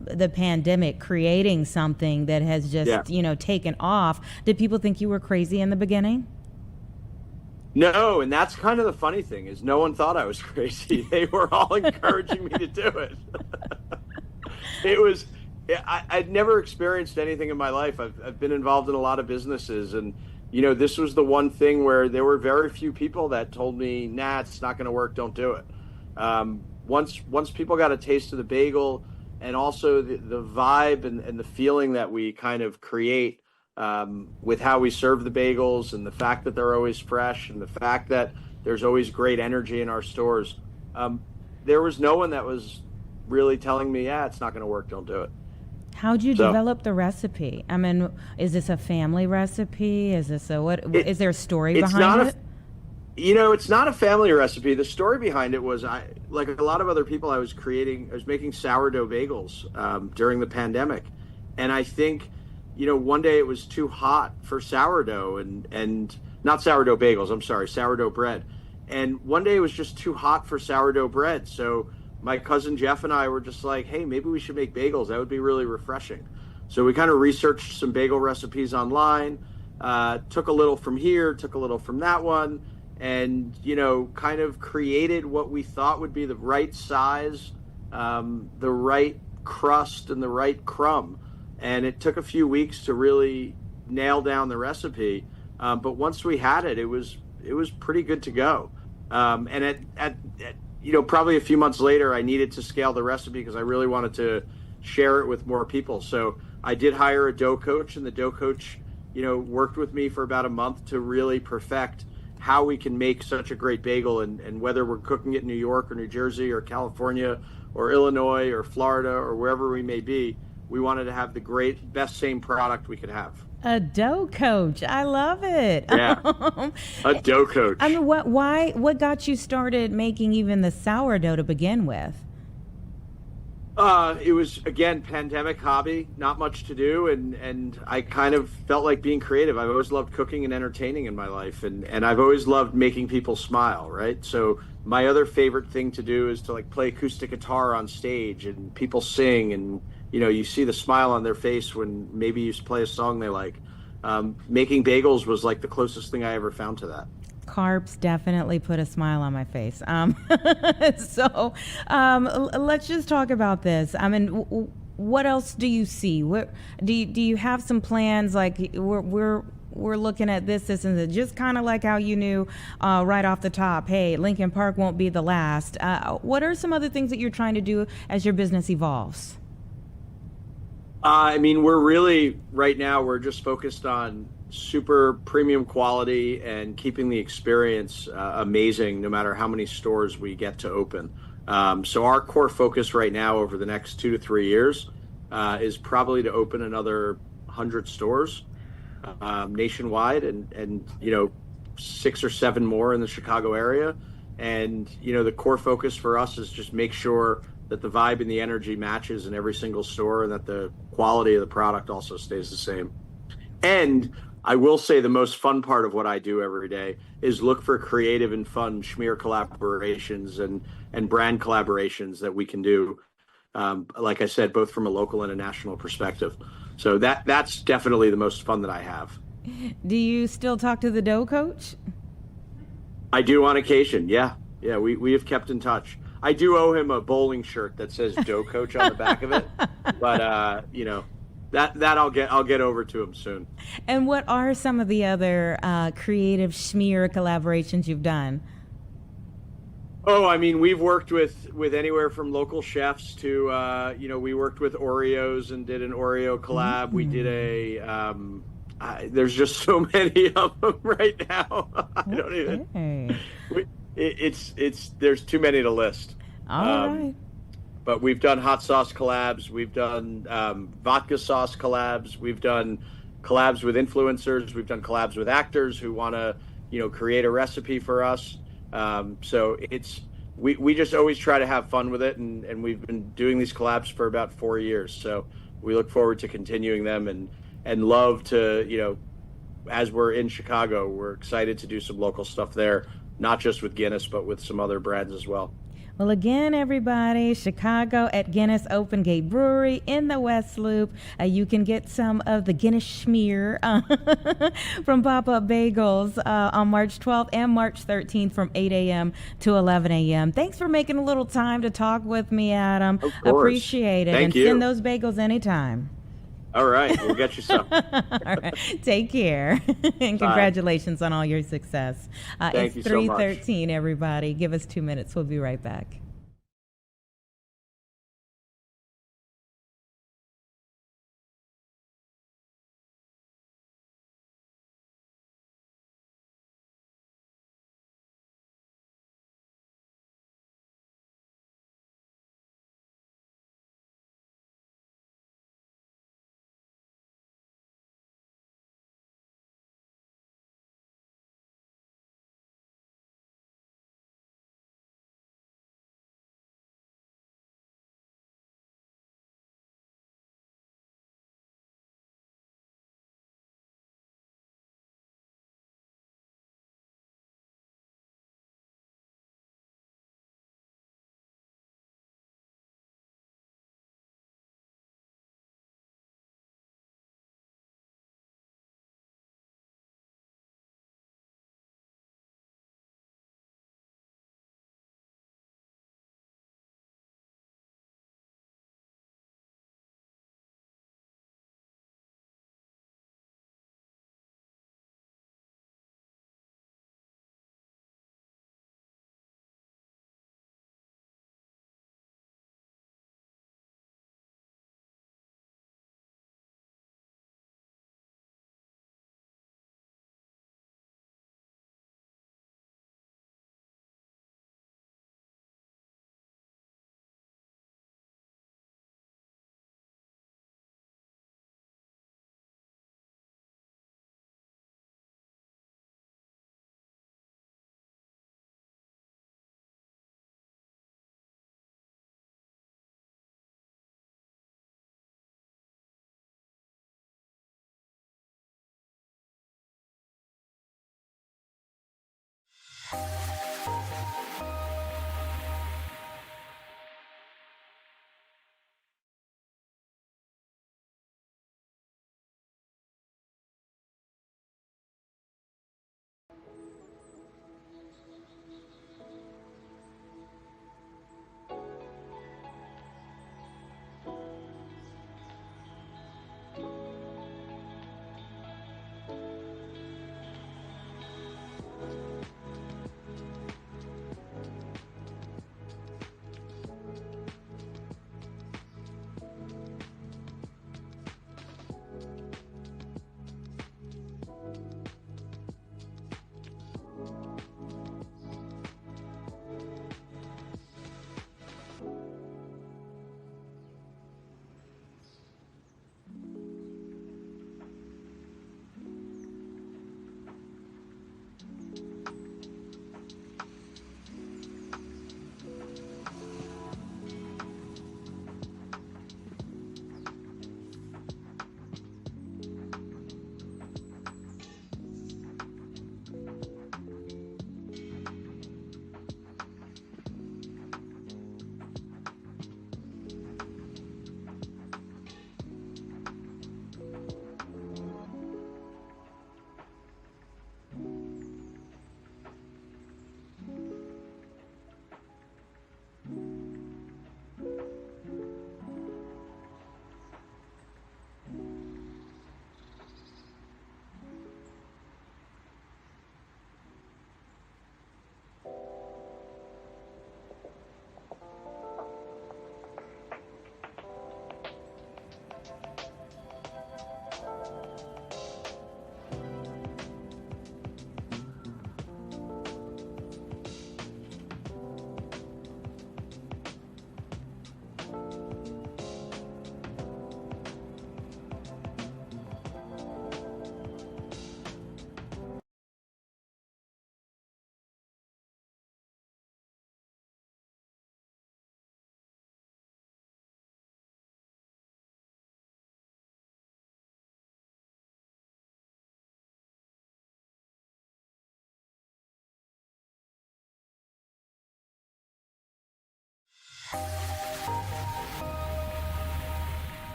the pandemic, creating something that has just, taken off. Did people think you were crazy in the beginning? No, and that's kind of the funny thing is no one thought I was crazy. They were all encouraging me to do it. I'd never experienced anything in my life. I've been involved in a lot of businesses, and this was the one thing where there were very few people that told me, nah, it's not going to work, don't do it. Once people got a taste of the bagel, and also the vibe and the feeling that we kind of create with how we serve the bagels, and the fact that they're always fresh, and the fact that there's always great energy in our stores, there was no one that was really telling me, yeah, it's not going to work, don't do it. How'd you develop the recipe? I mean, is this a family recipe? Is this is there a story behind it? It's not a family recipe. The story behind it was, like a lot of other people, I was making sourdough bagels during the pandemic. And I think, one day it was too hot for sourdough and not sourdough bagels, I'm sorry, sourdough bread. And one day it was just too hot for sourdough bread. So my cousin Jeff and I were just like, hey, maybe we should make bagels. That would be really refreshing. So we kind of researched some bagel recipes online, took a little from here, took a little from that one, and, kind of created what we thought would be the right size, the right crust, and the right crumb. And it took a few weeks to really nail down the recipe. But once we had it, it was pretty good to go. And at probably a few months later, I needed to scale the recipe because I really wanted to share it with more people. So I did hire a dough coach, and the dough coach, worked with me for about a month to really perfect how we can make such a great bagel, and whether we're cooking it in New York or New Jersey or California or Illinois or Florida or wherever we may be, we wanted to have the best same product we could have. A dough coach. I love it. Yeah. A dough coach. I mean, what got you started making even the sourdough to begin with? It was, again, pandemic hobby, not much to do, and I kind of felt like being creative. I've always loved cooking and entertaining in my life, and I've always loved making people smile, right? So my other favorite thing to do is to play acoustic guitar on stage, and people sing, and you see the smile on their face when maybe you play a song they like. Making bagels was like the closest thing I ever found to that. Carbs definitely put a smile on my face. So let's just talk about this. I mean, what else do you see? Do you have some plans? Like we're looking at this and that, just kind of like how you knew right off the top, hey, Lincoln Park won't be the last. What are some other things that you're trying to do as your business evolves? I mean, right now, we're just focused on super premium quality and keeping the experience amazing no matter how many stores we get to open. So our core focus right now over the next 2 to 3 years is probably to open another 100 stores nationwide, and 6 or 7 more in the Chicago area. And the core focus for us is just make sure that the vibe and the energy matches in every single store, and that the quality of the product also stays the same. And I will say the most fun part of what I do every day is look for creative and fun schmear collaborations and brand collaborations that we can do. Like I said, both from a local and a national perspective. So that's definitely the most fun that I have. Do you still talk to the dough coach? I do on occasion. Yeah. We have kept in touch. I do owe him a bowling shirt that says dough coach on the back of it, but that I'll get over to him soon. And what are some of the other creative schmear collaborations you've done? Oh, I mean, we've worked with anywhere from local chefs to we worked with Oreos and did an Oreo collab. We did there's just so many of them right now. I don't even. There's too many to list. All right. But we've done hot sauce collabs. We've done vodka sauce collabs. We've done collabs with influencers. We've done collabs with actors who want to, create a recipe for us. So we just always try to have fun with it, and we've been doing these collabs for about 4 years. So we look forward to continuing them, and love to, as we're in Chicago, we're excited to do some local stuff there, not just with Guinness, but with some other brands as well. Well, again, everybody, Chicago at Guinness Open Gate Brewery in the West Loop. You can get some of the Guinness schmear from Popup Bagels on March 12th and March 13th from 8 a.m. to 11 a.m. Thanks for making a little time to talk with me, Adam. Of course. Appreciate it. Thank and you. Send those bagels anytime. All right, we'll get you some. All right. Take care. And congratulations on all your success. Thank you so much. It's 3:13, everybody. Give us 2 minutes. We'll be right back.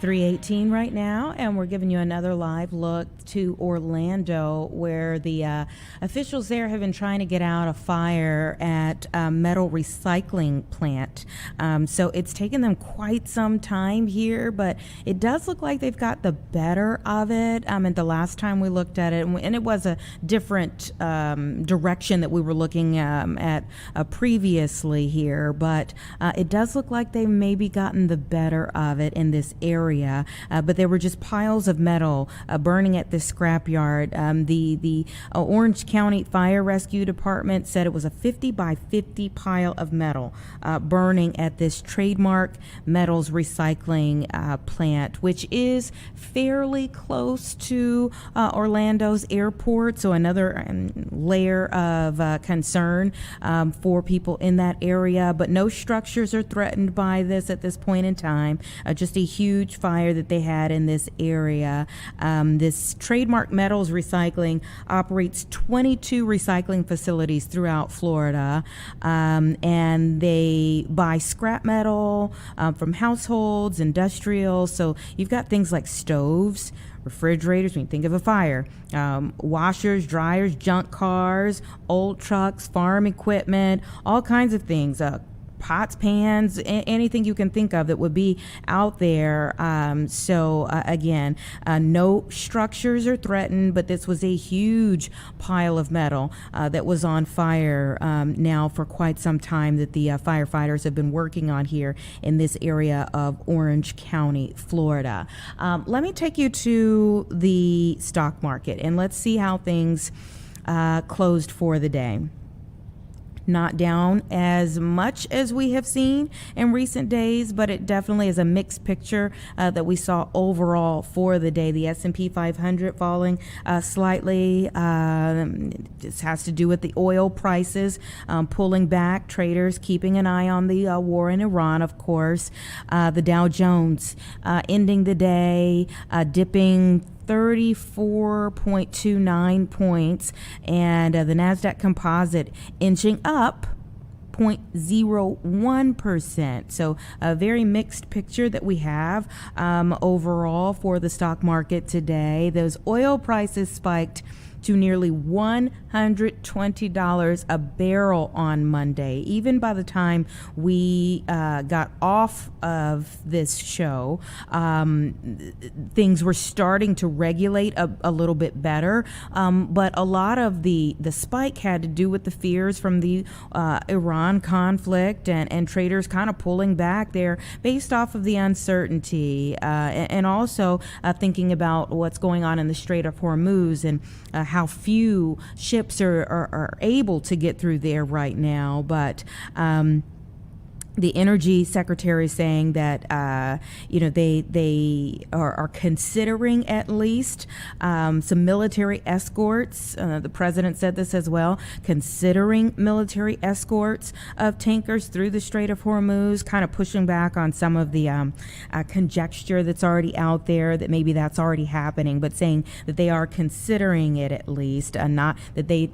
3:18 right now, and we're giving you another live look to Orlando, where the officials there have been trying to get out a fire at a metal recycling plant. So it's taken them quite some time here, but it does look like they've got the better of it. And the last time we looked at it, and it was a different direction that we were looking at previously here, but it does look like they've maybe gotten the better of it in this area. But there were just piles of metal burning at this scrapyard. The Orange County Fire Rescue Department said it was a 50 by 50 pile of metal burning at this Trademark Metals Recycling plant, which is fairly close to Orlando's airport. So another layer of concern for people in that area. But no structures are threatened by this at this point in time. Just a huge fire that they had in this area. This Trademark Metals Recycling operates 22 recycling facilities throughout Florida, and they buy scrap metal from households, industrial. So you've got things like stoves, refrigerators, when you think of a fire, washers, dryers, junk cars, old trucks, farm equipment, all kinds of things, pots, pans, anything you can think of that would be out there. Again, no structures are threatened, but this was a huge pile of metal that was on fire now for quite some time that the firefighters have been working on here in this area of Orange County, Florida. Let me take you to the stock market and let's see how things closed for the day. Not down as much as we have seen in recent days, but it definitely is a mixed picture that we saw overall for the day. The S&P 500 falling slightly. This has to do with the oil prices pulling back. Traders keeping an eye on the war in Iran, of course. The Dow Jones ending the day dipping 34.29 points, and the NASDAQ composite inching up 0.01%. So a very mixed picture that we have overall for the stock market today. Those oil prices spiked to nearly $120 a barrel on Monday. Even by the time we got off of this show, things were starting to regulate a little bit better. But a lot of the spike had to do with the fears from the Iran conflict and traders kind of pulling back there based off of the uncertainty and also thinking about what's going on in the Strait of Hormuz and how few ships are able to get through there right now. But the energy secretary is saying that they are considering at least some military escorts. The president said this as well, considering military escorts of tankers through the Strait of Hormuz, kind of pushing back on some of the conjecture that's already out there that maybe that's already happening, but saying that they are considering it at least, not that they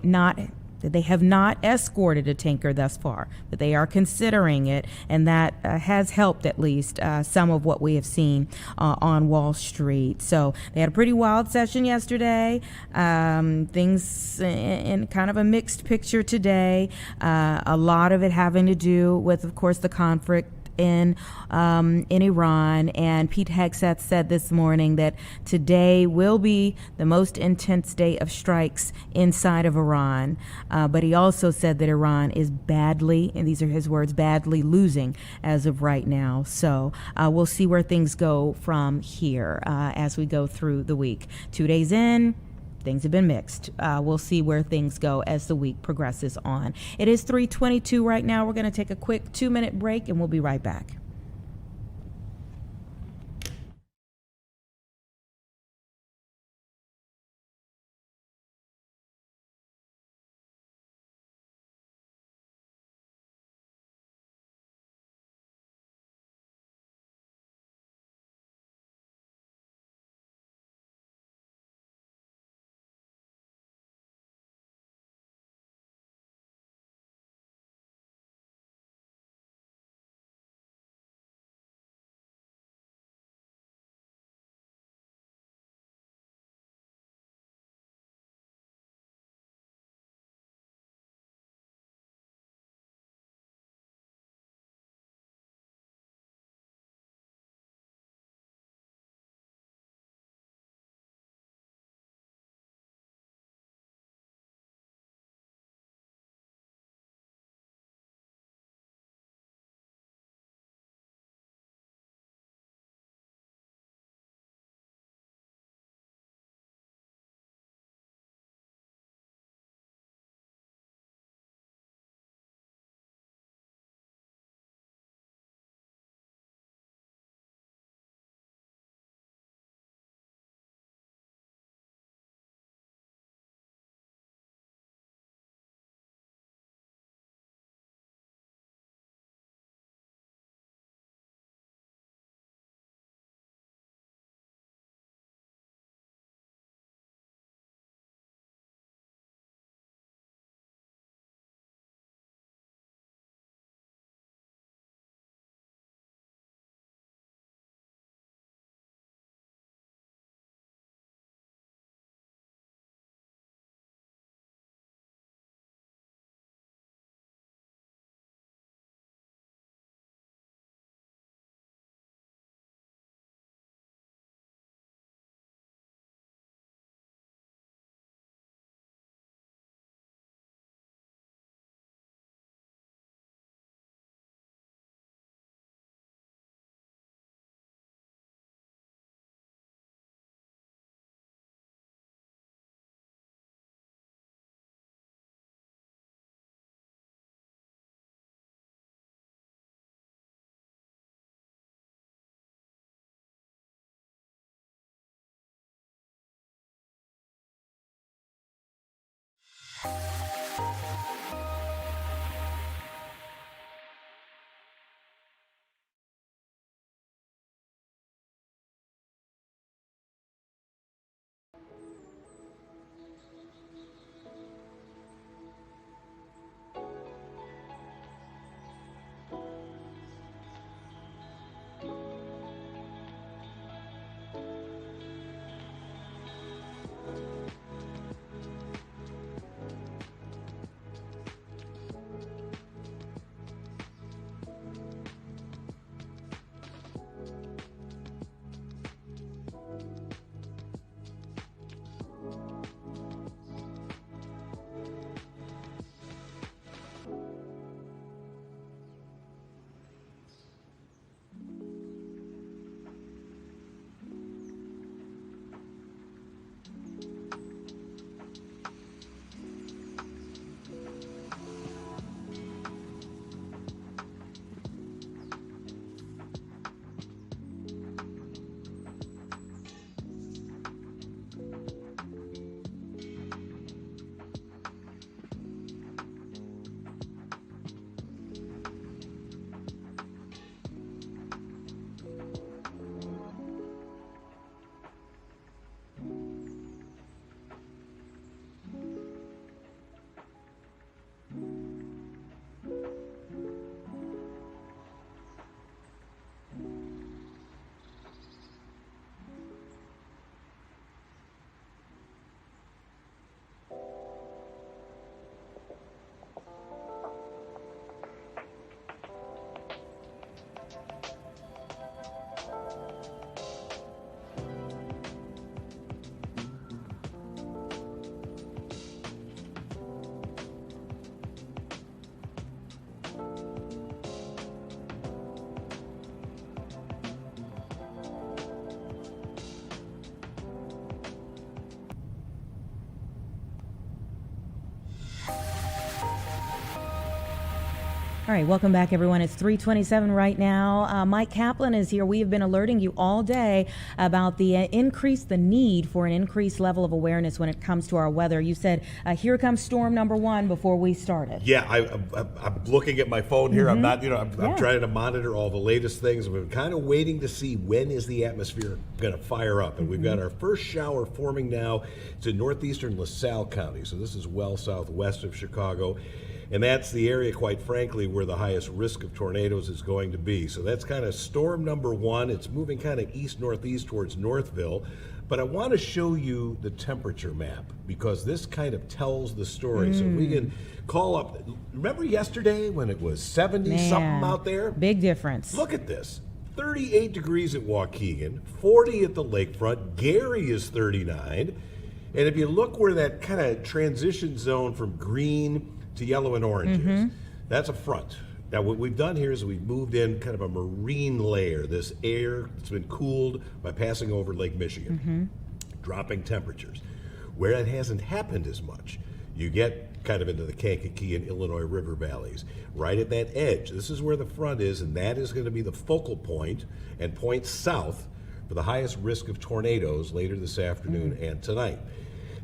have not escorted a tanker thus far, but they are considering it, and that has helped at least some of what we have seen on Wall Street. So they had a pretty wild session yesterday. Things in kind of a mixed picture today. A lot of it having to do with, of course, the conflict in Iran, and Pete Hegseth said this morning that today will be the most intense day of strikes inside of Iran. But he also said that Iran is badly, and these are his words, badly losing as of right now. So we'll see where things go from here as we go through the week. 2 days in, things have been mixed. We'll see where things go as the week progresses on. It is 3:22 right now. We're going to take a quick 2-minute break, and we'll be right back. All right, welcome back, everyone. It's 3:27 right now. Mike Kaplan is here. We have been alerting you all day about the need for an increased level of awareness when it comes to our weather. You said, here comes storm number one before we started. Yeah, I'm looking at my phone here. I'm not, I'm trying to monitor all the latest things. We're kind of waiting to see when is the atmosphere going to fire up. And we've got our first shower forming now. It's in northeastern LaSalle County. So this is well southwest of Chicago. And that's the area, quite frankly, where the highest risk of tornadoes is going to be. So that's kind of storm number one. It's moving kind of east-northeast towards Northville. But I want to show you the temperature map because this kind of tells the story. So we can call up. Remember yesterday when it was 70-something out there? Big difference. Look at this. 38 degrees at Waukegan, 40 at the lakefront. Gary is 39. And if you look where that kind of transition zone from green to yellow and orange is, that's a front. Now what we've done here is we've moved in kind of a marine layer, this air that's been cooled by passing over Lake Michigan, dropping temperatures. Where it hasn't happened as much, you get kind of into the Kankakee and Illinois River valleys. Right at that edge, this is where the front is, and that is going to be the focal point and point south for the highest risk of tornadoes later this afternoon and tonight.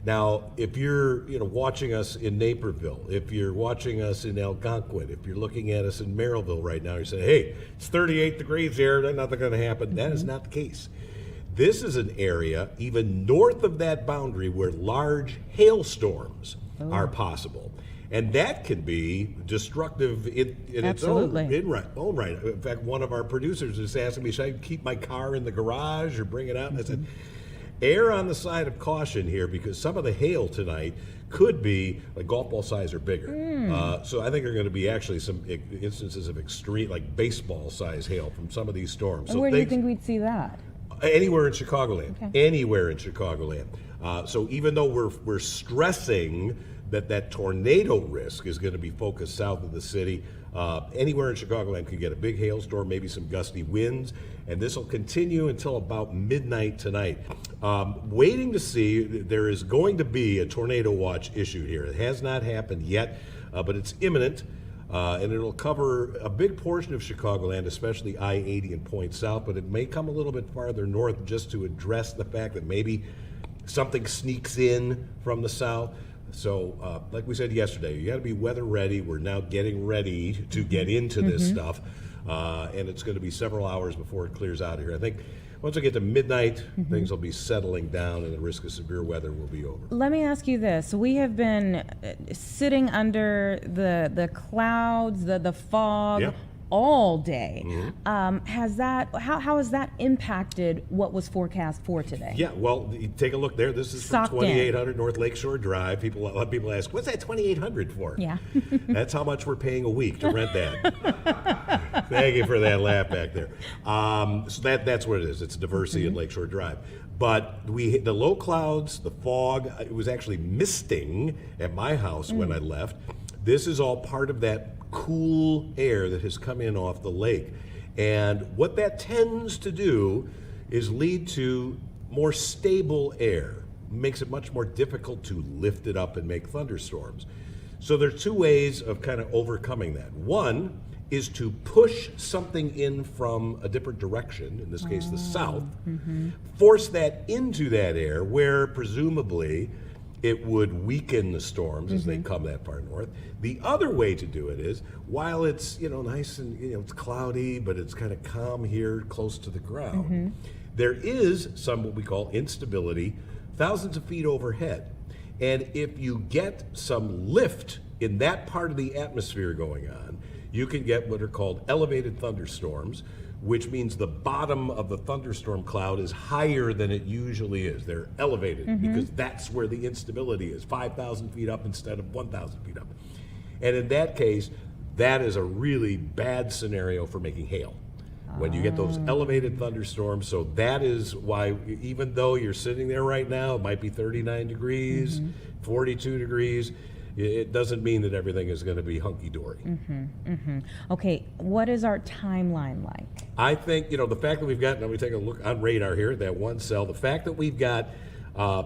Now, if you're watching us in Naperville, if you're watching us in Algonquin, if you're looking at us in Merrillville right now, you're saying, hey, it's 38 degrees here, there's nothing going to happen. That is not the case. This is an area even north of that boundary where large hailstorms are possible. And that can be destructive in its own right. In fact, one of our producers is asking me, should I keep my car in the garage or bring it out? And I said, err on the side of caution here because some of the hail tonight could be like golf ball size or bigger. So I think there are going to be actually some instances of extreme, like baseball size hail from some of these storms. And so where do you think we'd see that? Anywhere in Chicagoland. Anywhere in Chicagoland. So even though we're stressing that tornado risk is going to be focused south of the city, anywhere in Chicagoland could get a big hailstorm, maybe some gusty winds, and this will continue until about midnight tonight. Waiting to see, there is going to be a tornado watch issued here. It has not happened yet, but it's imminent, and it'll cover a big portion of Chicagoland, especially I-80 and Point South, but it may come a little bit farther north just to address the fact that maybe something sneaks in from the south. So, like we said yesterday, you got to be weather ready. We're now getting ready to get into this stuff, and it's going to be several hours before it clears out of here. I think once we get to midnight, things will be settling down, and the risk of severe weather will be over. Let me ask you this. We have been sitting under the clouds, the fog, all day. How has that impacted what was forecast for today? Yeah, well, take a look there. This is from 2800 North Lakeshore Drive. A lot of people ask, what's that 2800 for? Yeah. That's how much we're paying a week to rent that. Thank you for that laugh back there. So that's what it is. It's diversity at Lakeshore Drive. But the low clouds, the fog, it was actually misting at my house when I left. This is all part of that cool air that has come in off the lake. And what that tends to do is lead to more stable air. Makes it much more difficult to lift it up and make thunderstorms. So there are two ways of kind of overcoming that. One is to push something in from a different direction, in this case the south, force that into that air where presumably it would weaken the storms as they come that far north. The other way to do it is, while it's nice and it's cloudy, but it's kind of calm here close to the ground, there is some what we call instability thousands of feet overhead. And if you get some lift in that part of the atmosphere going on, you can get what are called elevated thunderstorms, which means the bottom of the thunderstorm cloud is higher than it usually is. They're elevated because that's where the instability is, 5,000 feet up instead of 1,000 feet up. And in that case, that is a really bad scenario for making hail when you get those elevated thunderstorms. So that is why, even though you're sitting there right now, it might be 39 degrees, 42 degrees, it doesn't mean that everything is going to be hunky-dory. Okay, what is our timeline like? I think, the fact that we've got, now we take a look on radar here, that one cell, the fact that we've got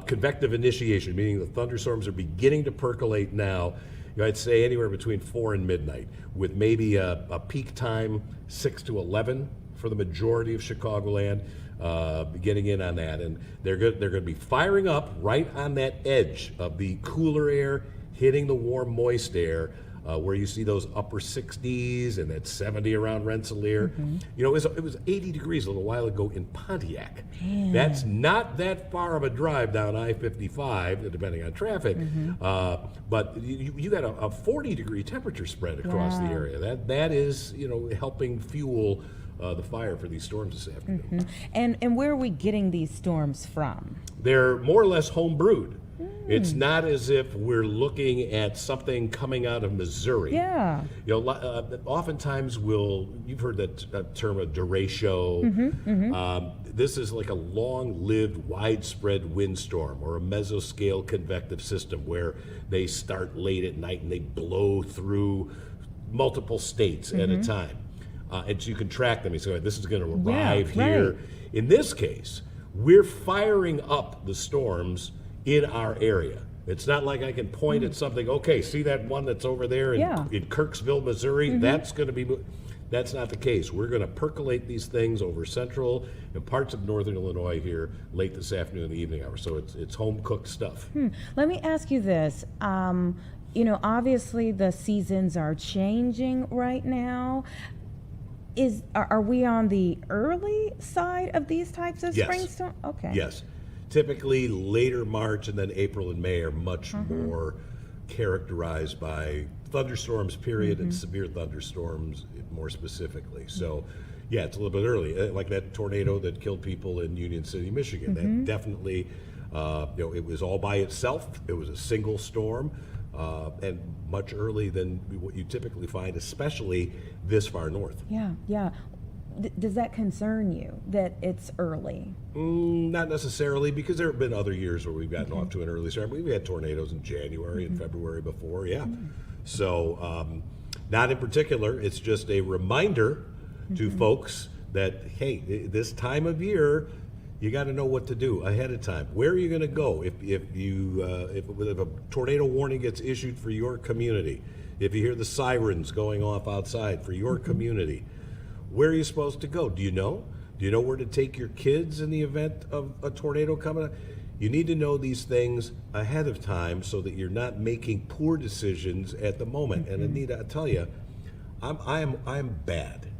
convective initiation, meaning the thunderstorms are beginning to percolate now, I'd say anywhere between 4 and midnight, with maybe a peak time 6 to 11 for the majority of Chicagoland, getting in on that. And they're going to be firing up right on that edge of the cooler air hitting the warm, moist air, where you see those upper 60s and that 70 around Rensselaer. You know, it was 80 degrees a little while ago in Pontiac. Man. That's not that far of a drive down I-55, depending on traffic. But you got a 40-degree temperature spread across the area. That is, you know, helping fuel the fire for these storms this afternoon. And where are we getting these storms from? They're more or less home brewed. It's not as if we're looking at something coming out of Missouri. Yeah. You know, oftentimes you've heard that term a derecho. This is like a long-lived, widespread windstorm or a mesoscale convective system where they start late at night and they blow through multiple states at a time. And so you can track them. You say, this is going to arrive here. Right. In this case, we're firing up the storms in our area. It's not like I can point at something, okay, see that one that's over there in Kirksville, Missouri? That's going to be, that's not the case. We're going to percolate these things over central and parts of northern Illinois here late this afternoon and evening hours. So it's home-cooked stuff. Let me ask you this. You know, obviously the seasons are changing right now. Are we on the early side of these types of spring storms? Okay. Yes. Typically later March and then April and May are much more characterized by thunderstorms, period, and severe thunderstorms more specifically. So, yeah, it's a little bit early. Like that tornado that killed people in Union City, Michigan. That definitely, you know, it was all by itself. It was a single storm, and much early than what you typically find, especially this far north. Yeah. Does that concern you that it's early? Not necessarily, because there have been other years where we've gotten off to an early start. We've had tornadoes in January and February before, So, not in particular. It's just a reminder to folks that, hey, this time of year, you got to know what to do ahead of time. Where are you going to go if a tornado warning gets issued for your community? If you hear the sirens going off outside for your community, where are you supposed to go? Do you know? Do you know where to take your kids in the event of a tornado coming up? You need to know these things ahead of time so that you're not making poor decisions at the moment. And Anita, I tell you, I'm bad.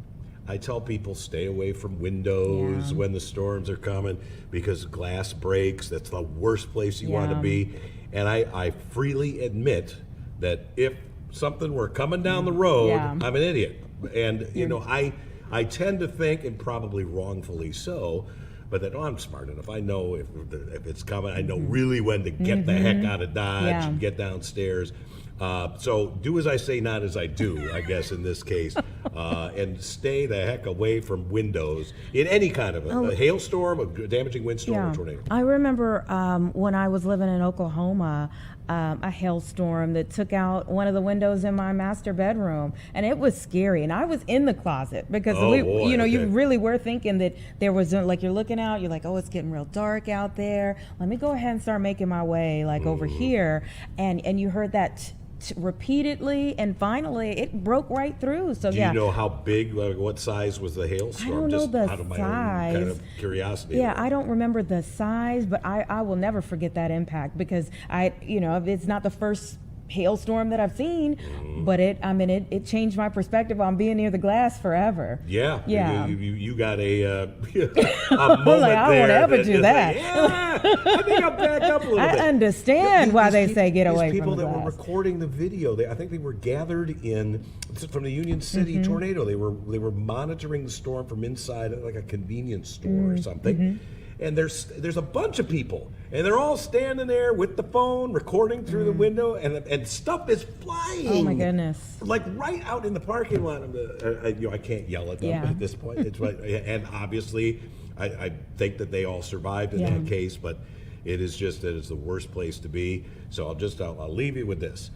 I tell people stay away from windows when the storms are coming because glass breaks. That's the worst place you want to be. And I freely admit that if something were coming down the road, I'm an idiot. And, you know, I tend to think, and probably wrongfully so, but that, I'm smart enough. I know if it's coming. I know really when to get the heck out of Dodge and get downstairs. So do as I say, not as I do, I guess, in this case. And stay the heck away from windows in any kind of a hailstorm, a damaging windstorm, or tornado. I remember when I was living in Oklahoma, a hailstorm that took out one of the windows in my master bedroom, and it was scary. And I was in the closet because you really were thinking that there was like, you're looking out, you're like, oh, it's getting real dark out there. Let me go ahead and start making my way like over here, and you heard that repeatedly, and finally it broke right through. So do you know how big, like, what size was the hailstorm? I don't know the out of my size. own kind of curiosity. Yeah, I don't remember the size, but I will never forget that impact because it's not the first hailstorm that I've seen, but it changed my perspective on being near the glass forever. Yeah. You got a moment like, I won't ever do that. I think I'll back up a little bit. I understand why they say get away from the glass. These people that were recording the video, I think they were gathered from the Union City tornado. They were monitoring the storm from inside like a convenience store or something. And there's a bunch of people, and they're all standing there with the phone, recording through the window, and stuff is flying. Oh my goodness! Like right out in the parking lot. I can't yell at them at this point. It's right, and obviously, I think that they all survived in that case, but it is just that it's the worst place to be. So I'll leave you with this: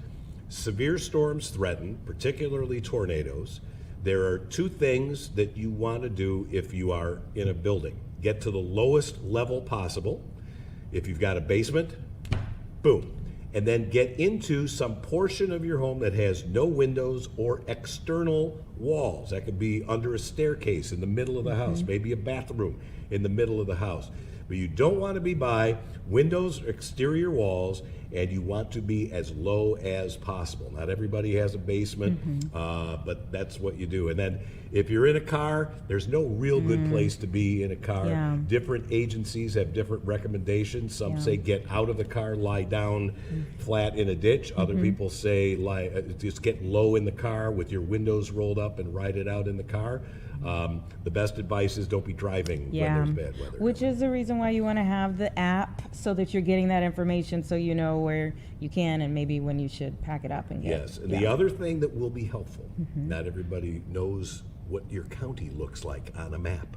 severe storms threaten, particularly tornadoes. There are two things that you want to do if you are in a building. Get to the lowest level possible. If you've got a basement, boom. and then get into some portion of your home that has no windows or external walls. That could be under a staircase in the middle of the house, maybe a bathroom in the middle of the house. But you don't want to be by windows, exterior walls, and you want to be as low as possible. Not everybody has a basement, but that's what you do. And then if you're in a car, there's no real good place to be in a car. Yeah. Different agencies have different recommendations. Some say get out of the car, lie down flat in a ditch. Other people say just get low in the car with your windows rolled up and ride it out in the car. The best advice is don't be driving when there's bad weather. Which is the reason why you want to have the app, so that you're getting that information, so you know where you can and maybe when you should pack it up and get. Yes, and the other thing that will be helpful, not everybody knows what your county looks like on a map.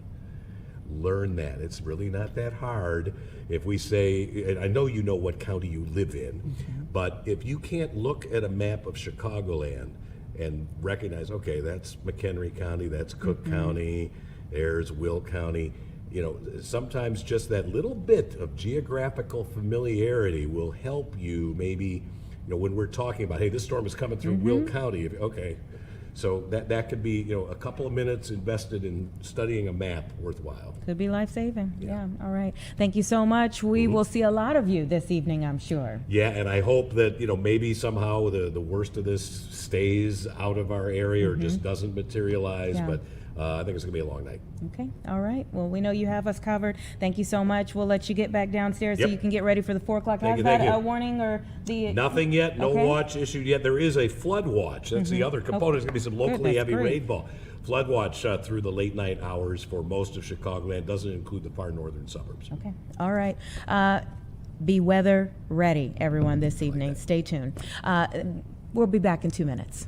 Learn that. It's really not that hard. If we say, and I know you know what county you live in, but if you can't look at a map of Chicagoland and recognize, okay, that's McHenry County, that's Cook County, there's Will County. You know, sometimes just that little bit of geographical familiarity will help you maybe, you know, when we're talking about, hey, this storm is coming through Will County, okay. So that could be, you know, a couple of minutes invested in studying a map worthwhile. Could be life-saving. Yeah. All right. Thank you so much. We will see a lot of you this evening, I'm sure. Yeah, and I hope that, you know, maybe somehow the worst of this stays out of our area or just doesn't materialize. Yeah. But I think it's going to be a long night. Okay. All right. Well, we know you have us covered. Thank you so much. We'll let you get back downstairs so you can get ready for the 4 o'clock. Thank Has you, that thank you. a warning or the... Nothing yet. No Okay. watch issued yet. There is a flood watch. That's the other component. There's going to be some locally that's heavy great. rainfall. Flood watch through the late night hours for most of Chicagoland. Doesn't include the far northern suburbs. Okay. All right. Be weather ready, everyone, this evening. Stay tuned. We'll be back in 2 minutes.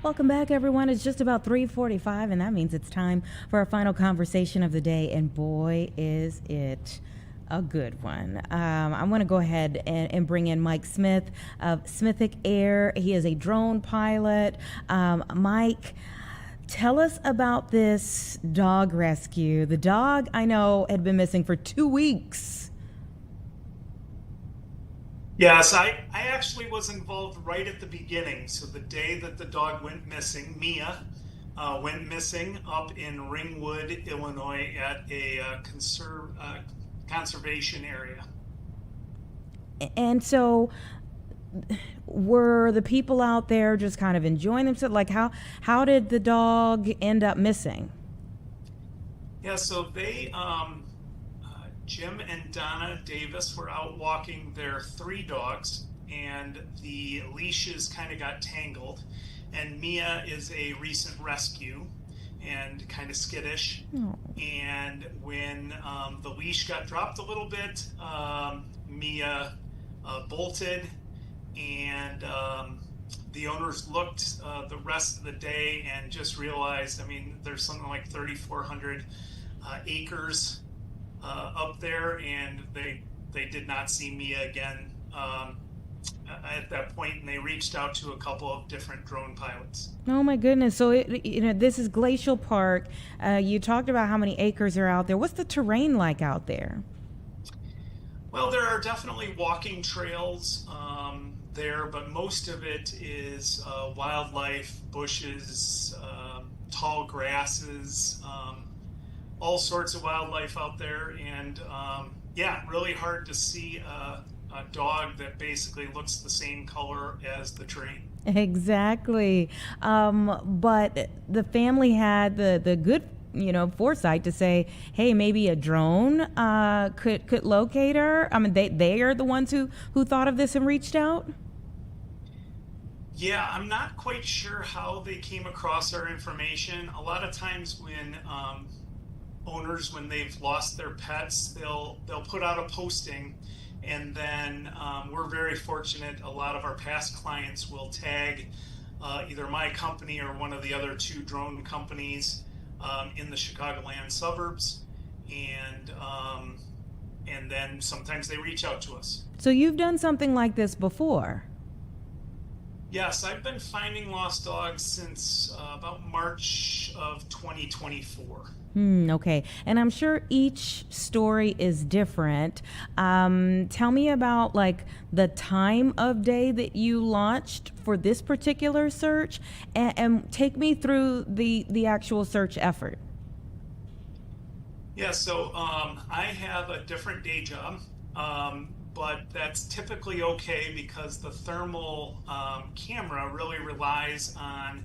Welcome back, everyone. It's just about 3:45, and that means it's time for our final conversation of the day. And boy, is it a good one. I want to go ahead and bring in Mike Smith of Smithic Air. He is a drone pilot. Mike, tell us about this dog rescue. The dog, I know, had been missing for 2 weeks. Yes, I actually was involved right at the beginning. So the day that the dog went missing, Mia went missing up in Ringwood, Illinois at a conservation area. And so were the people out there just kind of enjoying themselves? Like how did the dog end up missing? Yeah, so they Jim and Donna Davis were out walking their 3 dogs, and the leashes kind of got tangled. And Mia is a recent rescue and kind of skittish. And when the leash got dropped a little bit, Mia bolted, and the owners looked the rest of the day and just realized, I mean, there's something like 3,400 acres up there, and they did not see Mia again at that point, and they reached out to a couple of different drone pilots. Oh my goodness! So this is Glacial Park. You talked about how many acres are out there. What's the terrain like out there? Well, there are definitely walking trails there, but most of it is wildlife, bushes, tall grasses. All sorts of wildlife out there, and yeah, really hard to see a dog that basically looks the same color as the terrain. Exactly. But the family had the good foresight to say, hey, maybe a drone could locate her. I mean, they are the ones who thought of this and reached out. Yeah, I'm not quite sure how they came across our information. A lot of times when owners, when they've lost their pets, they'll put out a posting, and then we're very fortunate. A lot of our past clients will tag either my company or one of the other 2 drone companies in the Chicagoland suburbs, and then sometimes they reach out to us. So you've done something like this before? Yes, I've been finding lost dogs since about March of 2024. Okay. And I'm sure each story is different. Tell me about like the time of day that you launched for this particular search, and take me through the actual search effort. Yeah, so I have a different day job, but that's typically okay because the thermal camera really relies on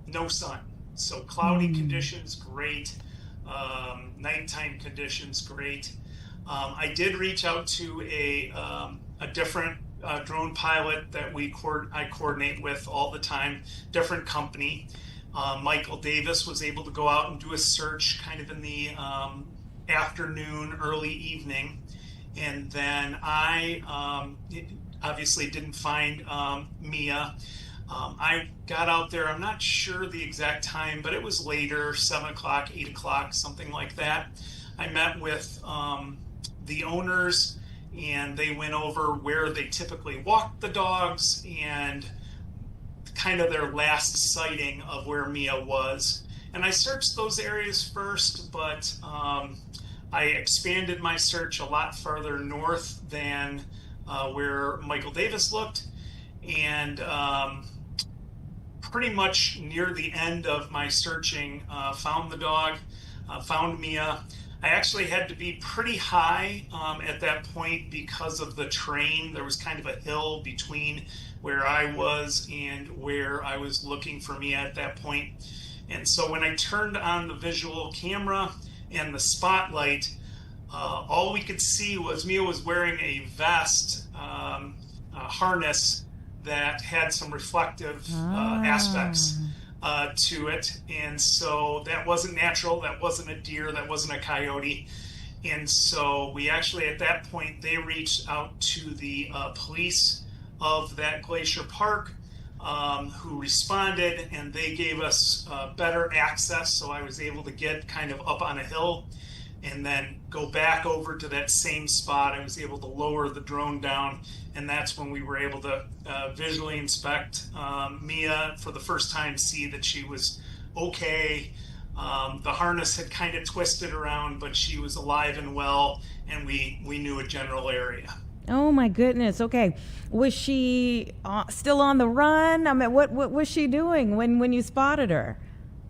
no sun. So cloudy conditions, great. Nighttime conditions, great. I did reach out to a different drone pilot that I coordinate with all the time, different company. Michael Davis was able to go out and do a search kind of in the afternoon, early evening. And then I obviously didn't find Mia. I got out there, I'm not sure the exact time, but it was later, 7 o'clock, 8 o'clock, something like that. I met with the owners, and they went over where they typically walk the dogs and kind of their last sighting of where Mia was. And I searched those areas first, but I expanded my search a lot farther north than where Michael Davis looked. And pretty much near the end of my searching, found the dog, found Mia. I actually had to be pretty high at that point because of the terrain. There was kind of a hill between where I was and where I was looking for Mia at that point. And so when I turned on the visual camera and the spotlight, all we could see was Mia was wearing a vest, a harness that had some reflective aspects to it. And so that wasn't natural. That wasn't a deer. That wasn't a coyote. And so we actually, at that point, they reached out to the police of that Glacier Park. who responded, and they gave us better access. So I was able to get kind of up on a hill and then go back over to that same spot. I was able to lower the drone down, and that's when we were able to visually inspect Mia for the first time, see that she was okay. The harness had kind of twisted around, but she was alive and well, and we knew a general area. Oh my goodness. Okay. Was she still on the run? I mean, what was she doing when you spotted her?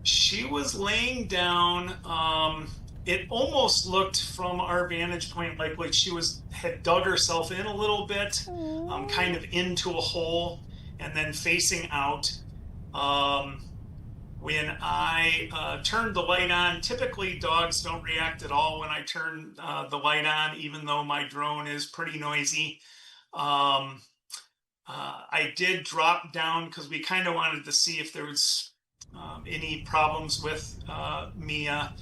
She was laying down. It almost looked from our vantage point like she had dug herself in a little bit, kind of into a hole, and then facing out. When I turned the light on, typically dogs don't react at all when I turn the light on, even though my drone is pretty noisy. I did drop down because we kind of wanted to see if there was any problems with Mia.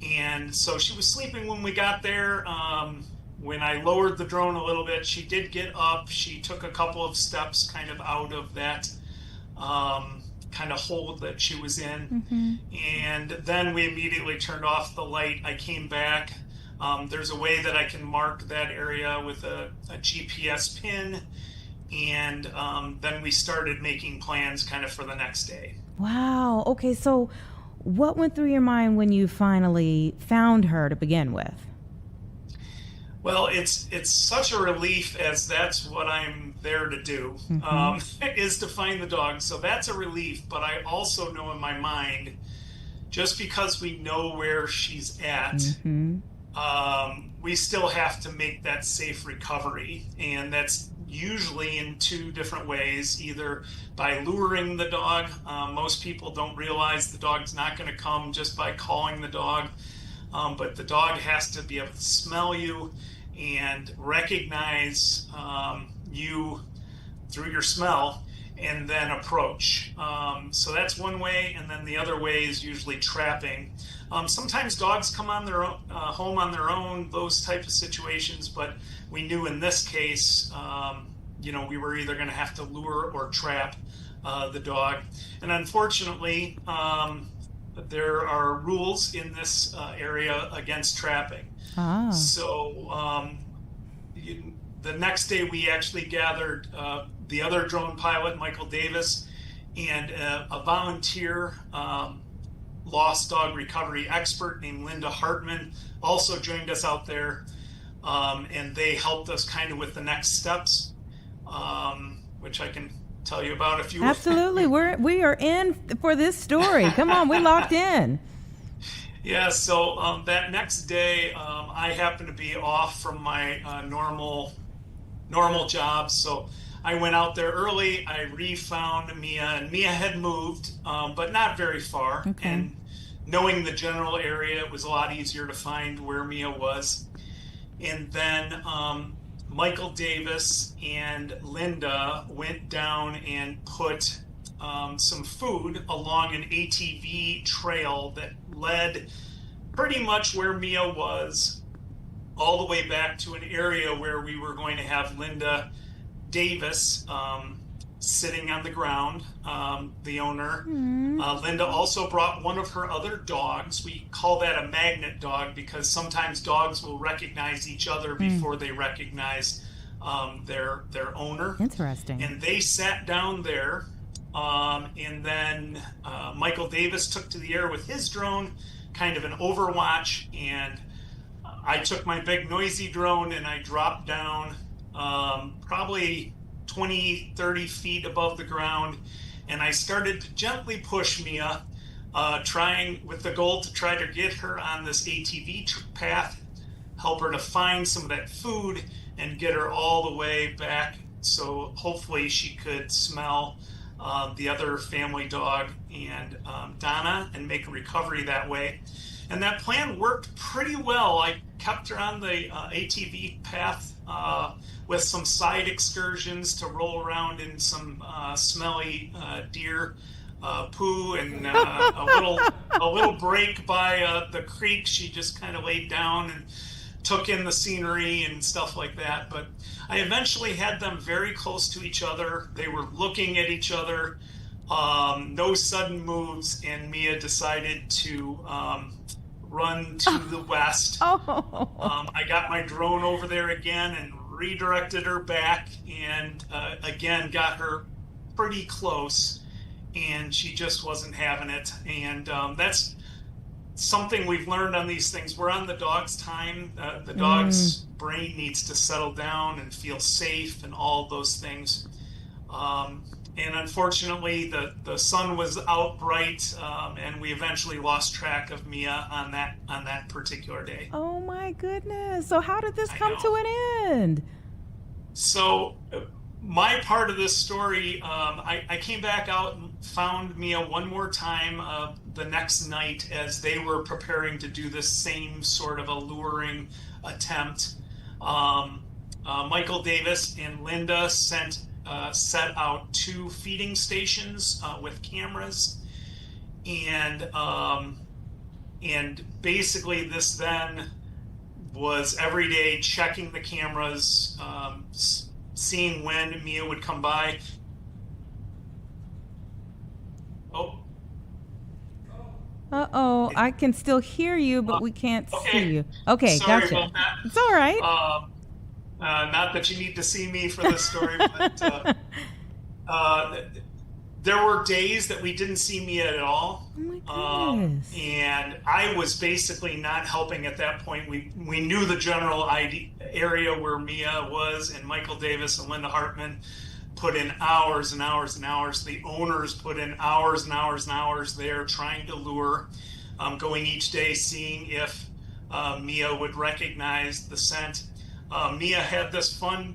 And so she was sleeping when we got there. When I lowered the drone a little bit, she did get up. She took a couple of steps kind of out of that kind of hole that she was in. And then we immediately turned off the light. I came back. There's a way that I can mark that area with a GPS pin. And then we started making plans kind of for the next day. Wow. Okay, so what went through your mind when you finally found her to begin with? Well, it's such a relief, as that's what I'm there to do, is to find the dog. So that's a relief. But I also know in my mind, just because we know where she's at, we still have to make that safe recovery. And that's usually in two different ways, either by luring the dog. Most people don't realize the dog's not going to come just by calling the dog, but the dog has to be able to smell you and recognize you through your smell and then approach. So that's one way, and then the other way is usually trapping. Sometimes dogs come on their own, home on their own, those types of situations, but we knew in this case, we were either going to have to lure or trap the dog. And unfortunately, there are rules in this area against trapping. So the next day we actually gathered the other drone pilot, Michael Davis, and a volunteer lost dog recovery expert named Linda Hartman also joined us out there, and they helped us kind of with the next steps, which I can tell you about if you Absolutely. We are in for this story. Come on, we locked in. Yeah, so that next day, I happened to be off from my normal job, so I went out there early. I refound Mia, and Mia had moved, but not very far. Okay. And knowing the general area, it was a lot easier to find where Mia was. And then Michael Davis and Linda went down and put some food along an ATV trail that led pretty much where Mia was, all the way back to an area where we were going to have Linda Davis sitting on the ground, the owner. Linda also brought one of her other dogs. We call that a magnet dog because sometimes dogs will recognize each other before they recognize their owner. Interesting. And they sat down there, and then Michael Davis took to the air with his drone, kind of an overwatch, and I took my big noisy drone and I dropped down probably 20, 30 feet above the ground, and I started to gently push Mia, trying with the goal to try to get her on this ATV path, help her to find some of that food and get her all the way back so hopefully she could smell the other family dog and Donna and make a recovery that way. And that plan worked pretty well. I kept her on the ATV path with some side excursions to roll around in some smelly deer poo, and a little break by the creek. She just kind of laid down and took in the scenery and stuff like that. But I eventually had them very close to each other. They were looking at each other. No sudden moves, and Mia decided to run to the west. I got my drone over there again and redirected her back, and again got her pretty close, and she just wasn't having it. And that's something we've learned on these things. We're on the dog's time. The dog's brain needs to settle down and feel safe and all those things. And unfortunately, the sun was out bright, and we eventually lost track of Mia on that particular day. Oh my goodness! So how did this come to an end? So my part of this story, I came back out and found Mia one more time the next night as they were preparing to do this same sort of alluring attempt. Michael Davis and Linda set out 2 feeding stations with cameras, and basically this then was every day checking the cameras, seeing when Mia would come by. Uh-oh, I can still hear you, but we can't see you. Okay, Sorry gotcha. about that. It's all right. Not that you need to see me for this story, but there were days that we didn't see Mia at all. Oh my goodness. And I was basically not helping at that point. We knew the general area where Mia was, and Michael Davis and Linda Hartman put in hours and hours and hours. The owners put in hours and hours and hours there trying to lure, going each day, seeing if Mia would recognize the scent. Mia had this fun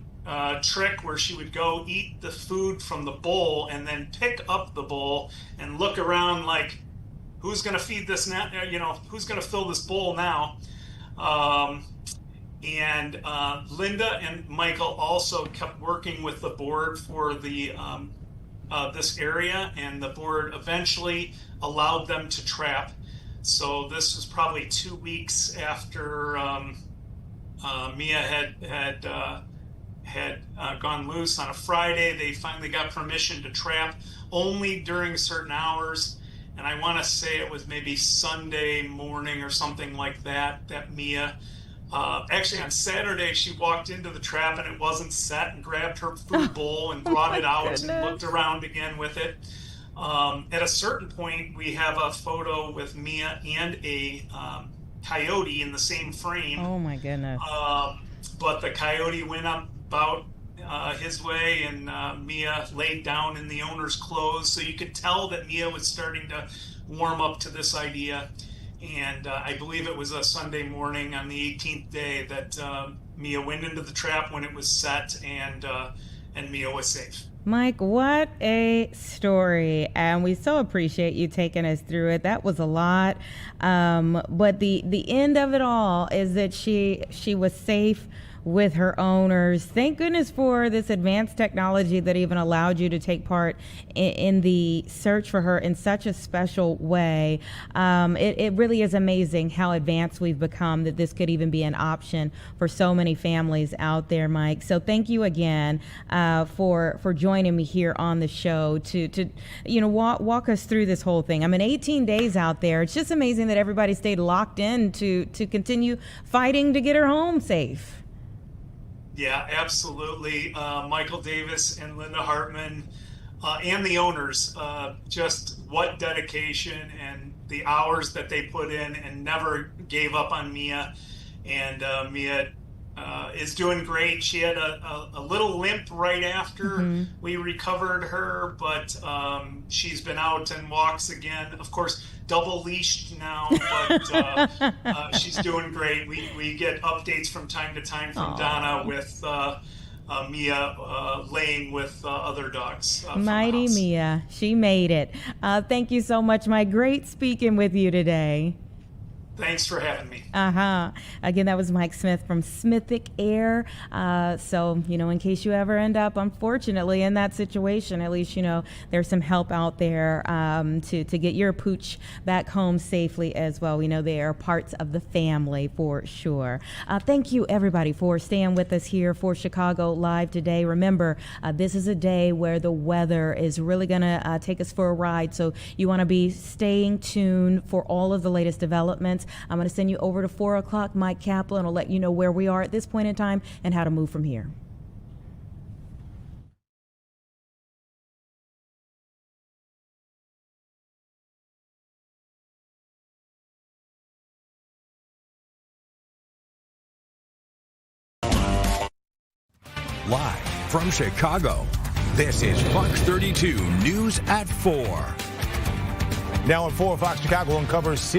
trick where she would go eat the food from the bowl and then pick up the bowl and look around like, who's going to feed this now? Who's going to fill this bowl now? And Linda and Michael also kept working with the board for the this area, and the board eventually allowed them to trap. So this was probably 2 weeks after Mia had gone loose on a Friday. They finally got permission to trap only during certain hours. And I want to say it was maybe Sunday morning or something like that Mia, actually on Saturday, she walked into the trap and it wasn't set, and grabbed her food bowl and brought it out and looked around again with it. At a certain point, we have a photo with Mia and a coyote in the same frame. Oh my goodness. But the coyote went about his way, and Mia laid down in the owner's clothes. So you could tell that Mia was starting to warm up to this idea. And I believe it was a Sunday morning on the 18th day that Mia went into the trap when it was set, and Mia was safe. Mike, what a story. And we so appreciate you taking us through it. That was a lot. But the end of it all is that she was safe with her owners. Thank goodness for this advanced technology that even allowed you to take part in the search for her in such a special way. It really is amazing how advanced we've become, that this could even be an option for so many families out there, Mike. So thank you again for joining me here on the show to walk us through this whole thing. I mean, 18 days out there. It's just amazing that everybody stayed locked in to continue fighting to get her home safe. Yeah, absolutely. Michael Davis and Linda Hartman and the owners, just what dedication and the hours that they put in, and never gave up on Mia. And Mia is doing great. She had a little limp right after we recovered her, but she's been out and walks again. Of course, double leashed now, but she's doing great. We get updates from time to time from Donna with Mia laying with other dogs. Mighty Mia, she made it. Thank you so much, Mike. Great speaking with you today. Thanks for having me. Again, that was Mike Smith from Smithic Air. So, in case you ever end up, unfortunately, in that situation, at least, there's some help out there to get your pooch back home safely as well. We know they are parts of the family for sure. Thank you, everybody, for staying with us here for Chicago Live today. Remember, this is a day where the weather is really going to take us for a ride. So you want to be staying tuned for all of the latest developments. I'm going to send you over to 4 o'clock, Mike Kaplan, will let you know where we are at this point in time and how to move from here. Live from Chicago, this is Fox 32 News at 4. Now at 4, Fox Chicago uncovers city